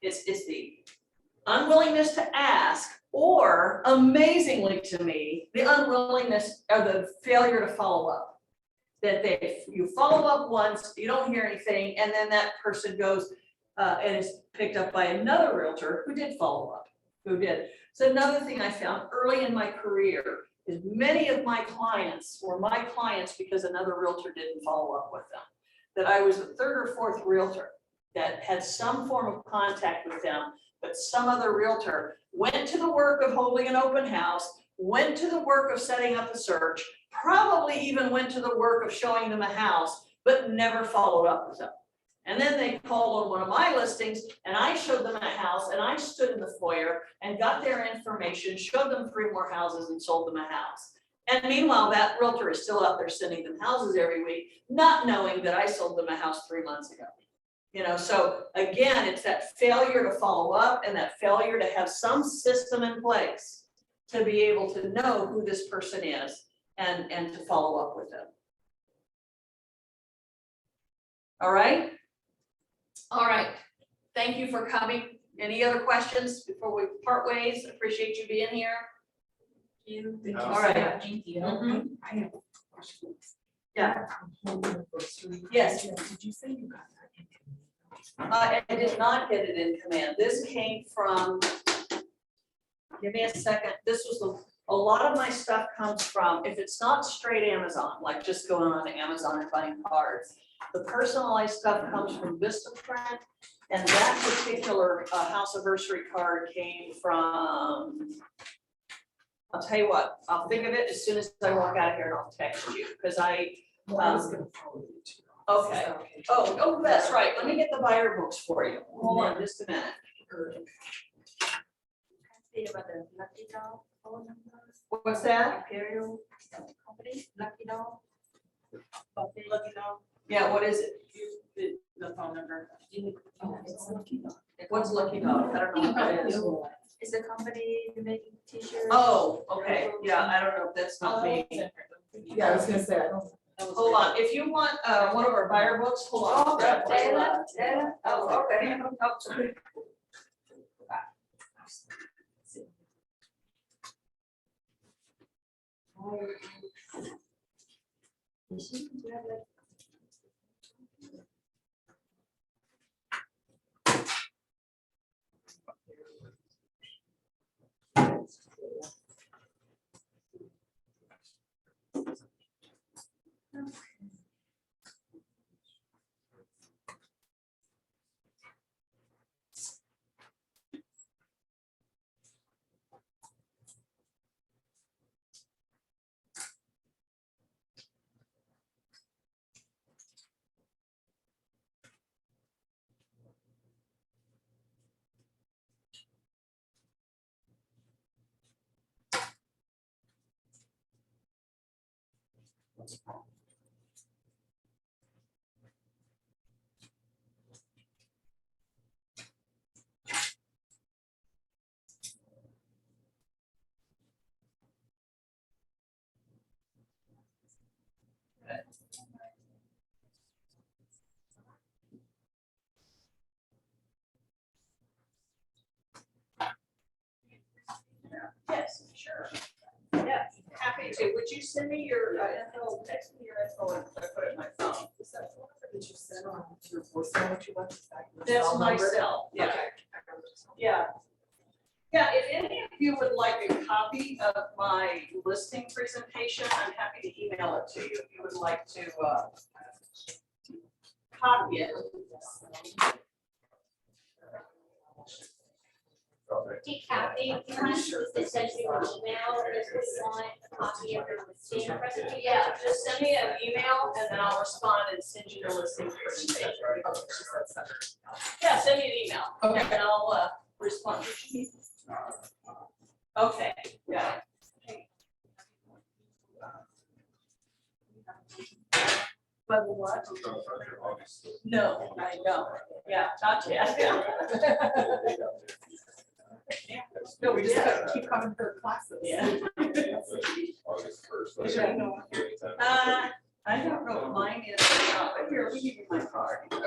it's the unwillingness to ask, or amazingly to me, the unwillingness or the failure to follow up. That you follow up once, you don't hear anything, and then that person goes and is picked up by another realtor who did follow up, So another thing I found early in my career is many of my clients were my clients because another realtor didn't follow up with them. That I was the third or fourth realtor that had some form of contact with them, but some other realtor went to the work of holding an open house, went to the work of setting up a search, probably even went to the work of showing them a house, but never followed up with them. And then they called on one of my listings, and I showed them a house, and I stood in the foyer and got their information, showed them 3 more houses and sold them a house. And meanwhile, that realtor is still out there sending them houses every week, not knowing that I sold them a house 3 months ago. You know, so again, it's that failure to follow up and that failure to have some system in place to be able to know who this person is and to follow up with them. All right? All right. Thank you for coming. Any other questions before we part ways? Appreciate you being here. All right. Thank you. I have a question. Yeah. Yes. Did you say you got that in? I did not get it in command. This came from, give me a second. This was a lot of my stuff comes from, if it's not straight Amazon, like just going on Amazon and buying cards, the personalized stuff comes from Vistaprint. And that particular house anniversary card came from, I'll tell you what, I'll think of it as soon as I walk out of here and I'll text you, because I was gonna follow you too. Okay. Oh, that's right. Let me get the buyer books for you. Hold on just a minute. About the Lucky Doll phone number. What's that? Imperial Company, Lucky Doll. Lucky Doll, Yeah, what is it? the phone number. Oh, it's Lucky Doll. What's Lucky Dog? I don't know what that is. It's a company making t-shirts. Oh, okay. Yeah, I don't know if that's not me. Yeah, I was gonna say, I don't. Hold on. If you want one of our buyer books, hold on. Oh, yeah. Oh, okay. Oh, sorry. Yes, sure. Yeah, happy to. Would you send me your info, text me your info and I put it in my phone? Is that the number that you sent on your voicemail that you left? Is that your That's cell my number? cell, yeah. Okay. Yeah. Yeah, if any of you would like a copy of my listing presentation, I'm happy to email it to you if you would like to copy it. Hey Kathy, do you mind to send you an email if you want a copy of your listing presentation? Yeah, just send me an email and then I'll respond and send you the listing presentation. Yeah, send me an email. Okay. And I'll respond. Okay, yeah. But what? No, I don't. Yeah, not yet. No, we just gotta keep coming for classes. Yeah. August first. Is your email? I don't know if mine is or not, but here, let me give you my card. Feels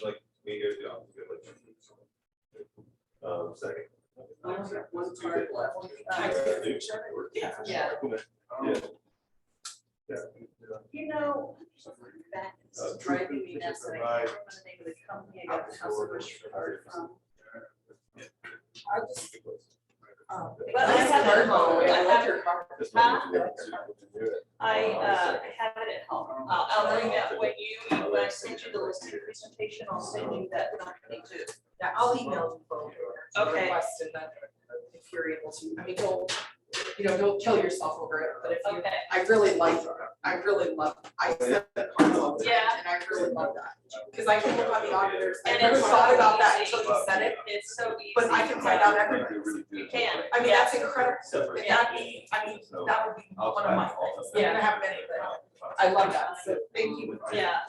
like me here, yeah, feel like. Second. I only got one card left. Yeah. Yeah. Yeah. Yeah. You know, that's driving me nuts, and I can't remember the name of the company I got the customer card from. But I have it at home. I have your card. I have it at home. I'll bring that when I send you the listing presentation, I'll send you that company too. Yeah, I'll email you both. Okay. Request and then if you're able to, I mean, don't kill yourself over it, but if you, Okay. I really love, I accept the cards all the time, Yeah. and I really love that. Cause I can look on the auditors, I And never it's thought so about that easy. until you said it, It's so easy. but I can find out everything. You can. I mean, that's incredible, and Yeah. that would be one of my things, I'm gonna have many, but I love that, so thank you. Yeah.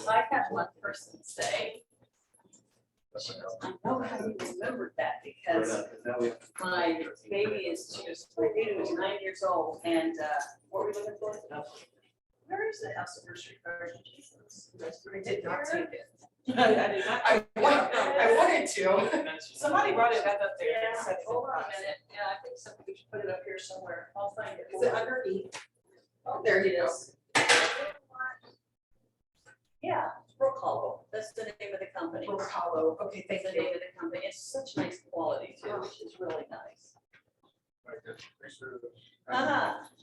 I had one person say, I know how you remembered that because my baby was 9 years old and what were we looking for? Where is the house anniversary card? Jesus. I did not take it. I did not. I wanted to. Somebody brought it back up there. Yeah, hold on a minute. Yeah, I think somebody should put it up here somewhere. I'll find it. Is it underneath? Oh, there it is. Yeah, Brook Hollow. That's the name of the company. Brook Hollow, okay, That's thank the you. name of the company. It's such nice quality too, which is really nice.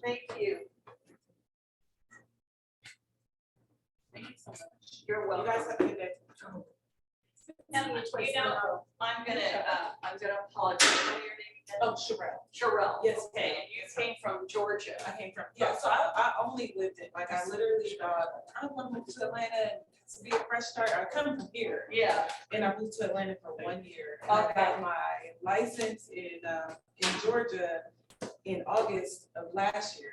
Thank you. Thank you so much. You're You welcome. guys have a good day. And you know, I'm gonna apologize for your name again. Oh, Chiero. Chiero. Yes. Okay, and you came from Georgia. I came from, yeah, so I only lived in, like, I literally, I want to move to Atlanta and to be a fresh start. I come from here. Yeah. And I moved to Atlanta for 1 year. And I got my license in Georgia in August of last year.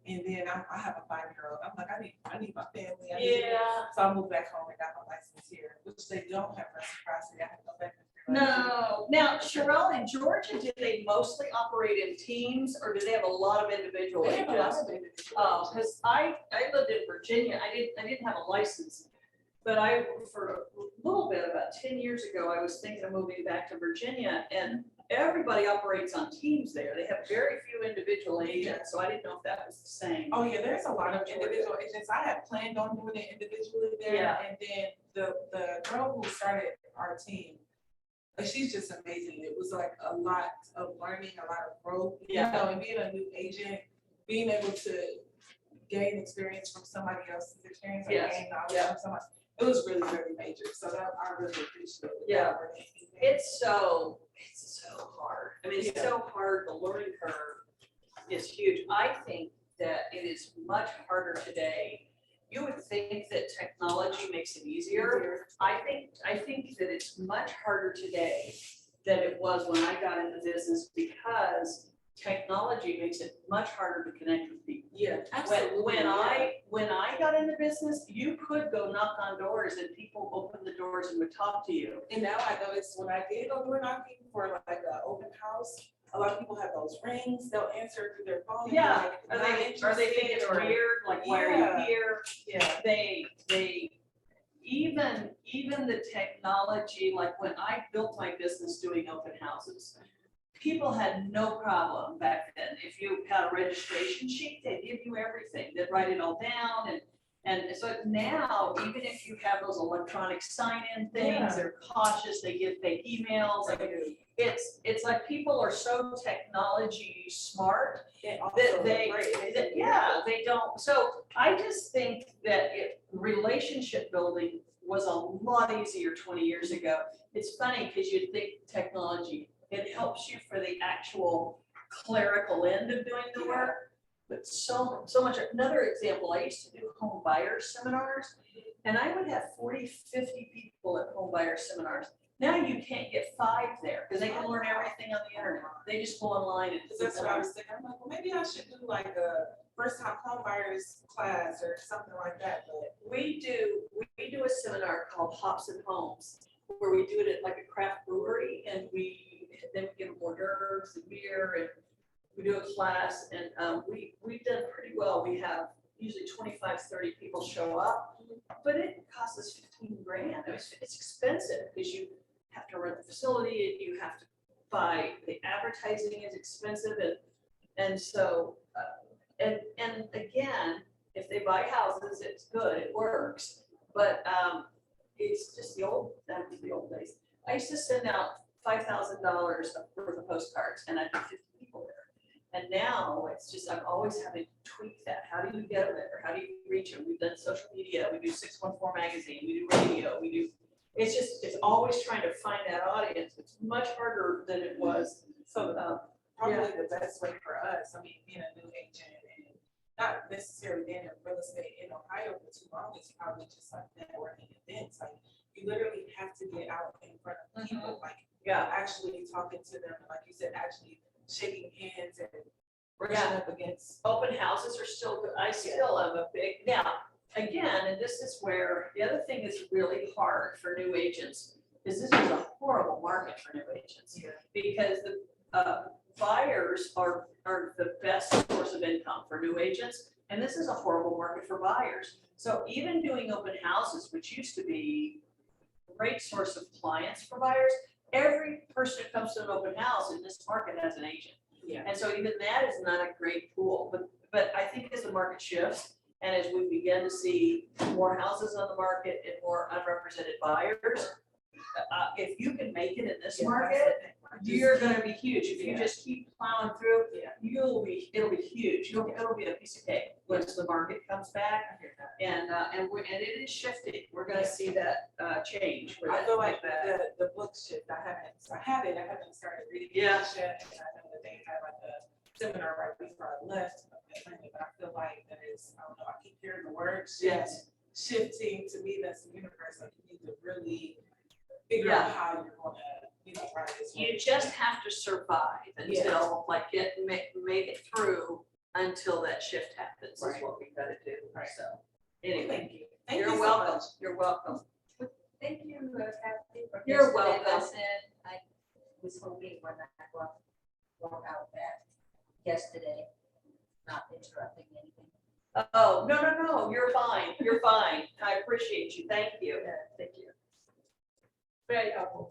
And then I have a 5-year-old. I'm like, I need my family. I need- Yeah. So I moved back home and got my license here, which they don't have reciprocity. I have to go back. No. Now, Chiero, in Georgia, do they mostly operate in teams or do they have a lot of individual They have a lot agents? of individuals. Oh, because I lived in Virginia. I didn't have a license. But for a little bit, about 10 years ago, I was thinking of moving back to Virginia and everybody operates on teams there. They have very few individual agents, so I didn't know if that was the same. Oh, yeah, there's a lot of individual agents. I had planned on doing it individually there. Yeah. And then the girl who started our team, like, she's just amazing. It was like a lot of learning, a lot of growth. Yeah. You know, and being a new agent, being able to gain experience from somebody else's experience, and Yes. gain knowledge from someone. It was really, really major. So that I really appreciate it. Yeah. It's so hard. I mean, it's so hard. The learning curve is huge. I think that it is much harder today. You would think that technology makes it easier. I think that it's much harder today than it was when I got into business because technology makes it much harder to connect with people. Yeah, When, absolutely. when I got into business, you could go knock on doors and people open the doors and would talk to you. And now I notice when I did go door knocking for like an open house, a lot of people have those rings, they'll answer through their phone. and be Yeah, like, are "Not they think it's interested," or- weird, like, why are Yeah. you here? Yeah, They, even the technology, like when I built my business doing open houses, people had no problem back then. If you had a registration sheet, they'd give you everything. They'd write it all down and so now, even if you have those electronic sign-in things, Yeah. they're cautious, they give fake emails. Like, it's like people are so technology smart and also that they, great. yeah, they don't, so I just think that relationship building was a lot easier 20 years ago. It's funny, because you'd think technology, it helps you for the actual clerical end of doing the work, but so much. Another example, I used to do home buyer seminars, and I would have 40, 50 people at home buyer seminars. Now you can't get 5 there, because they can learn everything on the internet. They just go online and. Because that's what I was thinking, I'm like, well, maybe I should do like a first time home buyers class or something like that, but. We do a seminar called Hops and Homes, where we do it at like a craft brewery, and then we give them hors d'oeuvres and beer, and we do a class, and we've done pretty well. We have usually 25, 30 people show up, but it costs us 15 grand. It's expensive, because you have to rent the facility, and you have to buy, the advertising is expensive, and so, and again, if they buy houses, it's good, it works, but it's just the old days. I used to send out $5,000 worth of postcards, and I'd have 50 people there. And now it's just, I'm always having to tweak that. How do you get them there? How do you reach them? We've done social media, we do 614 magazine, we do radio, it's always trying to find that audience. It's much harder than it was. So probably the best way for us, I mean, being a new agent and not necessarily being in real estate in Ohio for too long, is probably just like networking events. Like you literally have to get out in front of people, like actually talking to them, and like you said, actually shaking hands and brushing up against. Open houses are still good. I still am a big, now, again, and this is where, the other thing that's really hard for new agents is this is a horrible market for new agents. Yeah. Because the buyers are the best source of income for new agents, and this is a horrible market for buyers. So even doing open houses, which used to be a great source of clients for buyers, every person who comes to an open house in this market has an agent. Yeah. And so even that is not a great pool, but I think as the market shifts, and as we begin to see more houses on the market and more unrepresented buyers, if you can make it in this market, you're gonna be huge. If you just keep plowing through, it'll be huge. It'll be a piece of cake once the market comes back. And it is shifting. We're gonna see that change. I feel like the book shift, I haven't started reading it Yeah. yet, and I know that they had like a seminar right before I left, but I feel like that is, I don't know, I keep hearing the word shift, shifting. To me, that's the universe, like you need to really figure out how you're gonna, ride this. You just have to survive until, like, make it through until that shift happens, is what we've gotta do. Right. So, anyway, Thank you. Thank you you're so welcome. much. You're welcome. Thank you, Kathy, for You're yesterday welcome. lesson. I was hoping when I walk out that yesterday, not interrupting anything. Oh, no, you're fine. You're fine. I appreciate you. Thank you. Thank you. Very helpful.